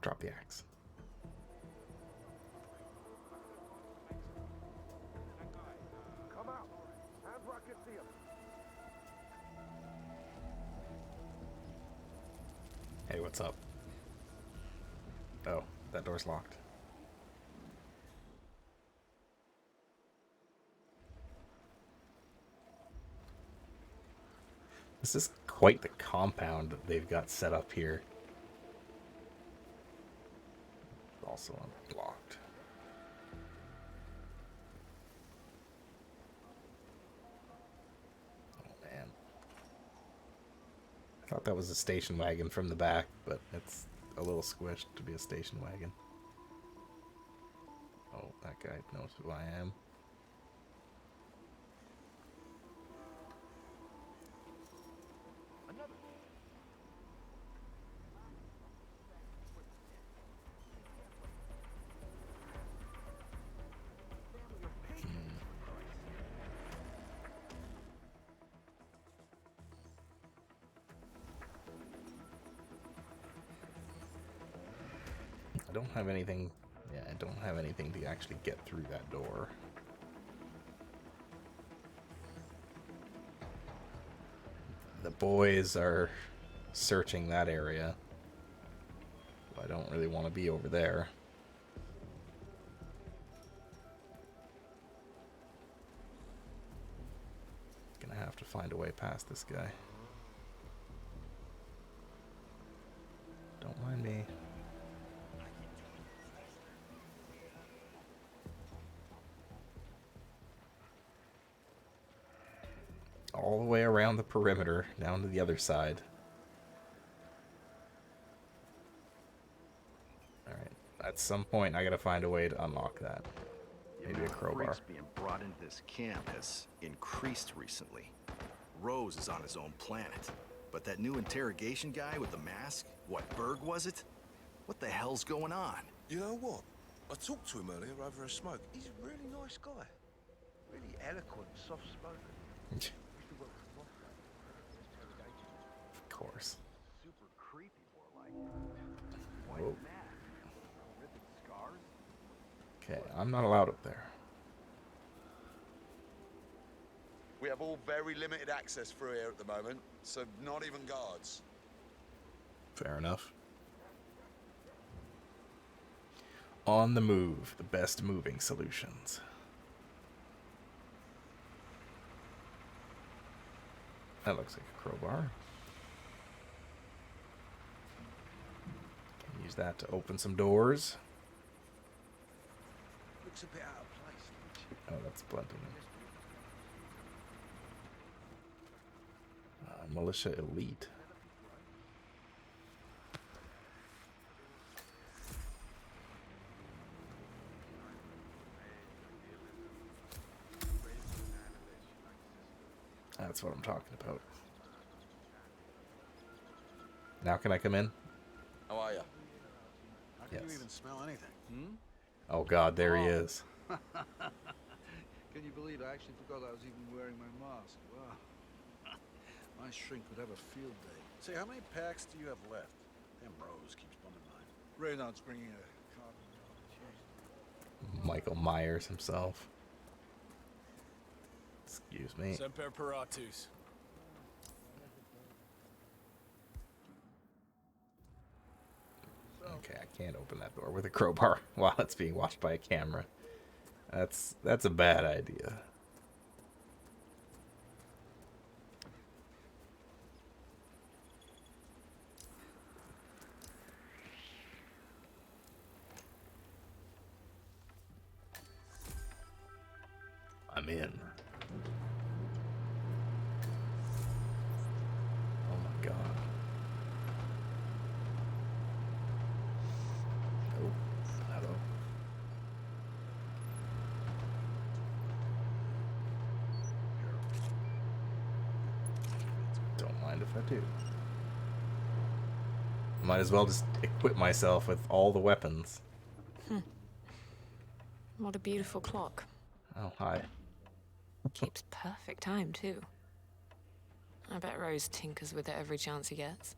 Drop the axe. Come out. Hands where I can see 'em. Hey, what's up? Oh, that door's locked. This is quite the compound that they've got set up here. Also unlocked. Oh man. I thought that was a station wagon from the back, but it's a little squished to be a station wagon. Oh, that guy knows who I am. I don't have anything. Yeah, I don't have anything to actually get through that door. The boys are searching that area. I don't really want to be over there. Gonna have to find a way past this guy. Don't mind me. All the way around the perimeter, down to the other side. Alright, at some point I gotta find a way to unlock that. Maybe a crowbar. Freaks being brought into this camp has increased recently. Rose is on his own planet. But that new interrogation guy with the mask, what, Berg was it? What the hell's going on? You know what? I talked to him earlier over a smoke. He's a really nice guy. Really eloquent, soft-spoken. Of course. Super creepy, more like. Whoa. White mask. Ripping scars. Okay, I'm not allowed up there. We have all very limited access through here at the moment, so not even guards. Fair enough. On the move, the best moving solutions. That looks like a crowbar. Can use that to open some doors. Looks a bit out of place. Oh, that's blending. Militia Elite. That's what I'm talking about. Now can I come in? How are you? How can Yes. you even smell anything? Oh God, there he is. Can you believe I actually forgot I was even wearing my mask? Wow. My shrink would have a field day. Say, how many packs do you have left? Damn, Rose keeps bumming mine. Reynard's bringing a carbon. Michael Myers himself. Excuse me. Semper Paratus. Okay, I can't open that door with a crowbar while it's being watched by a camera. That's a bad idea. I'm in. Oh my God. Oh, hello. Don't mind if I do. Might as well just equip myself with all the weapons. What a beautiful clock. Oh, hi. Keeps perfect time, too. I bet Rose tinkers with it every chance he gets.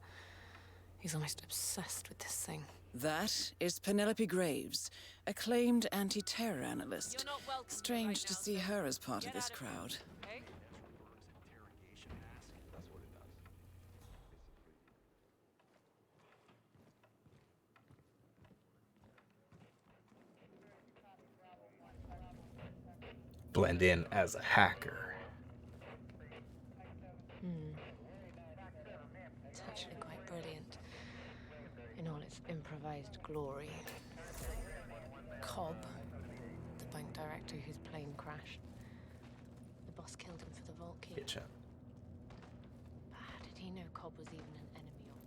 He's almost obsessed with this thing. That is Penelope Graves, acclaimed anti-terror analyst. Strange to see her as part of this crowd. Blend in as a hacker. It's actually quite brilliant in all its improvised glory. Cobb, the bank director whose plane crashed. The boss killed him for the vault key. Hitchan. But how did he know Cobb was even an enemy of him?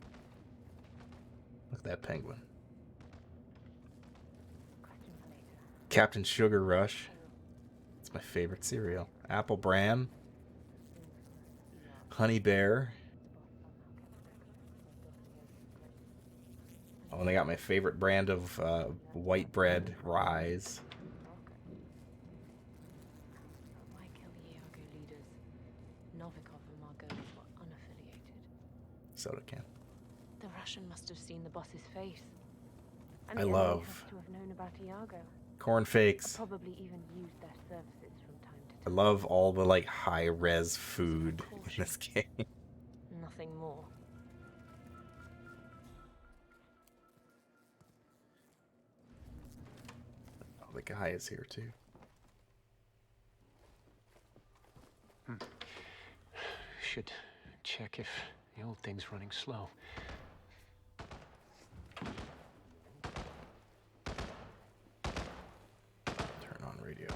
Look at that penguin. Captain Sugar Rush. It's my favorite cereal. Apple Bran. Honey Bear. Oh, and they got my favorite brand of white bread, Rise. Why kill the Iago leaders? Novikov and Margolis were unaffiliated. Soda can. The Russian must have seen the boss's face. And I the enemy love has to have known about Iago. corn fakes. Probably even used their services from time to I time. love all the like high res food in this game. Nothing more. the guy is here too. Should check if the old thing's running slow. Turn on radio.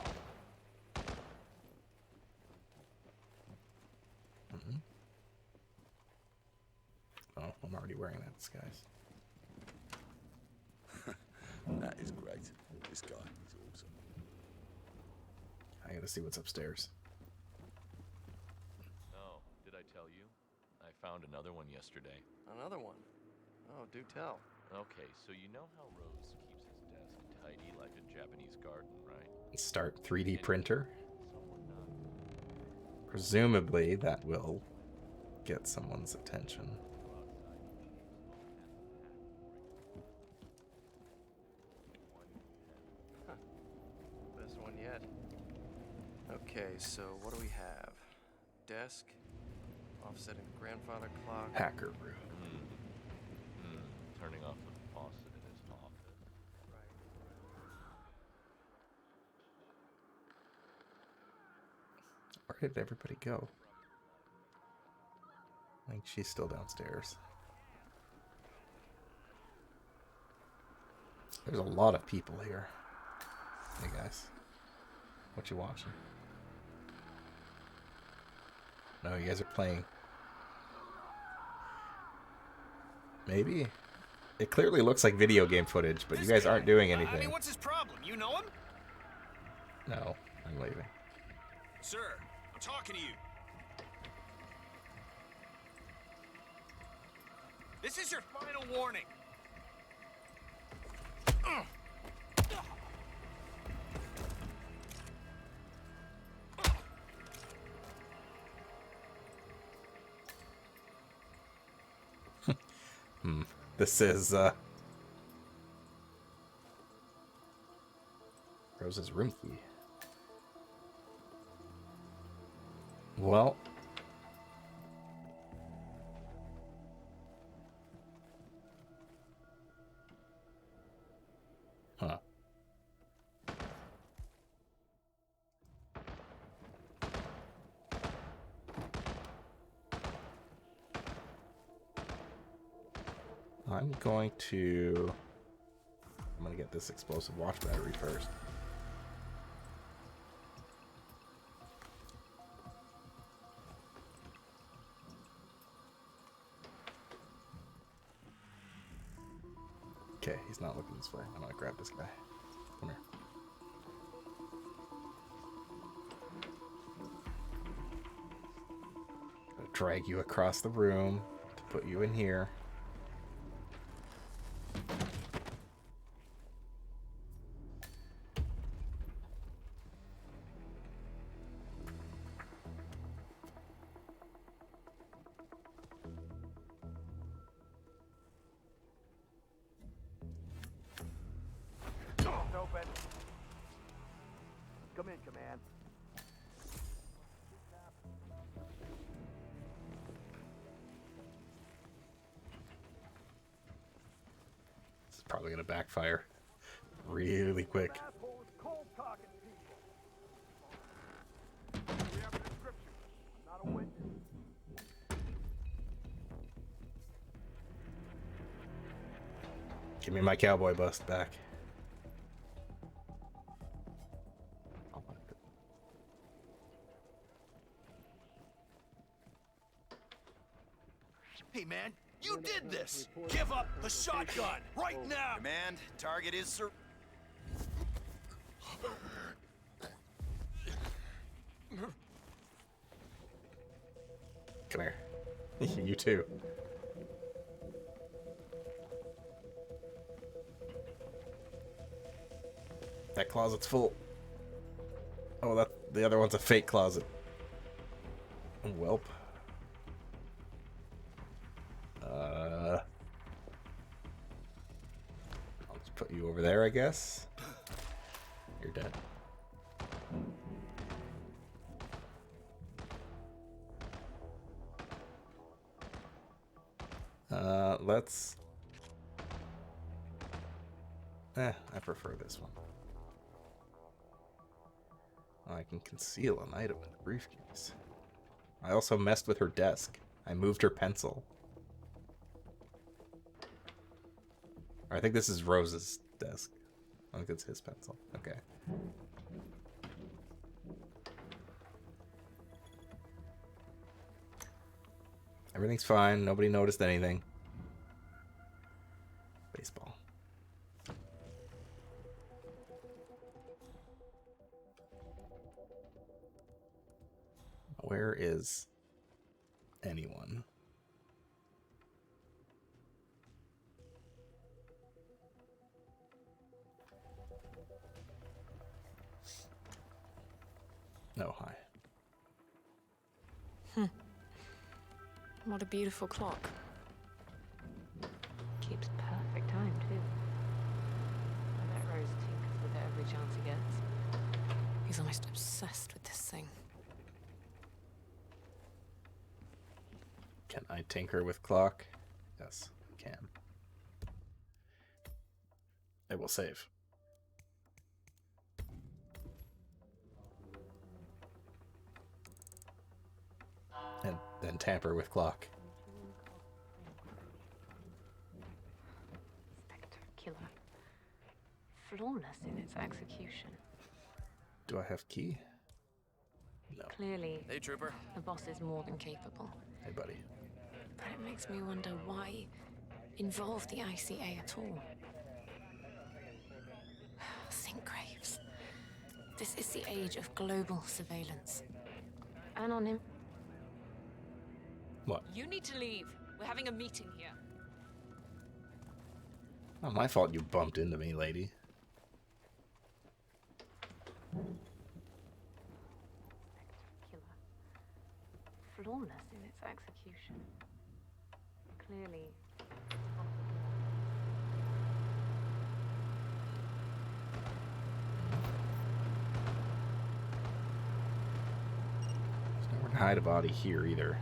Oh, I'm already wearing that disguise. That is great. This guy is awesome. I gotta see what's upstairs. Oh, did I tell you? I found another one yesterday. Another one? Oh, do tell. Okay, so you know how Rose keeps his desk tidy like a Japanese garden, right? Start 3D printer. Presumably that will get someone's attention. Best one yet. Okay, so what do we have? Desk, offsetting the grandfather clock. Hacker room. Turning off the faucet in his office. Where did everybody go? I think she's still downstairs. There's a lot of people here. Hey guys, what you watching? No, you guys are playing. Maybe? It clearly looks like video game footage, but you guys aren't doing anything. I mean, what's his problem? You know him? No, I'm leaving. Sir, I'm talking to you. This is your final warning. This is, Rose's room key. Well. Huh. I'm going to get this explosive watch battery first. Okay, he's not looking this way. I'm going to grab this guy. Come here. Gonna drag you across the room to put you in here. Open. Come in, Command. This is probably going to backfire really quick. Give me my cowboy bust back. Hey, man, you did this! Give up the shotgun right now! Command, target is Sir. Come here. You too. That closet's full. Oh, that the other one's a fake closet. Welp. I'll just put you over there, I guess. You're dead. Let's... I prefer this one. I can conceal an item in the briefcase. I also messed with her desk. I moved her pencil. I think this is Rose's desk. I think it's his pencil. Okay. Everything's fine. Nobody noticed anything. Baseball. Where is anyone? Oh, hi. What a beautiful clock. Keeps perfect time, too. I bet Rose tinkers with it every chance he gets. He's almost obsessed with this thing. Can I tinker with clock? Yes, I can. I will save. And then tamper with clock. Spectacular. Flawless in its execution. Do I have key? No. Clearly, Hey, Trooper. the boss is more than capable. Hey, buddy. But it makes me wonder why involve the ICA at all. Think, Graves. This is the age of global surveillance. Anonym. What? You need to leave. We're having a meeting here. Not my fault you bumped into me, lady. Spectacular. Flawless in its execution. Clearly. There's nowhere to hide a body here either.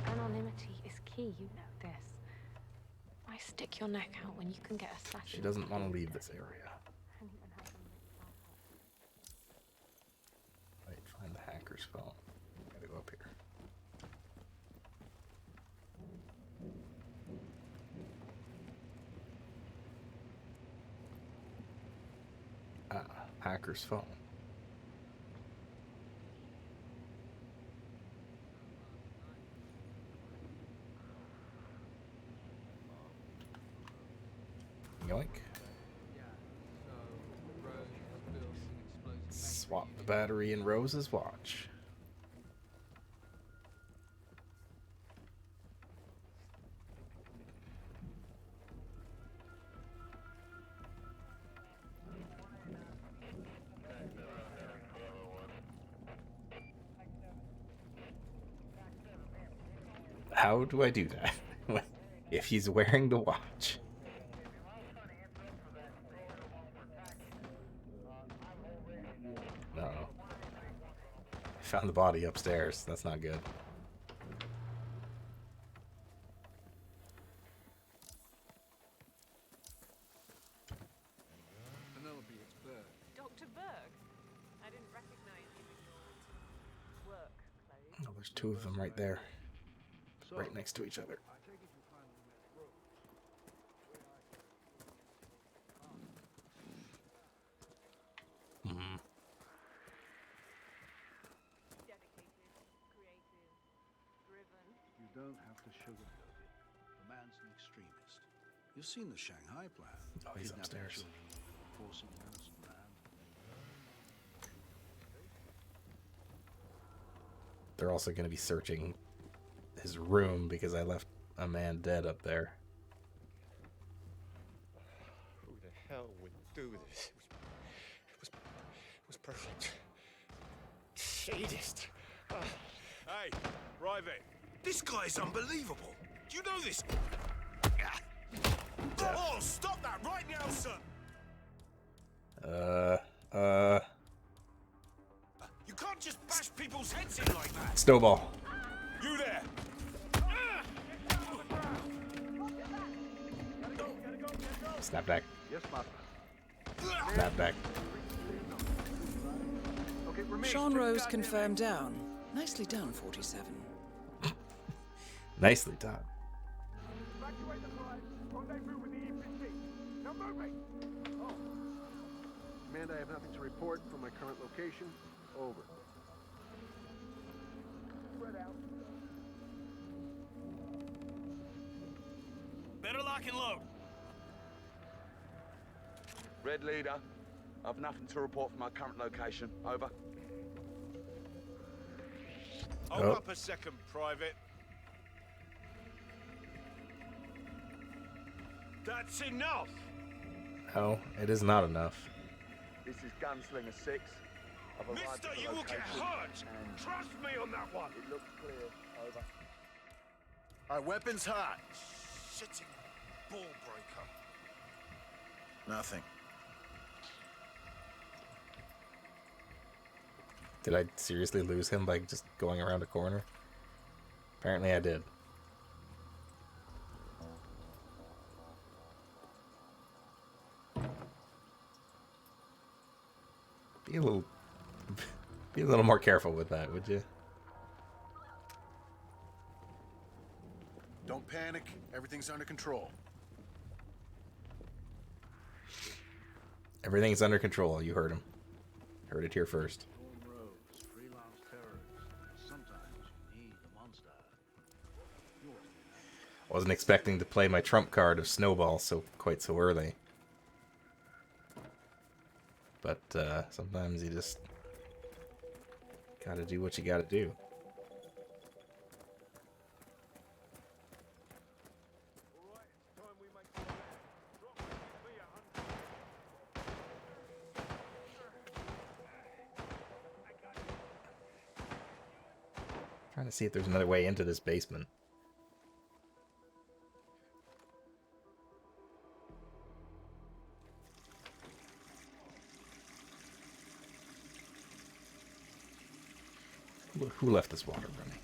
Anonymity is key, you know this. Why stick your neck out when you can get assassinated? She doesn't want to leave this area. Wait, find the hacker's phone. Gotta go up here. Ah, hacker's phone. Yoink. Swap the battery in Rose's watch. How do I do that? If he's wearing the watch. No. I found the body upstairs. That's not good. Penelope, it's Berg. Dr. Berg? I didn't recognize you in your work clothes. Oh, there's two of them right there. Right next to each other. Hmm. You don't have to sugarcoat it. The man's an extremist. You've seen the Shanghai plan. Oh, he's Kidnapping upstairs. children, forcing an innocent man. They're also going to be searching his room because I left a man dead up there. Who the hell would do this? It was perfect. Sadist. Hey, Private. This guy's unbelievable. Do you know this? Oh, stop that right now, sir. You can't just bash people's heads in like that. Snowball. You there? Snap back. Yes, master. Snap back. Sean Rose confirmed down. Nicely done, 47. Nicely done. Command, I have nothing to report from my current location. Over. Spread out. Better lock and load. Red Leader, I've nothing to report from my current location. Over. Hold up a second, Private. That's enough! No, it is not enough. This is Gunslinger 6. I've arrived Mister, at the you will get location hurt! and Trust me on that one! It looks clear. Over. Our weapons hot. Shitting ball breaker. Nothing. Did I seriously lose him by just going around a corner? Apparently I did. Be a little more careful with that, would you? Don't panic. Everything's under control. Everything's under control. You heard him. Heard it here first. Rose, freelance terrorists. Sometimes you need a monster. Wasn't expecting to play my trump card of Snowball quite so early. But sometimes you just gotta do what you gotta do. Trying to see if there's another way into this basement. Who left this water running?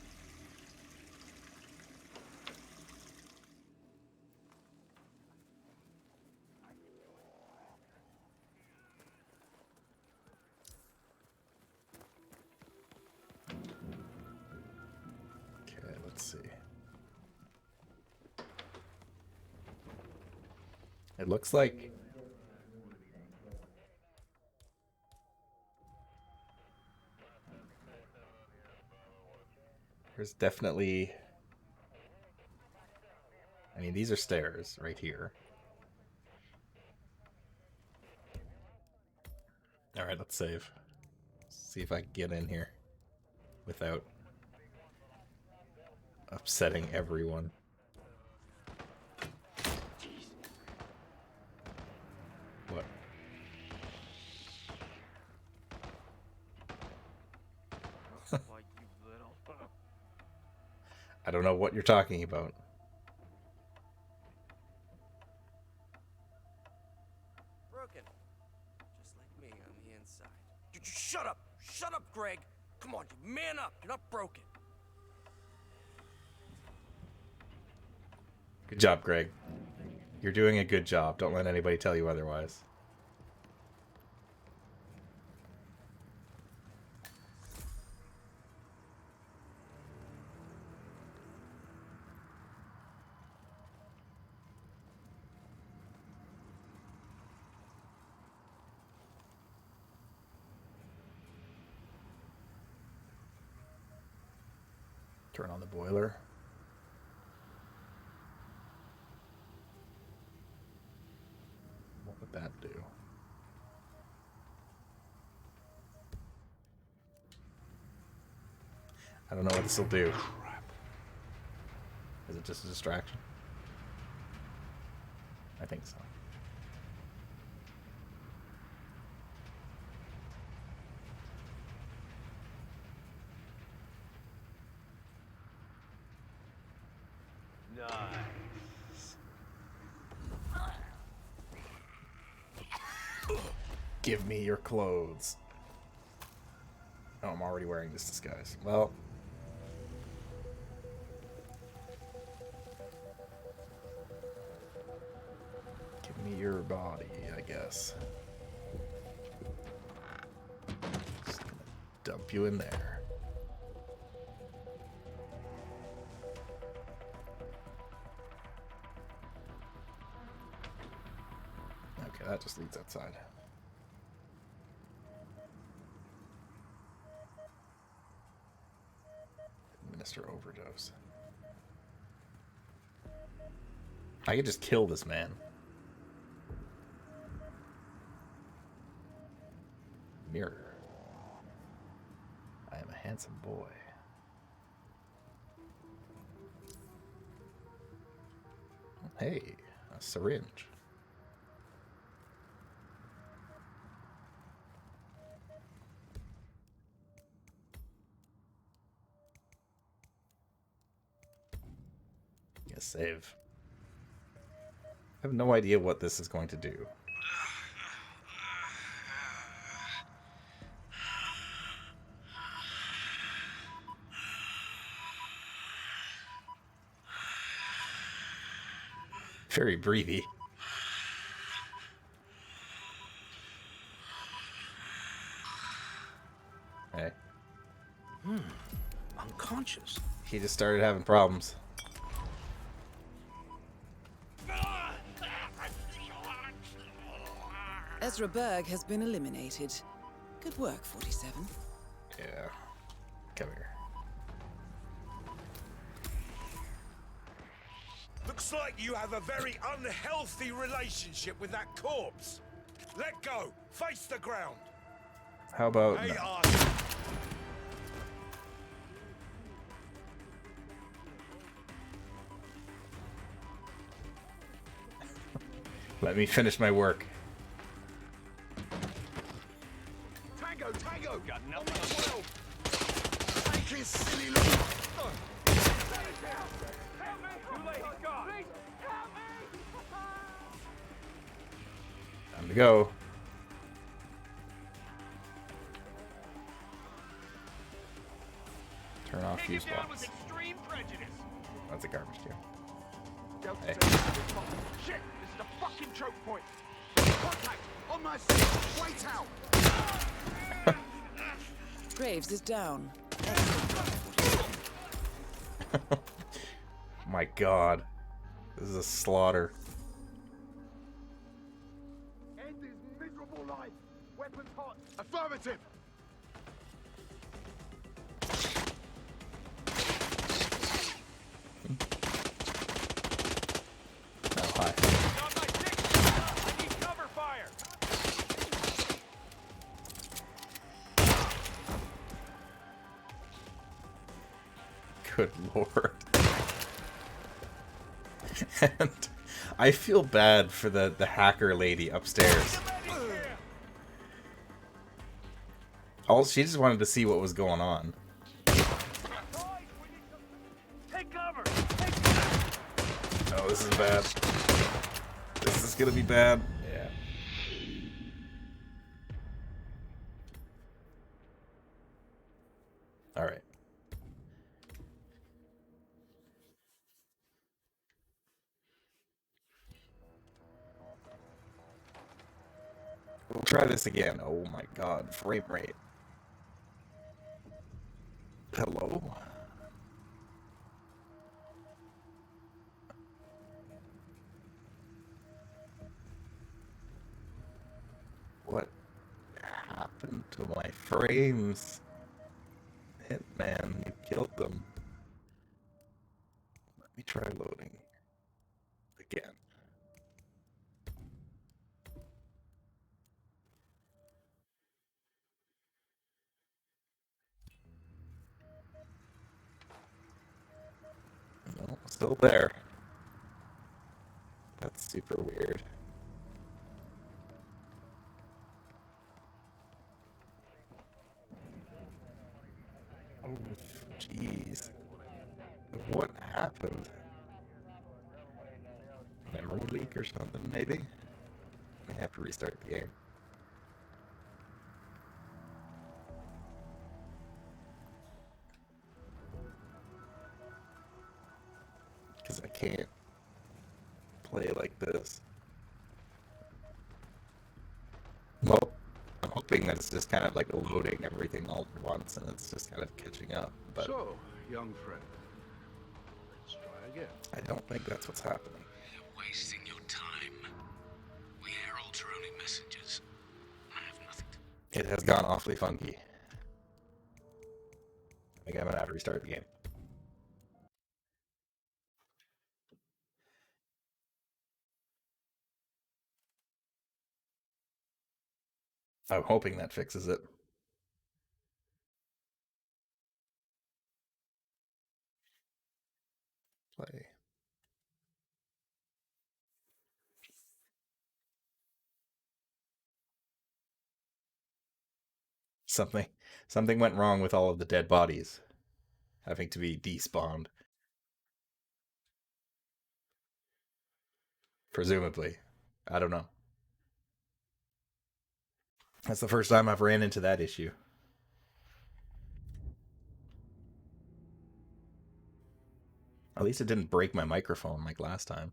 Okay, let's see. It looks like there's definitely, I mean, these are stairs right here. All right, let's save. See if I can get in here without upsetting everyone. What? I don't know what you're talking about. Broken. Just like me on the inside. Dude, shut up! Shut up, Greg! Come on, you man up! You're not broken. Good job, Greg. You're doing a good job. Don't let anybody tell you otherwise. Turn on the boiler. What would that do? I don't know what this will do. Is it just a distraction? I think so. Nice. Give me your clothes. Oh, I'm already wearing this disguise. Well. Give me your body, I guess. Just gonna keep you in there. Okay, that just leads outside. Administer overdose. I could just kill this man. Mirror. I am a handsome boy. Hey, a syringe. Yes, save. I have no idea what this is going to do. Very breathy. Hey. Unconscious. He just started having problems. Ezra Berg has been eliminated. Good work, 47. Yeah. Come here. Looks like you have a very unhealthy relationship with that corpse. Let go. Face the ground. How about Hey, no? Let me finish my work. Tango, Tango! Got nothing. Take his silly look. Help me! Too late, he's gone. Please, help me! Time to go. Turn off fuse box. That's a garbage can. Hey. Shit! This is a fucking choke point. Contact! On my seat! Wait out! Graves is down. My God. This is a slaughter. End his miserable life. Weapons hot. Affirmative. Oh, hi. I need cover fire. Good Lord. And I feel bad for the hacker lady upstairs. All she just wanted to see what was going on. Take cover. Oh, this is bad. This is gonna be bad. Yeah. All right. We'll try this again. Oh my God, frame rate. Hello? What happened to my frames? Hitman, you killed them. Let me try loading again. No, still there. That's super weird. Oh, jeez. What happened? Memory leak or something, maybe? I have to restart the game. Because I can't play like this. Well, oh, hoping that it's just kind of like loading everything all at once and it's just kind of catching up. But So, young friend, let's try again. I don't think that's what's happening. You're wasting your time. We heralds are only messengers. I have nothing to... It has gone awfully funky. I think I'm gonna have to restart the game. I'm hoping that fixes it. Play. Something went wrong with all of the dead bodies having to be despawned. Presumably. I don't know. That's the first time I've ran into that issue. At least it didn't break my microphone like last time.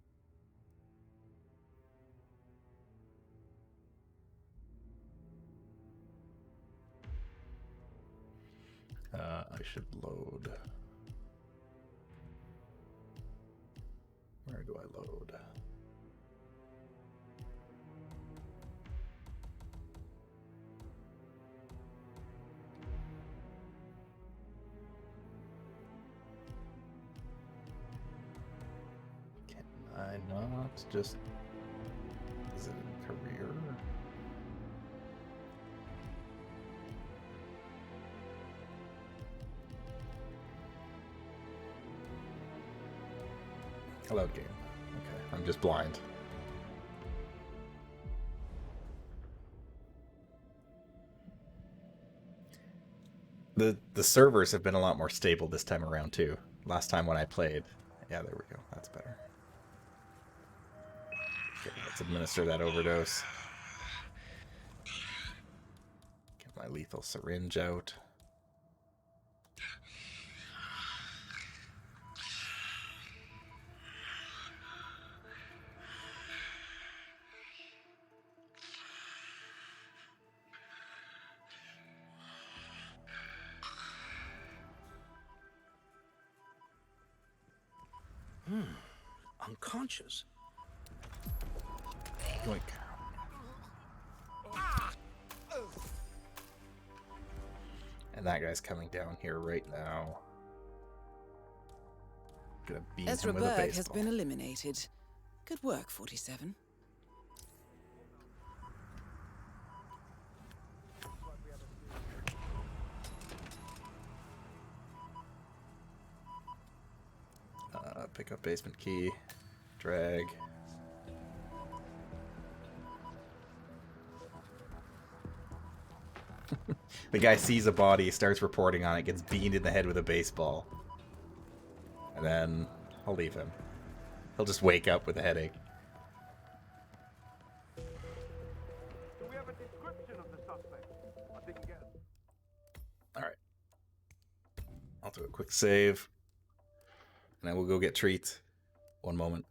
I should load. Where do I load? Can I not just... Is it in career? Load game. Okay, I'm just blind. The servers have been a lot more stable this time around too. Last time when I played. Yeah, there we go. That's better. Okay, let's administer that overdose. Get my lethal syringe out. Unconscious. Yoink. And that guy's coming down here right now. Gonna beat Ezra him with a Berg baseball. has been eliminated. Good work, 47. Pick up basement key. Drag. The guy sees a body, starts reporting on it, gets beamed in the head with a baseball. And then I'll leave him. He'll just wake up with a headache. Do we have a description of the suspect? I didn't get it. Alright. I'll do a quick save. And then we'll go get treats. One moment.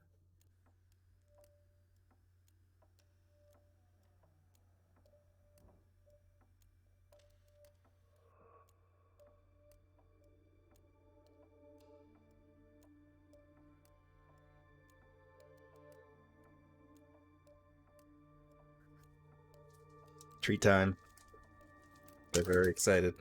Treat time. They're very excited.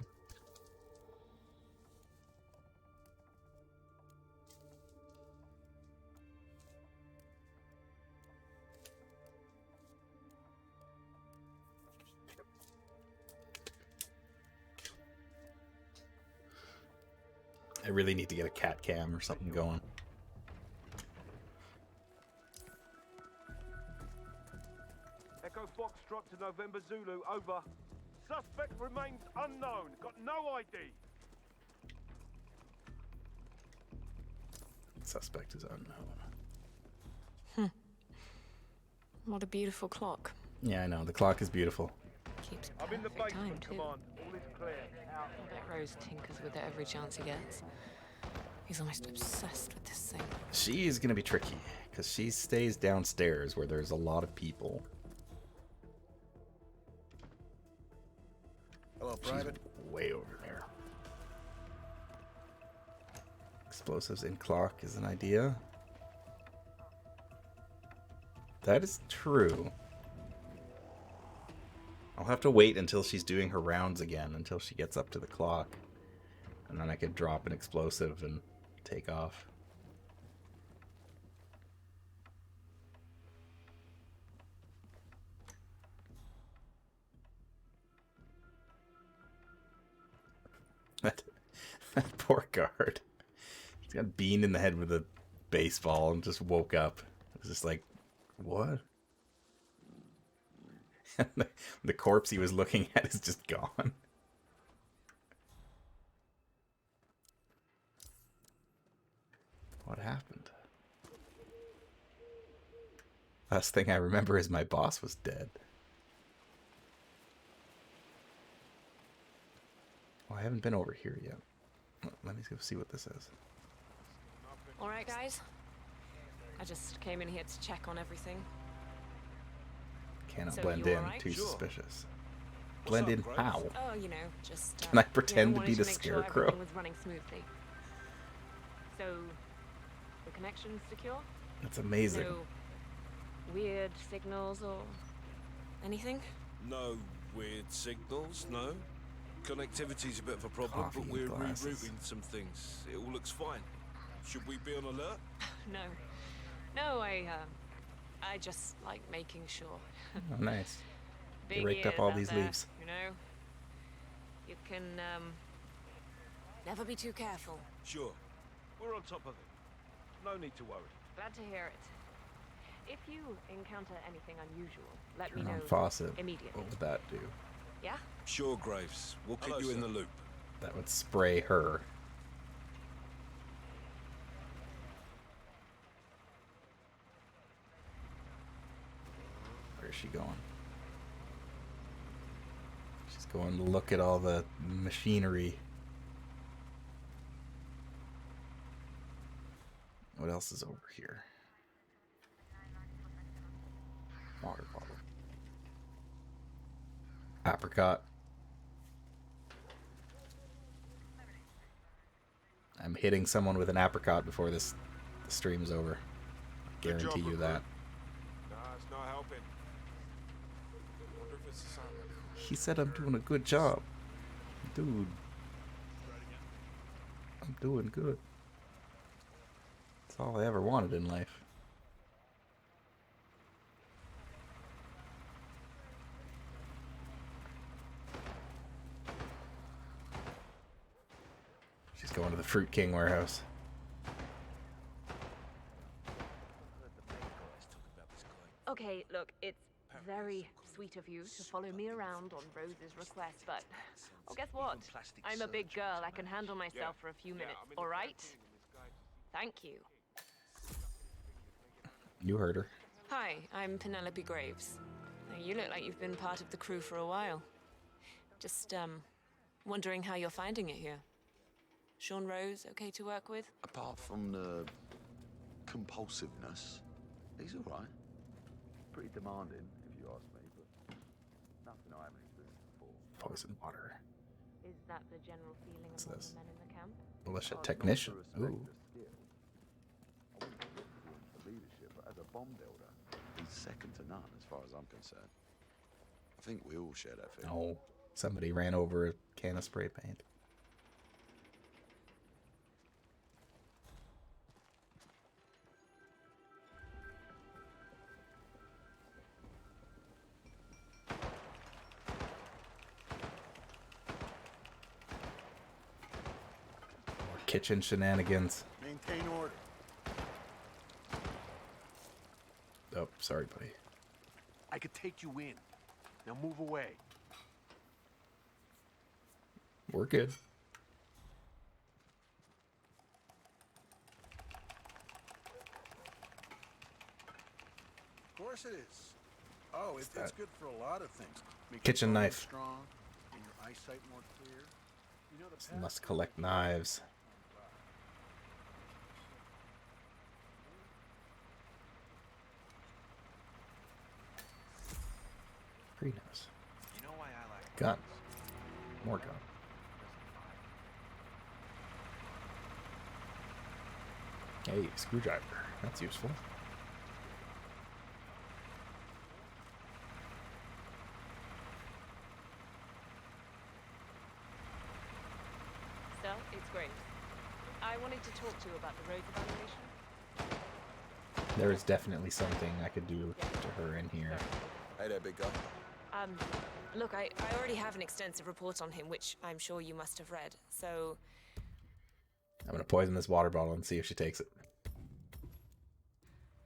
I really need to get a cat cam or something going. Echo Foxtrot to November Zulu, over. Suspect remains unknown. Got no ID. Suspect is unknown. What a beautiful clock. Yeah, I know. The clock is beautiful. Keeps I'm in the perfect time, basement, too. Command. All is clear. Out. I bet Rose tinkers with it every chance he gets. He's almost obsessed with this thing. She is going to be tricky, because she stays downstairs where there's a lot of people. Hello, She's Private. way over there. Explosives in clock is an idea. That is true. I'll have to wait until she's doing her rounds again, until she gets up to the clock. And then I could drop an explosive and take off. That poor guard. He's got beamed in the head with a baseball and just woke up. It was just like, what? The corpse he was looking at is just gone. What happened? Last thing I remember is my boss was dead. Well, I haven't been over here yet. Let me go see what this is. All right, guys. I just came in here to check on everything. Cannot So blend you in. all right? Too Sure. suspicious. Blend in how? Oh, you know, just. Can I pretend to wanted be the make scarecrow? Sure everything was running smoothly. So, the connection's secure? That's amazing. No weird signals or anything? No weird signals, no. Connectivity's a bit of a problem, Coffee but and we're glasses. rerouting some things. It all looks fine. Should we be on alert? No, I just like making sure. Oh, nice. They Big raked up ears all out these there, leaves. You know, you can never be too careful. Sure. We're on top of it. No need to worry. Glad to hear it. If you encounter anything unusual, let me Turn know on faucet. immediately. What would that do? Yeah? Sure, Graves. We'll keep you in the loop. That would spray her. Where is she going? She's going to look at all the machinery. What else is over here? Water bottle. Apricot. I'm hitting someone with an apricot before this stream's over. Guarantee you that. Nah, it's not helping. Wonder if it's a sign. He said I'm doing a good job. Dude. I'm doing good. That's all I ever wanted in life. She's going to the Fruit King warehouse. Okay, look, it's very sweet of you to follow me around on Rose's request, but oh, guess what? I'm a big girl. I can handle myself for a few minutes, all right? Thank you. You heard her. Hi, I'm Penelope Graves. Now, you look like you've been part of the crew for a while. Just, wondering how you're finding it here. Sean Rose okay to work with? Apart from the compulsiveness, he's all right. Pretty demanding, if you ask me, but nothing I haven't experienced before. Poison water. Is that the general feeling What's among this? the men in the camp? Militia Hard not to technician. respect Ooh. the skill. I wouldn't look to him for leadership, but as a bomb builder, he's second to none as far as I'm concerned. I think we all share that feeling. Oh, somebody ran over a can of spray paint. More kitchen shenanigans. Maintain order. Oh, sorry, buddy. I could take you in. Now move away. We're good. Of course it is. Oh, it's that? good for a lot of things. Make Kitchen your bones knife. strong and your eyesight more clear. You know the Must collect knives. Pretty nice. You know why I like Gun. More gun. Hey, screwdriver. That's useful. So, it's Graves. I wanted to talk to you about the roads evaluation. There is definitely something I could do to her in here. Hey there, big guy. Look, I already have an extensive report on him, which I'm sure you must have read, so... I'm gonna poison this water bottle and see if she takes it.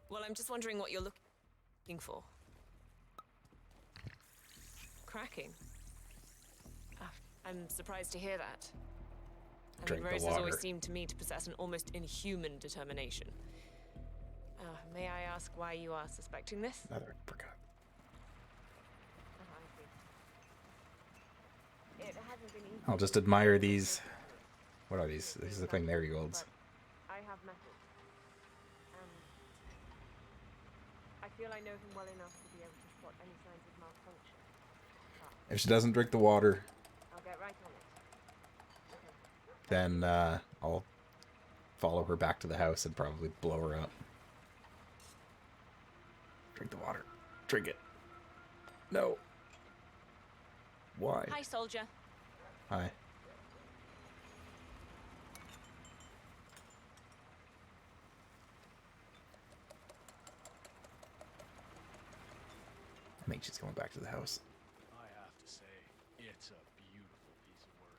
Well, I'm just wondering what you're looking for. Cracking. I'm surprised to hear that. I mean, Rose has always seemed to me to possess an almost inhuman determination. May I ask why you are suspecting this? Another forgot. It hasn't been easy. I'll just admire these. What are these? These look like marigolds. I have methods. I feel I know him well enough to be able to spot any signs of malfunction. If she doesn't drink the water, I'll get right on it. then I'll follow her back to the house and probably blow her up. Drink the water. Drink it. No. Why? Hi, soldier. Hi. I think she's going back to the house. I have to say, it's a beautiful piece of work.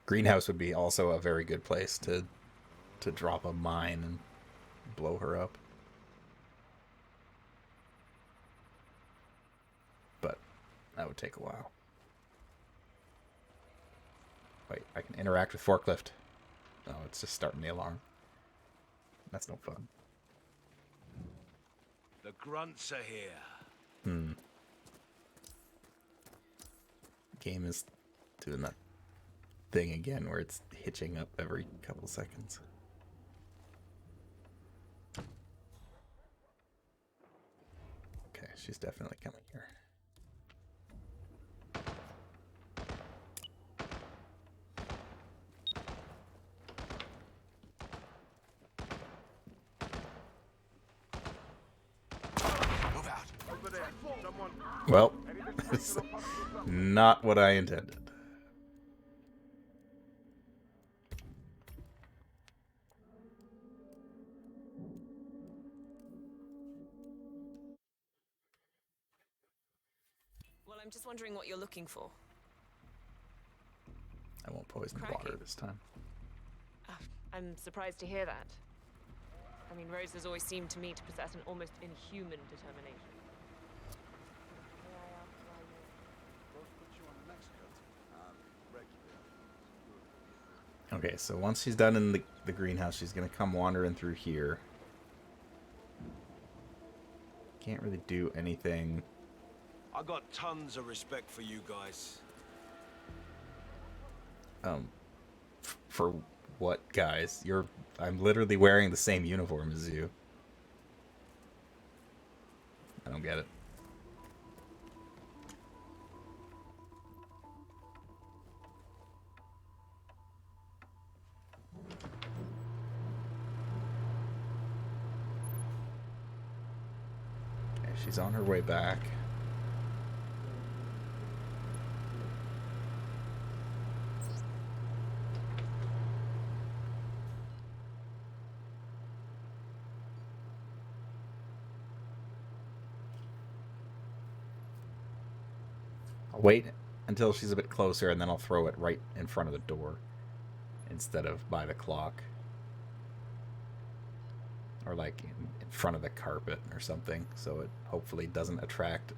Greenhouse would be also a very good place to drop a mine and blow her up. But that would take a while. Wait, I can interact with forklift. Oh, it's just starting the alarm. That's no fun. The grunts are here. Game is doing that thing again where it's hitching up every couple seconds. Okay, she's definitely coming here. Well, not what I intended. Well, I'm just wondering what you're looking for. I won't poison the water this time. I'm surprised to hear that. I mean, Rose has always seemed to me to possess an almost inhuman determination. Okay, so once she's done in the greenhouse, she's going to come wandering through here. Can't really do anything. I got tons of respect for you guys. For what, guys? I'm literally wearing the same uniform as you. I don't get it. Okay, she's on her way back. I'll wait until she's a bit closer, and then I'll throw it right in front of the door instead of by the clock. Or like in front of the carpet or something, so it hopefully doesn't attract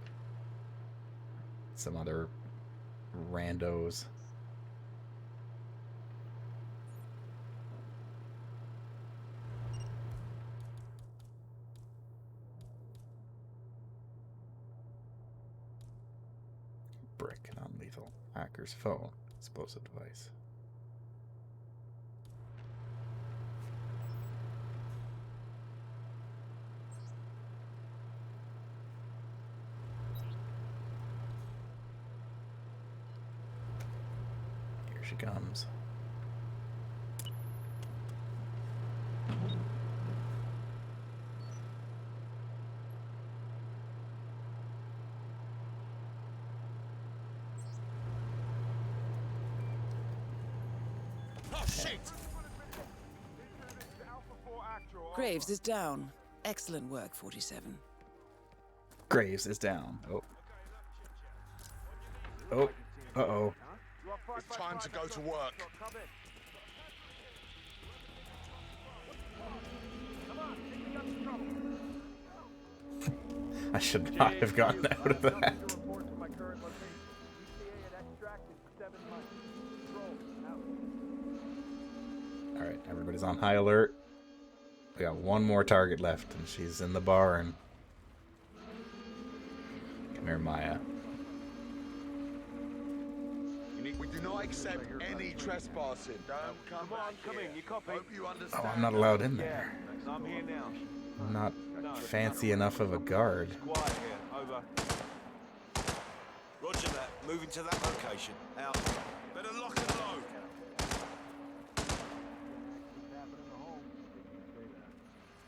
some other randos. Brick, non-lethal. Hacker's phone. Explosive device. Here she comes. Oh, shit! Graves is down. Excellent work, 47. Graves is down. Oh. Oh. Uh-oh. It's time to go to work. I should not have gotten out of that. Alright, everybody's on high alert. We got one more target left, and she's in the barn. Come here, Maya. We do not accept any trespassing. Don't come in. You copy? Hope you understand. Oh, I'm not allowed in there. I'm here now. I'm not fancy enough of a guard. Quiet here. Over. Roger that. Moving to that location. Out. Better lock and load.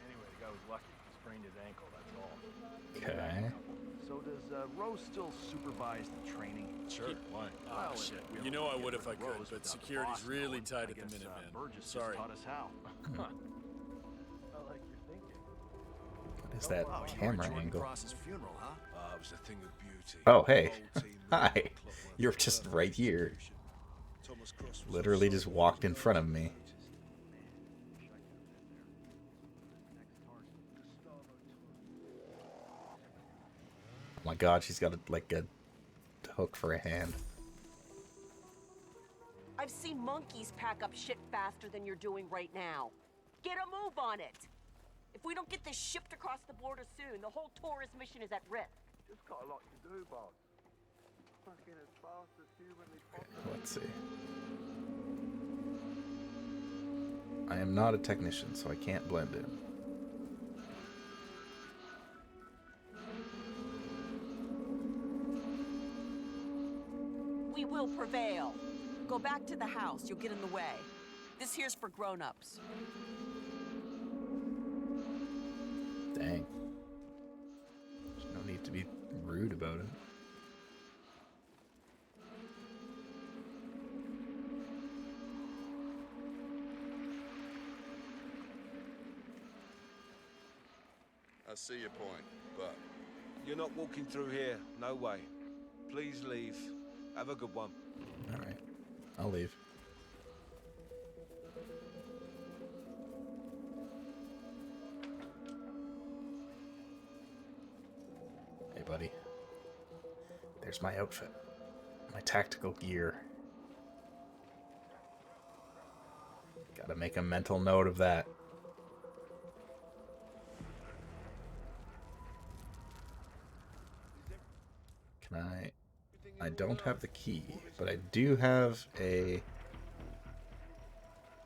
Anyway, the guy was lucky. He sprained his ankle, that's all. Okay. So does Rose still supervise the training? Sure, why? Ah, shit. You know I would if I could, but security's really tight at the minute, man. Sorry. Taught us how. Huh. I like your thinking. What is that camera angle? Cross's funeral, huh? It was a thing of beauty. Oh, hey. Hi. You're just right here. Literally just walked in front of me. Oh my god, she's got like a hook for a hand. I've seen monkeys pack up shit faster than you're doing right now. Get a move on it. If we don't get this shipped across the border soon, the whole tourist mission is at risk. Just got a lot to do, boss. Fucking as fast as humanly possible. Let's see. I am not a technician, so I can't blend in. We will prevail. Go back to the house. You'll get in the way. This here's for grown-ups. Dang. There's no need to be rude about it. I see your point, but You're not walking through here. No way. Please leave. Have a good one. Alright. I'll leave. Hey, buddy. There's my outfit. My tactical gear. Gotta make a mental note of that. Can I don't have the key, but I do have a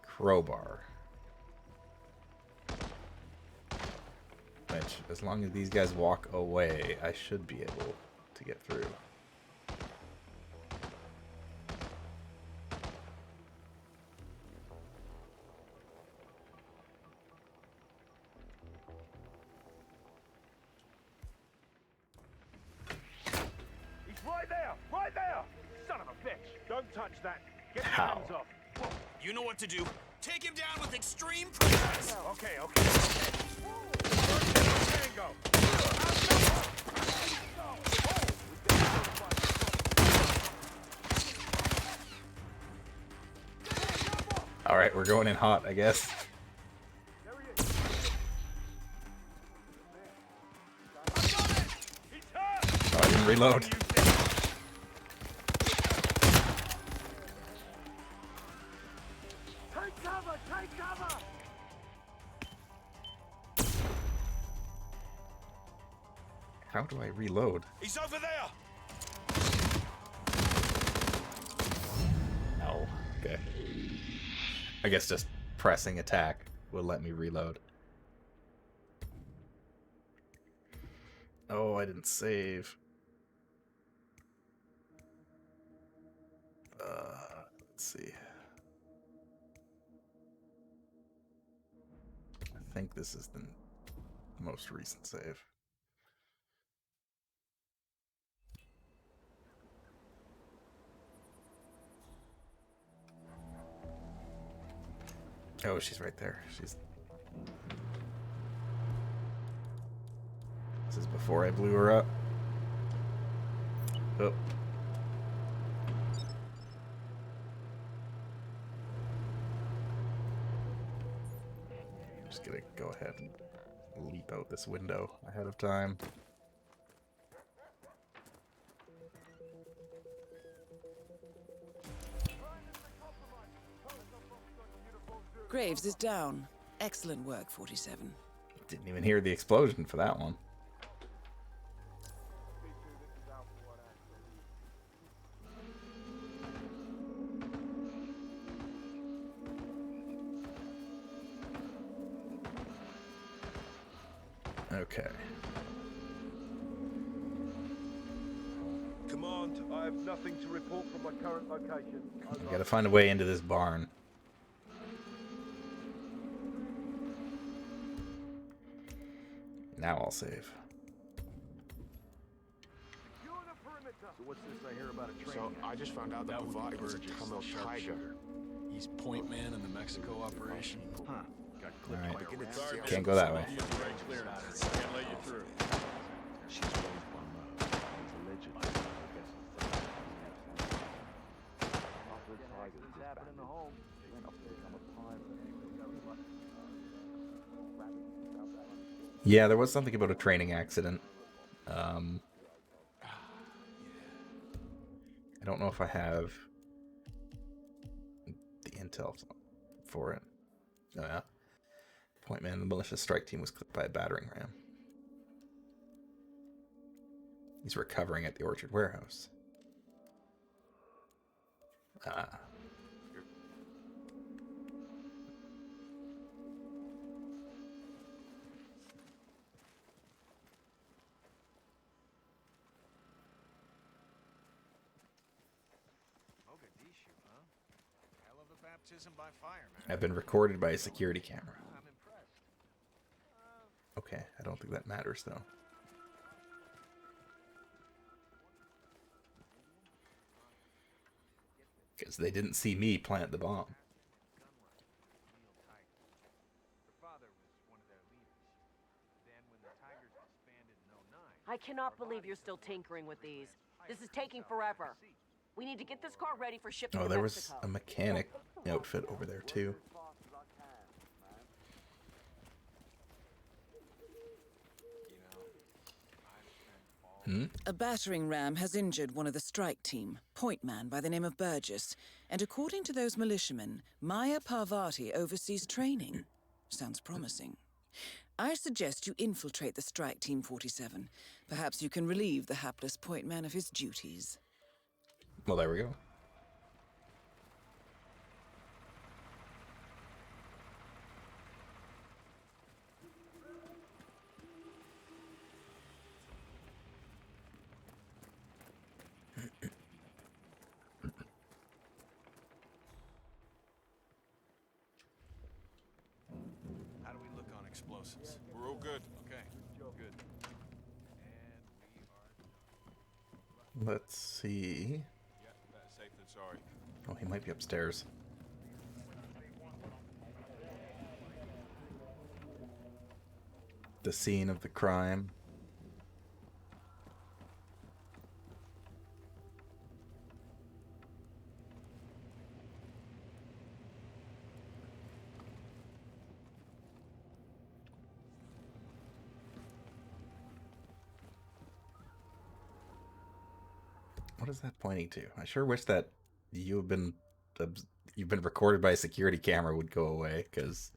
crowbar. Which, as long as these guys walk away, I should be able to get through. He's right there! Right there! Son of a bitch! Don't touch that. Get your How? hands off. You know what to do. Take him down with extreme prudence. Okay. Tango. Alright, we're going in hot, I guess. Oh, I didn't reload. Take cover! Take cover! How do I reload? He's over there! No. Okay. I guess just pressing attack will let me reload. Oh, I didn't save. Let's Let's see. I think this is the most recent save. Oh, she's right there. This is before I blew her up. Oh. I'm just gonna go ahead and leap out this window ahead of time. Graves is down. Excellent work, 47. Didn't even hear the explosion for that one. Okay. Command, I have nothing to report from my current location. We gotta find a way into this barn. Now I'll save. So what's this I hear about a train? So I just found out that Bavati was a Tamil tiger. He's point man in the Mexico operation. Huh. Got clipped All by right. Sorry, Can't go that way. Can't let you through. She's raised by Mo. He's allegedly happening to home. He went off to become a pirate. Yeah, there was something about a training accident. I don't know if I have the intel for it. Oh yeah. Point man, the militia strike team was clipped by a battering ram. He's recovering at the Orchard warehouse. Ah. Mogadishu, huh? Hell of a baptism by fire, man. I've been recorded by a security camera. I'm impressed. Okay, I don't think that matters though. Because they didn't see me plant the bomb. I cannot believe you're still tinkering with these. This is taking forever. We need to get this car ready for shipment Oh, to there Mexico. was a mechanic outfit over there too. A battering ram has injured one of the strike team, point man by the name of Burgess, and according to those militiamen, Maya Parvati oversees training. Sounds promising. I suggest you infiltrate the strike team 47. Perhaps you can relieve the hapless point man of his duties. Well, there we go. How do we look on explosives? We're all good. Okay, good. Let's see. Yeah, better safe than sorry. Oh, he might be upstairs. The scene of the crime. What is that pointing to? I sure wish that you've been recorded by a security camera would go away, because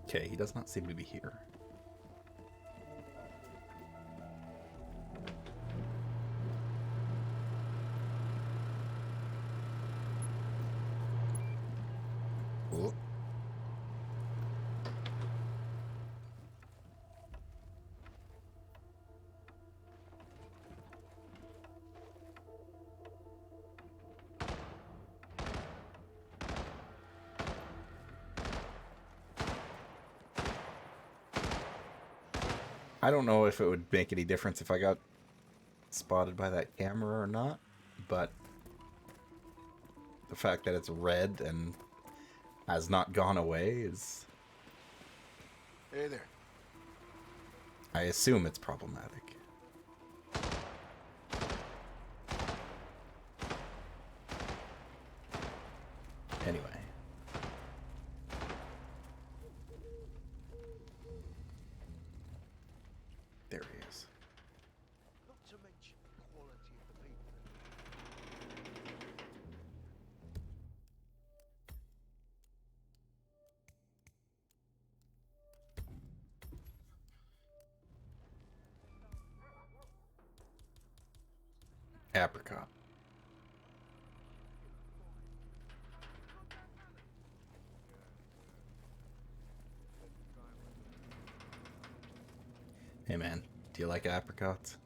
okay, he does not seem to be here. Oh. I don't know if it would make any difference if I got spotted by that camera or not, but the fact that it's red and has not gone away is... Hey there. I assume it's problematic. Anyway. There he is. Not to mention the quality of the people. Apricot. Hey man, do you like apricots?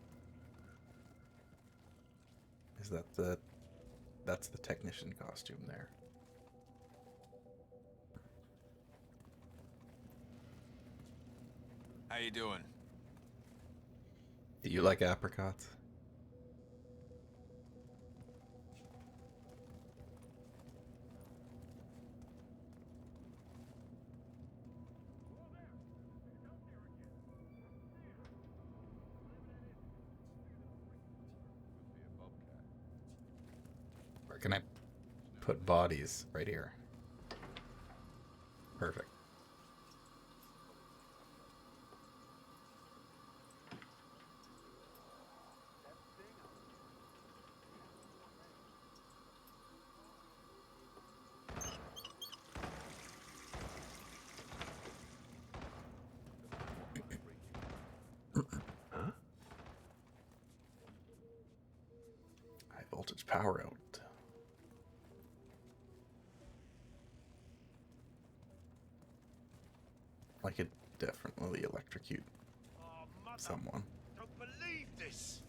Is that the... That's the technician costume there. How you doing? Do you like apricots? Where can I put bodies? Right here. Perfect. High voltage power out. I could definitely electrocute someone. Don't believe this.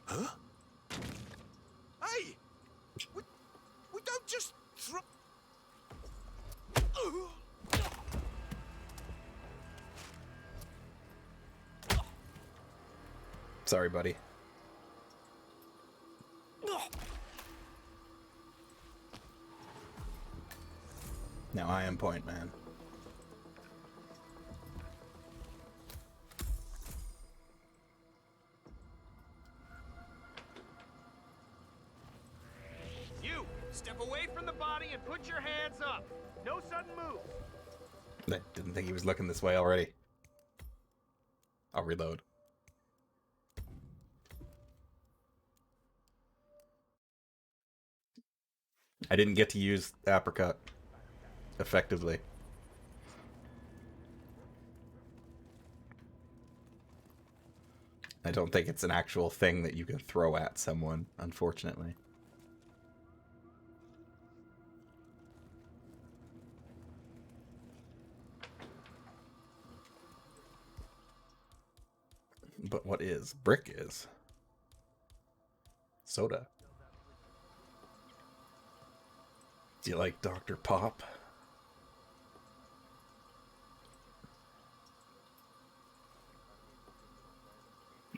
Huh? Hey! We don't just throw... Sorry, buddy. Now I am point man. You, step away from the body and put your hands up. No sudden moves. I didn't think he was looking this way already. I'll reload. I didn't get to use apricot effectively. I don't think it's an actual thing that you can throw at someone, unfortunately. But what is? Brick is. Soda. Do you like Dr. Pop?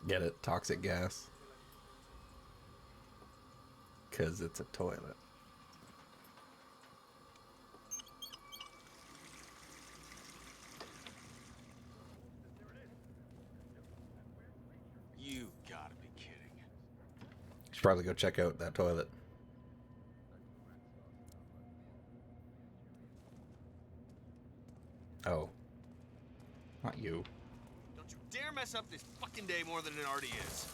Get it? Toxic gas. 'Cause it's a toilet. You gotta be kidding. Should probably go check out that toilet. Oh. Not you. Don't you dare mess up this fucking day more than it already is.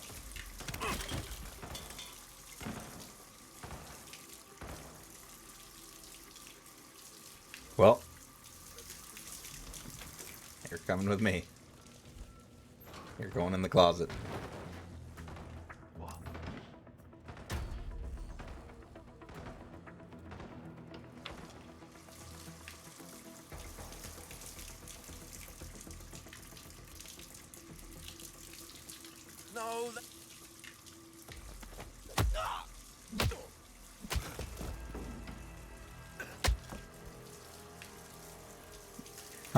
Well. You're coming with me. You're going in the closet. No,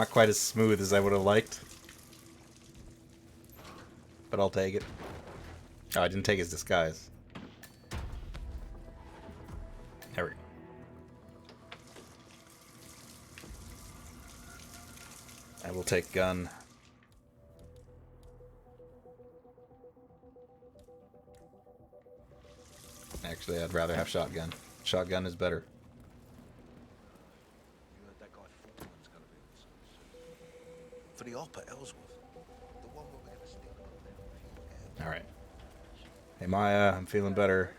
Not quite as smooth as I would have liked. But I'll take it. Oh, I didn't take his disguise. There we go. I will take gun. Actually, I'd rather have shotgun. Shotgun is better. You heard that guy Foreman's gonna be on soon. For the op at Ellsworth. The one where we're gonna steal the goddamn fuel. Alright. Hey Maya, I'm feeling better.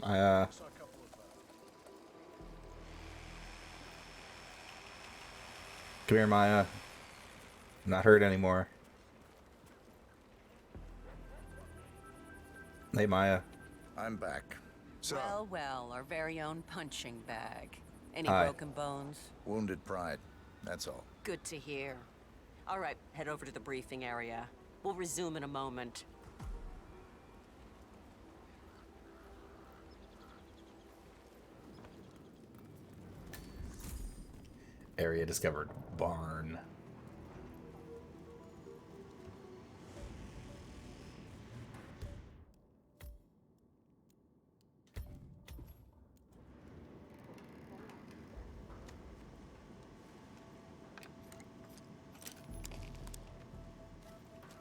Maya. Come here, Maya. I'm not hurt anymore. Hey, Maya. I'm back. So, Well, well, our very own punching bag. Any Hi. broken bones? Wounded pride. That's all. Good to hear. All right, head over to the briefing area. We'll resume in a moment. Area discovered. Barn.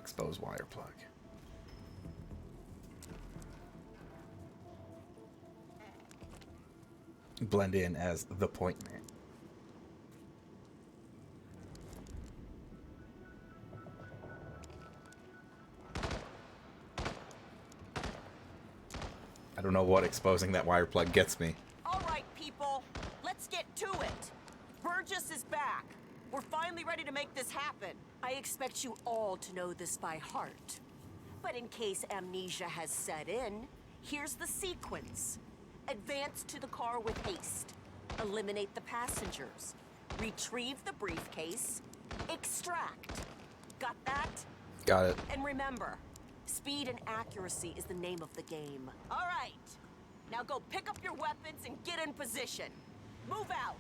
Exposed wire plug. Blend in as the point man. I don't know what exposing that wire plug gets me. All right, people, let's get to it. Burgess is back. We're finally ready to make this happen. I expect you all to know this by heart. But in case amnesia has set in, here's the sequence. Advance to the car with haste. Eliminate the passengers. Retrieve the briefcase. Extract. Got that? Got it. And remember, speed and accuracy is the name of the game. All right. Now go pick up your weapons and get in position. Move out.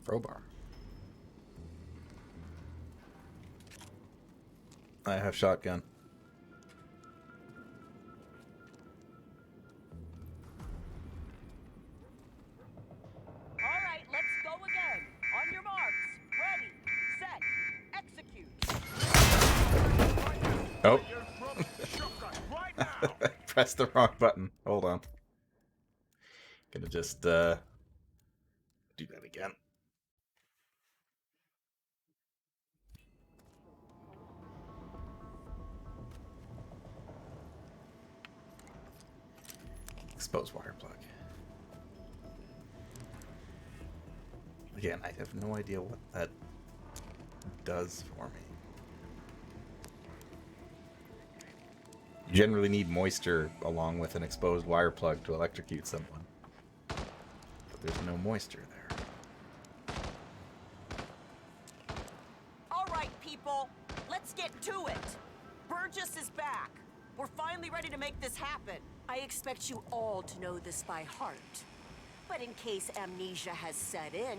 Crowbar. I have shotgun. All right, let's go again. On your marks. Ready, set, execute. Oh. Press the wrong button. Hold on. Gonna just do that again. Exposed wire plug. Again, I have no idea what that does for me. You generally need moisture along with an exposed wire plug to electrocute someone. But there's no moisture there. All right, people, let's get to it. Burgess is back. We're finally ready to make this happen. I expect you all to know this by heart. But in case amnesia has set in,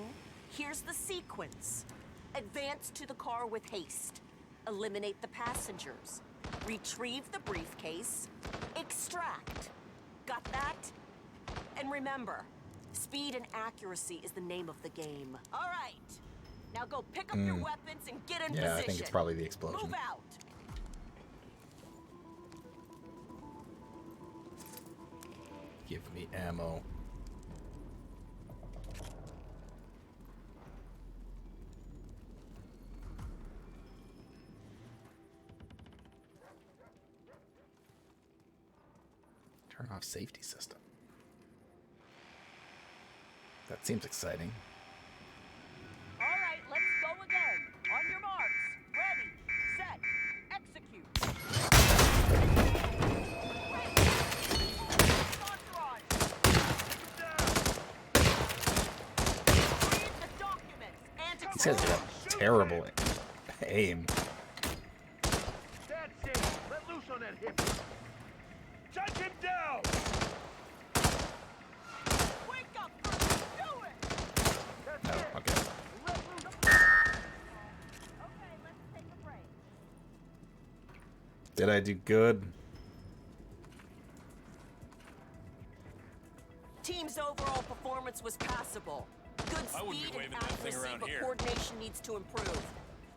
here's the sequence. Advance to the car with haste. Eliminate the passengers. Retrieve the briefcase. Extract. Got that? And remember, speed and accuracy is the name of the game. All right. Now go pick up your weapons and get in position. Yeah, I think it's probably the explosion. Move out. Give me ammo. Turn off safety system. That seems exciting. All right, let's go again. On your marks. Ready, set, execute. These guys have terrible Aim. That's it. Let loose on that hip. Touch him down. Wake up, Bruce. Do it. That's No, it. okay. Let loose. Okay, let's take a break. Did I do good? Team's overall performance was passable. Good I wouldn't be speed waving and that thing accuracy, around but here. coordination needs to improve.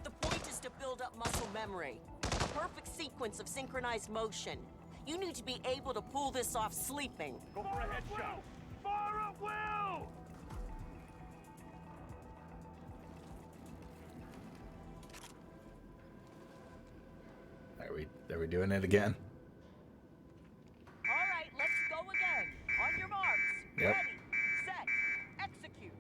The point is to build up muscle memory. A perfect sequence of synchronized motion. You need to be able to pull this off sleeping. Go for a headshot. Fire up, Will! Are we doing it again? All right, let's go again. On your marks. Yep. Ready, set, execute.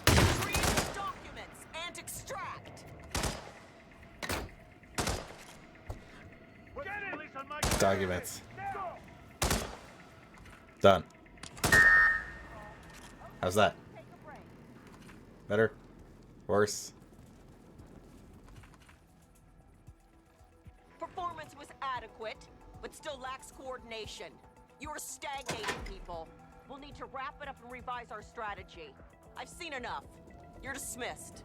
Retrieve documents and extract. Release on my Documents. now. Done. How's that? Take a break. Better? Worse? Performance was adequate, but still lacks coordination. You are stagnating, people. We'll need to wrap it up and revise our strategy. I've seen enough. You're dismissed.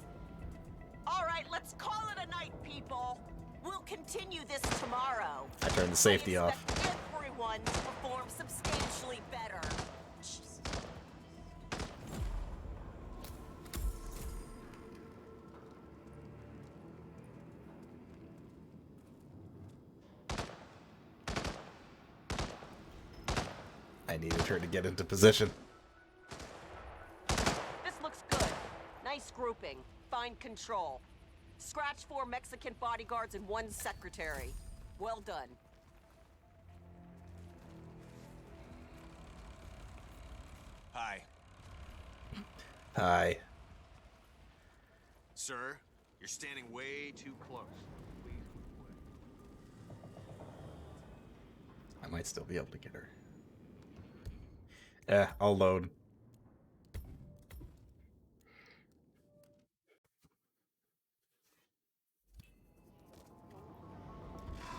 All right, let's call it a night, people. We'll continue this tomorrow. I turned the safety I off. expect everyone to perform substantially better. I needed her to get into position. This looks good. Nice grouping. Fine control. Scratch 4 Mexican bodyguards and 1 secretary. Well done. Hi. Hi. Sir, you're standing way too close. Please move away. I might still be able to get her. I'll load.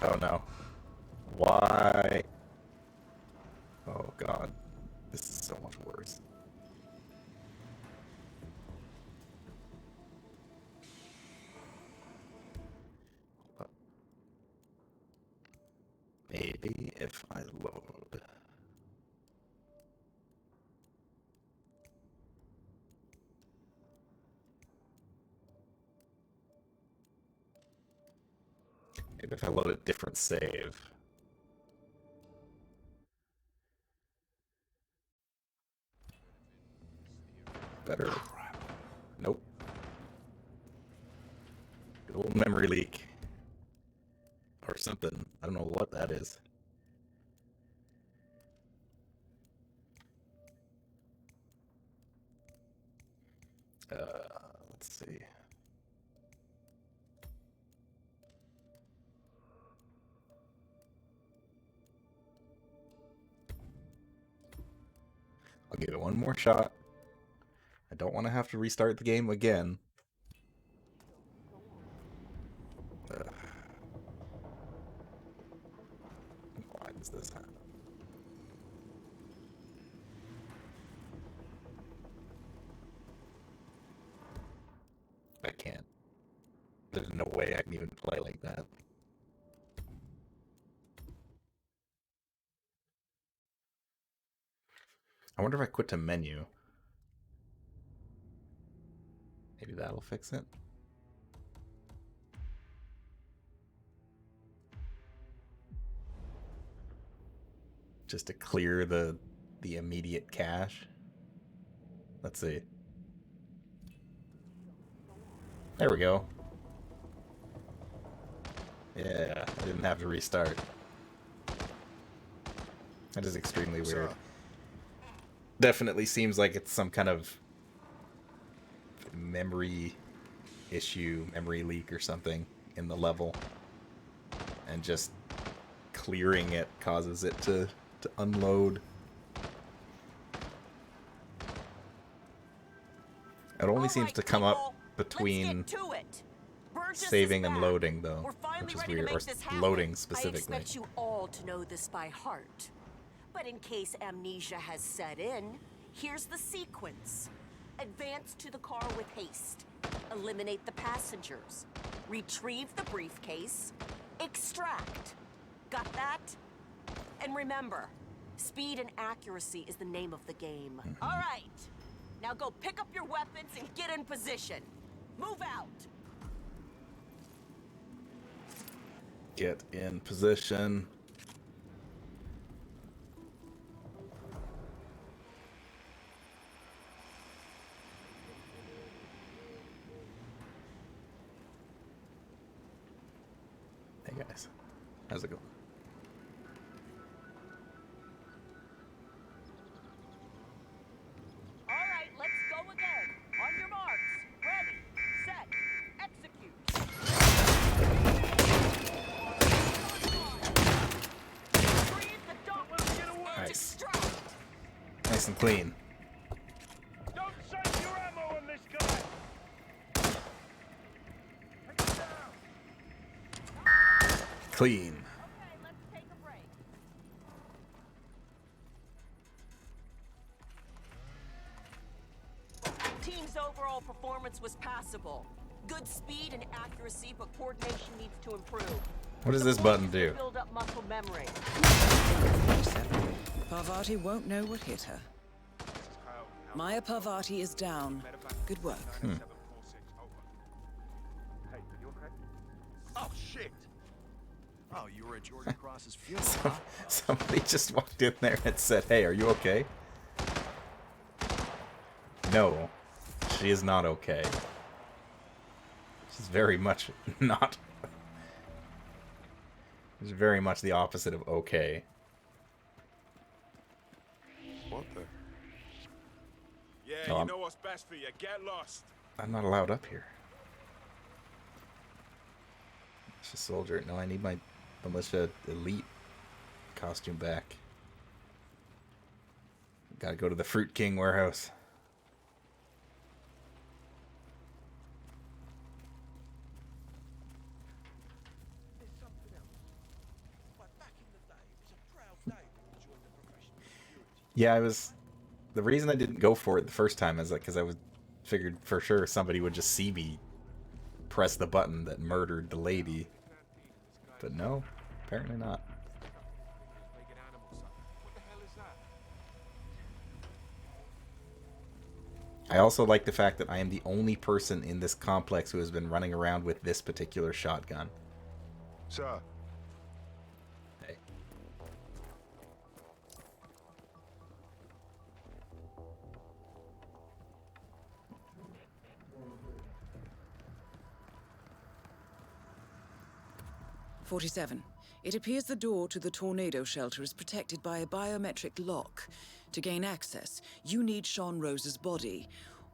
Oh no. Why? Oh god. This is so much worse. Maybe if I load. Maybe if I load a different save. Better. Nope. Good old memory leak. Or something. I don't know what that is. Let's see. I'll give it one more shot. I don't want to have to restart the game again. Why does this happen? I can't. There's no way I can even play like that. I wonder if I quit to menu. Maybe that'll fix it. Just to clear the immediate cache. Let's see. There we go. Yeah, I didn't have to restart. That is extremely weird. Definitely seems like it's some kind of memory issue, memory leak or something in the level. And just clearing it causes it to unload. It only seems to come up between saving and loading, though, which is weird. Or loading specifically. I expect you all to know this by heart. But in case amnesia has set in, here's the sequence. Advance to the car with haste. Eliminate the passengers. Retrieve the briefcase. Extract. Got that? And remember, speed and accuracy is the name of the game. All right. Now go pick up your weapons and get in position. Move out. Get in position. Hey guys, how's it going? All right, let's go again. On your marks. Ready, set, execute. Nice. Nice and clean. Don't save your ammo on this guy! Clean. Okay, let's take a break. Team's overall performance was passable. Good speed and accuracy, but coordination needs to improve. What does this button do? Build up muscle memory. Parvati won't know what hit her. Maya Parvati is down. Good work. Hey, you okay? Oh, shit! Oh, you were at George Cross's funeral, huh? Somebody just walked in there and said, "Hey, are you okay?" No, she is not okay. She's very much not. She's very much the opposite of okay. What the? Yeah, No, you know what's best for you. Get lost. I'm not allowed up here. It's a soldier. No, I need my militia elite costume back. Gotta go to the Fruit King warehouse. Yeah, I was. The reason I didn't go for it the first time is because I was figured for sure somebody would just see me press the button that murdered the lady. But no, apparently not. I also like the fact that I am the only person in this complex who has been running around with this particular shotgun. Sir. Hey. "47. It appears the door to the tornado shelter is protected by a biometric lock. To gain access, you need Sean Rose's body,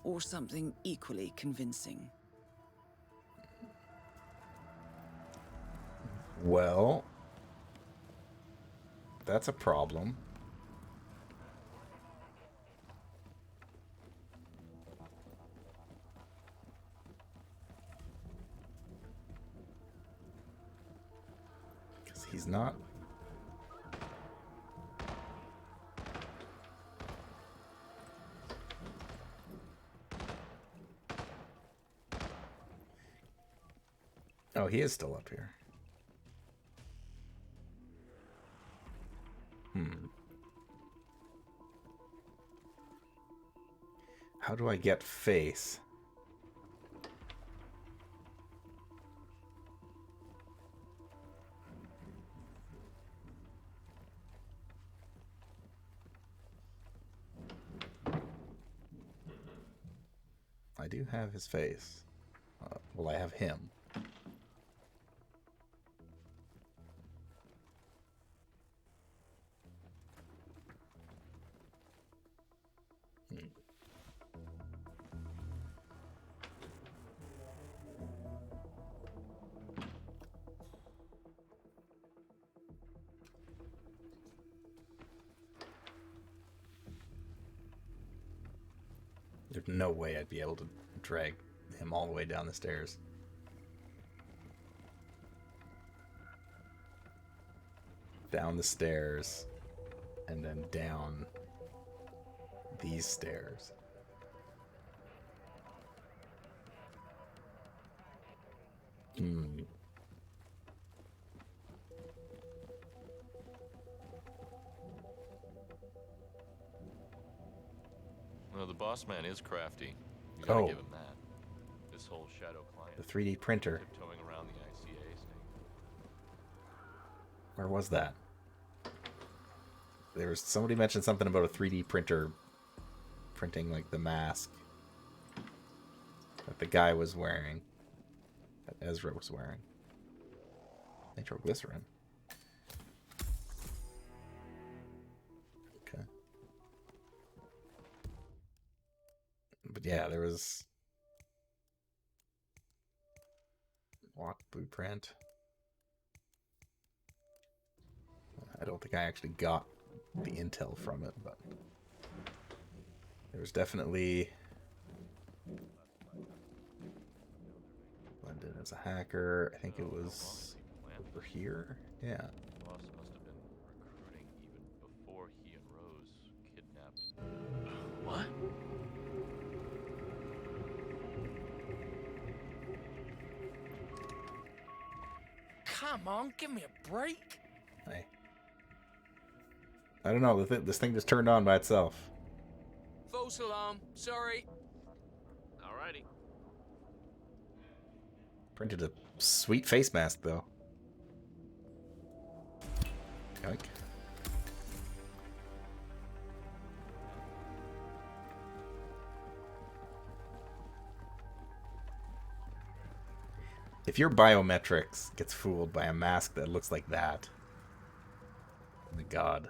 or something equally convincing." Well, that's a problem. Because he's not. Oh, he is still up here. How do I get face? I do have his face. Well, I have him. There's no way I'd be able to drag him all the way down the stairs. Down the stairs, and then down these stairs. Well, the boss man is crafty. You gotta give him that. This whole shadow client. The 3D printer. Tiptoeing around the ICA state. Where was that? There was somebody mentioned something about a 3D printer printing like the mask that the guy was wearing, that Ezra was wearing. Nitroglycerin. Okay. But yeah, there was walk blueprint. I don't think I actually got the intel from it, but there was definitely London as a hacker. I think it was over here. Yeah. The boss must have been recruiting even before he and Rose kidnapped. What? Come on, give me a break. Hey. I don't know. This thing just turned on by itself. False alarm. Sorry. Alrighty. Printed a sweet face mask, though. Yoink. If your biometrics gets fooled by a mask that looks like that, oh my god.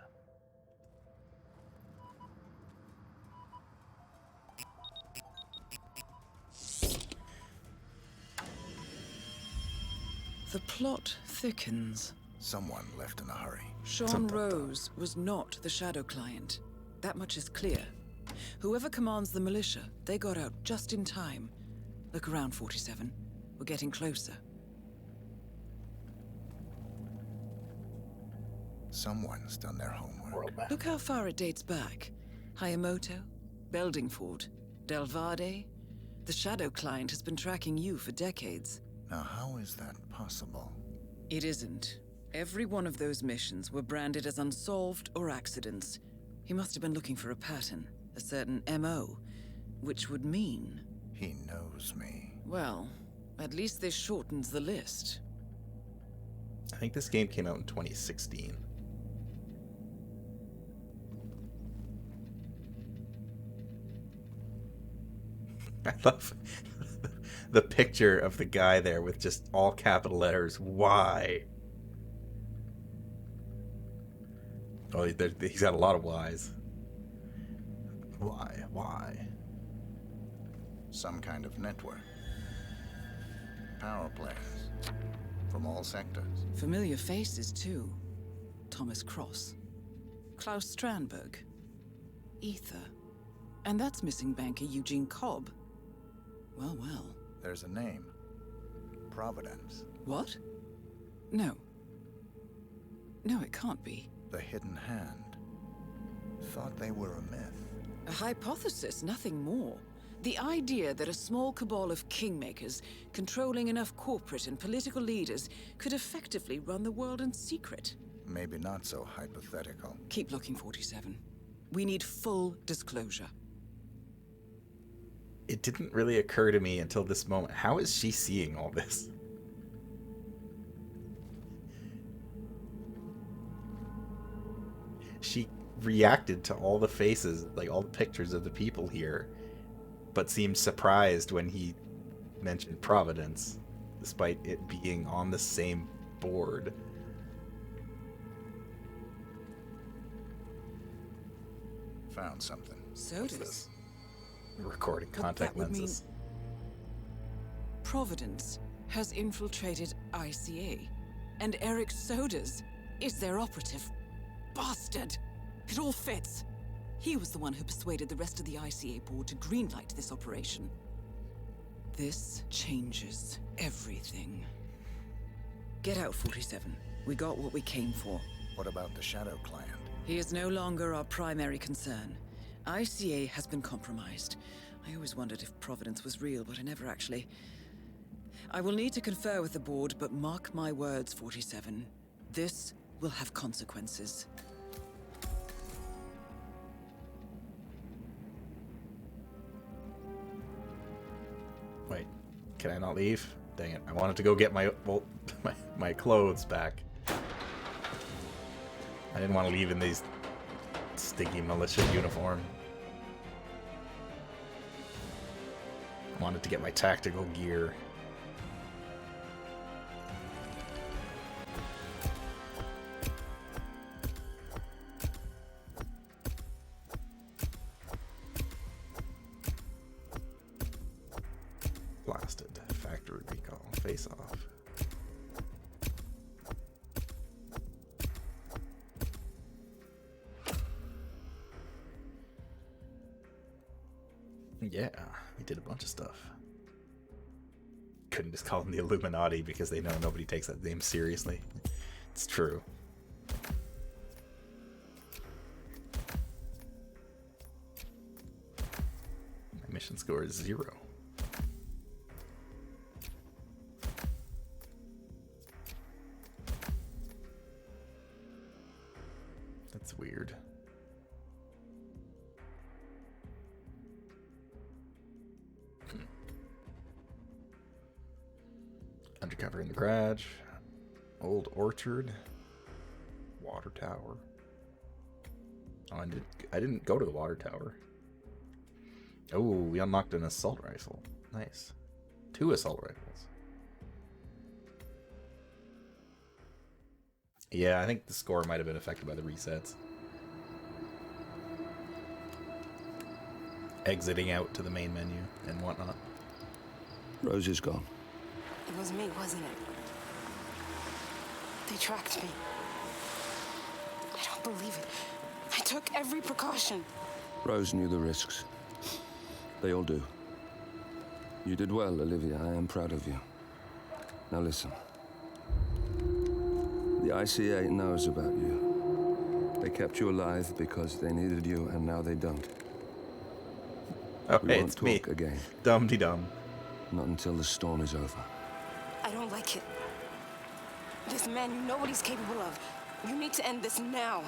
The plot thickens. Someone left in a hurry. Sean Rose was not the Shadow Client. That much is clear. Whoever commands the militia, they got out just in time. Look around, 47. We're getting closer. Someone's done their homework. Look how far it dates back. Hayamoto, Beldingford, Delvade. The Shadow Client has been tracking you for decades. Now, how is that possible? It isn't. Every one of those missions were branded as unsolved or accidents. He must have been looking for a pattern, a certain MO, which would mean... He knows me. Well, at least this shortens the list. I think this game came out in 2016. I love the picture of the guy there with just all capital letters. Why? Oh, he's got a lot of whys. Why? Why? Some kind of network. Power players. From all sectors. Familiar faces, too. Thomas Cross. Klaus Strandberg. Ether. And that's missing banker Eugene Cobb. Well, well. There's a name. Providence. What? No. No, it can't be. The Hidden Hand. Thought they were a myth. A hypothesis, nothing more. The idea that a small cabal of kingmakers, controlling enough corporate and political leaders, could effectively run the world in secret. Maybe not so hypothetical. Keep looking, 47. We need full disclosure. It didn't really occur to me until this moment. How is she seeing all this? She reacted to all the faces, like all the pictures of the people here, but seemed surprised when he mentioned Providence, despite it being on the same board. Found something. So does. Recording contact lenses. Providence has infiltrated ICA, and Eric Sodas is their operative. Bastard! It all fits. He was the one who persuaded the rest of the ICA board to greenlight this operation. This changes everything. Get out, 47. We got what we came for. What about the Shadow Clan? He is no longer our primary concern. ICA has been compromised. I always wondered if Providence was real, but I never actually... I will need to confer with the board, but mark my words, 47. This will have consequences. Wait, can I not leave? Dang it, I wanted to go get my my clothes back. I didn't want to leave in these sticky militia uniform. I wanted to get my tactical gear. Blasted. Factory recall. Face off. Yeah, we did a bunch of stuff. Couldn't just call them the Illuminati because they know nobody takes that name seriously. It's true. My mission score is 0. That's weird. Undercover in the garage. Old orchard. Water tower. Oh, I didn't go to the water tower. Oh, we unlocked an assault rifle. Nice. 2 assault rifles. Yeah, I think the score might have been affected by the resets. Exiting out to the main menu and whatnot. Rose is gone. It was me, wasn't it? They tracked me. I don't believe it. I took every precaution. Rose knew the risks. They all do. You did well, Olivia. I am proud of you. Now listen. The ICA knows about you. They kept you alive because they needed you, and now they don't. Oh, we hey, won't it's talk me. Again. Dum-de-dum. Not until the storm is over. I don't like it. This man, you know what he's capable of. You need to end this now.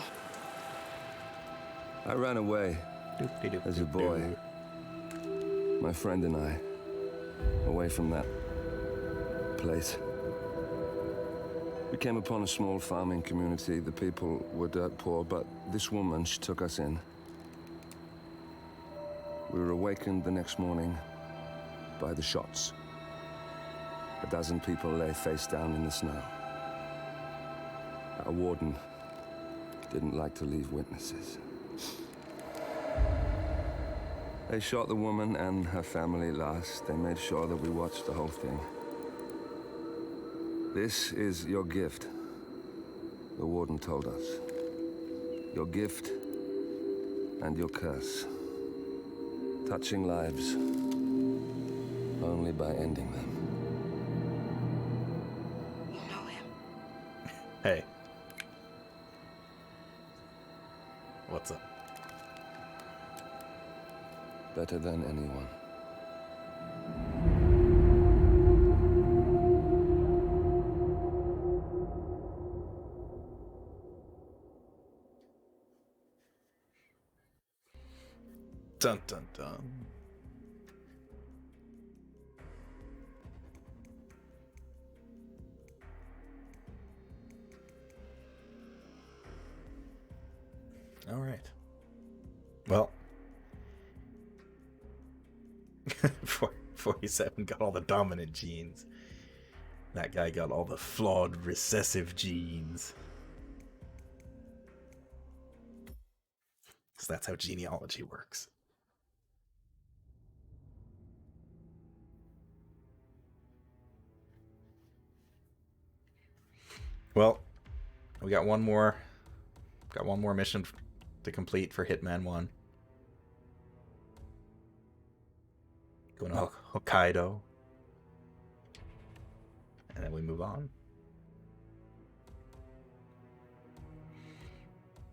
I ran away as a boy. My friend and I, away from that place. We came upon a small farming community. The people were dirt poor, but this woman, she took us in. We were awakened the next morning by the shots. A dozen people lay face down in the snow. Our warden didn't like to leave witnesses. They shot the woman and her family last. They made sure that we watched the whole thing. This is your gift, the warden told us. Your gift and your curse. Touching lives only by ending them. You know him. Hey. What's up? Better than anyone. Dun dun dun. All right. Well, 47 got all the dominant genes. That guy got all the flawed recessive genes. So that's how genealogy works. Well, we got one more mission to complete for Hitman 1. Going to Hokkaido. And then we move on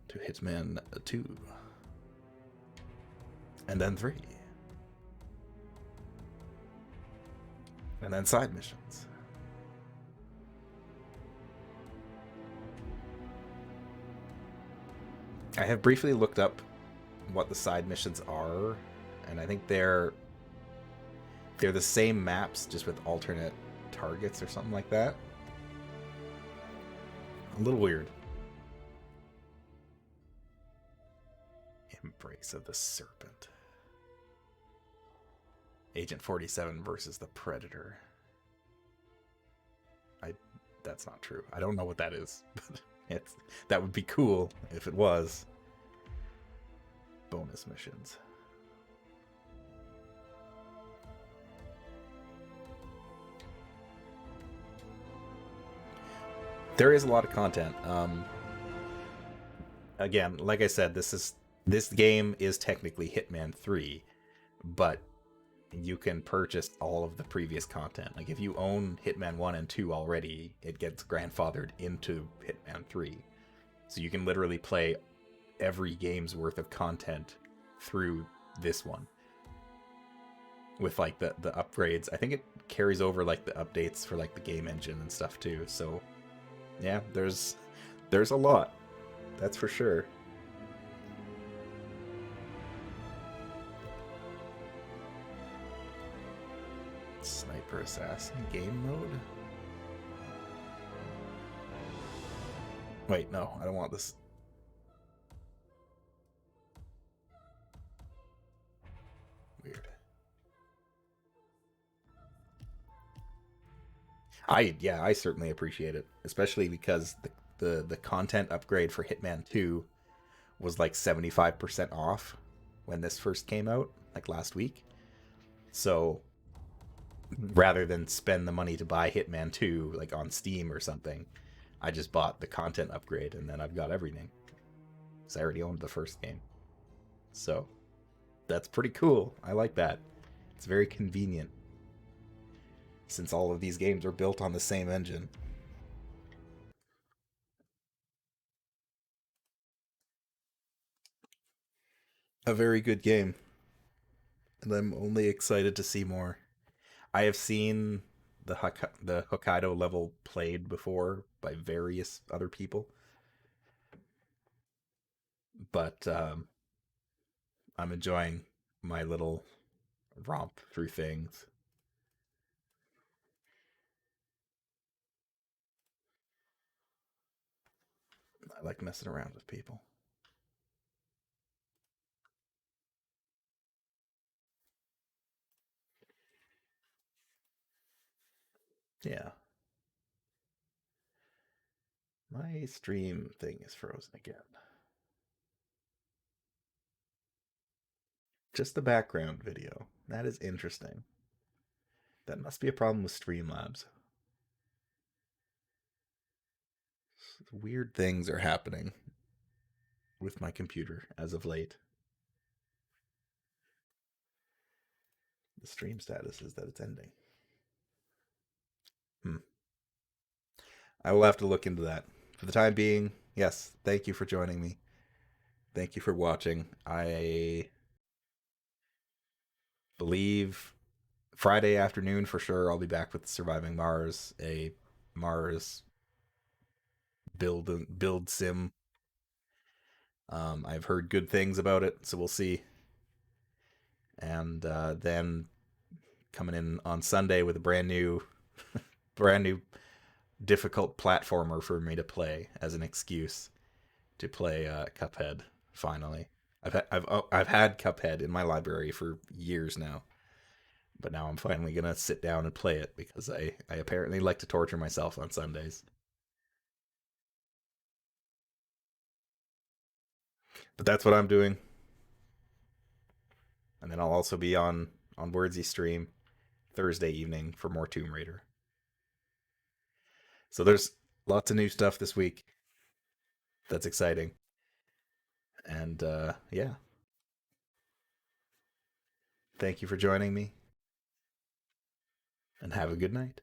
to Hitman 2. And then 3. And then side missions. I have briefly looked up what the side missions are, and I think they're the same maps, just with alternate targets or something like that. A little weird. Embrace of the Serpent. Agent 47 versus the Predator. That's not true. I don't know what that is, but that would be cool if it was. Bonus missions. There is a lot of content. Again, like I said, this game is technically Hitman 3, but you can purchase all of the previous content. Like if you own Hitman 1 and 2 already, it gets grandfathered into Hitman 3. So you can literally play every game's worth of content through this one. With like the upgrades. I think it carries over like the updates for like the game engine and stuff too. So yeah, there's a lot. That's for sure. Sniper Assassin game mode? Wait, no, I don't want this. Weird. I certainly appreciate it, especially because the content upgrade for Hitman 2 was like 75% off when this first came out, like last week. So rather than spend the money to buy Hitman 2 like on Steam or something, I just bought the content upgrade and then I've got everything. Because I already owned the first game. So that's pretty cool. I like that. It's very convenient. Since all of these games are built on the same engine. A very good game. And I'm only excited to see more. I have seen the Hokkaido level played before by various other people. But I'm enjoying my little romp through things. I like messing around with people. Yeah. My stream thing is frozen again. Just the background video. That is interesting. That must be a problem with Streamlabs. Weird things are happening with my computer as of late. The stream status is that it's ending. I will have to look into that. For the time being, yes, thank you for joining me. Thank you for watching. I believe Friday afternoon for sure I'll be back with Surviving Mars, a Mars build sim. I've heard good things about it, so we'll see. And then coming in on Sunday with a brand new difficult platformer for me to play as an excuse to play Cuphead. Finally, I've had Cuphead in my library for years now, but now I'm finally gonna sit down and play it because I apparently like to torture myself on Sundays. But that's what I'm doing. And then I'll also be on Wordsy stream Thursday evening for more Tomb Raider. So there's lots of new stuff this week. That's exciting. And yeah. Thank you for joining me. and have a good night.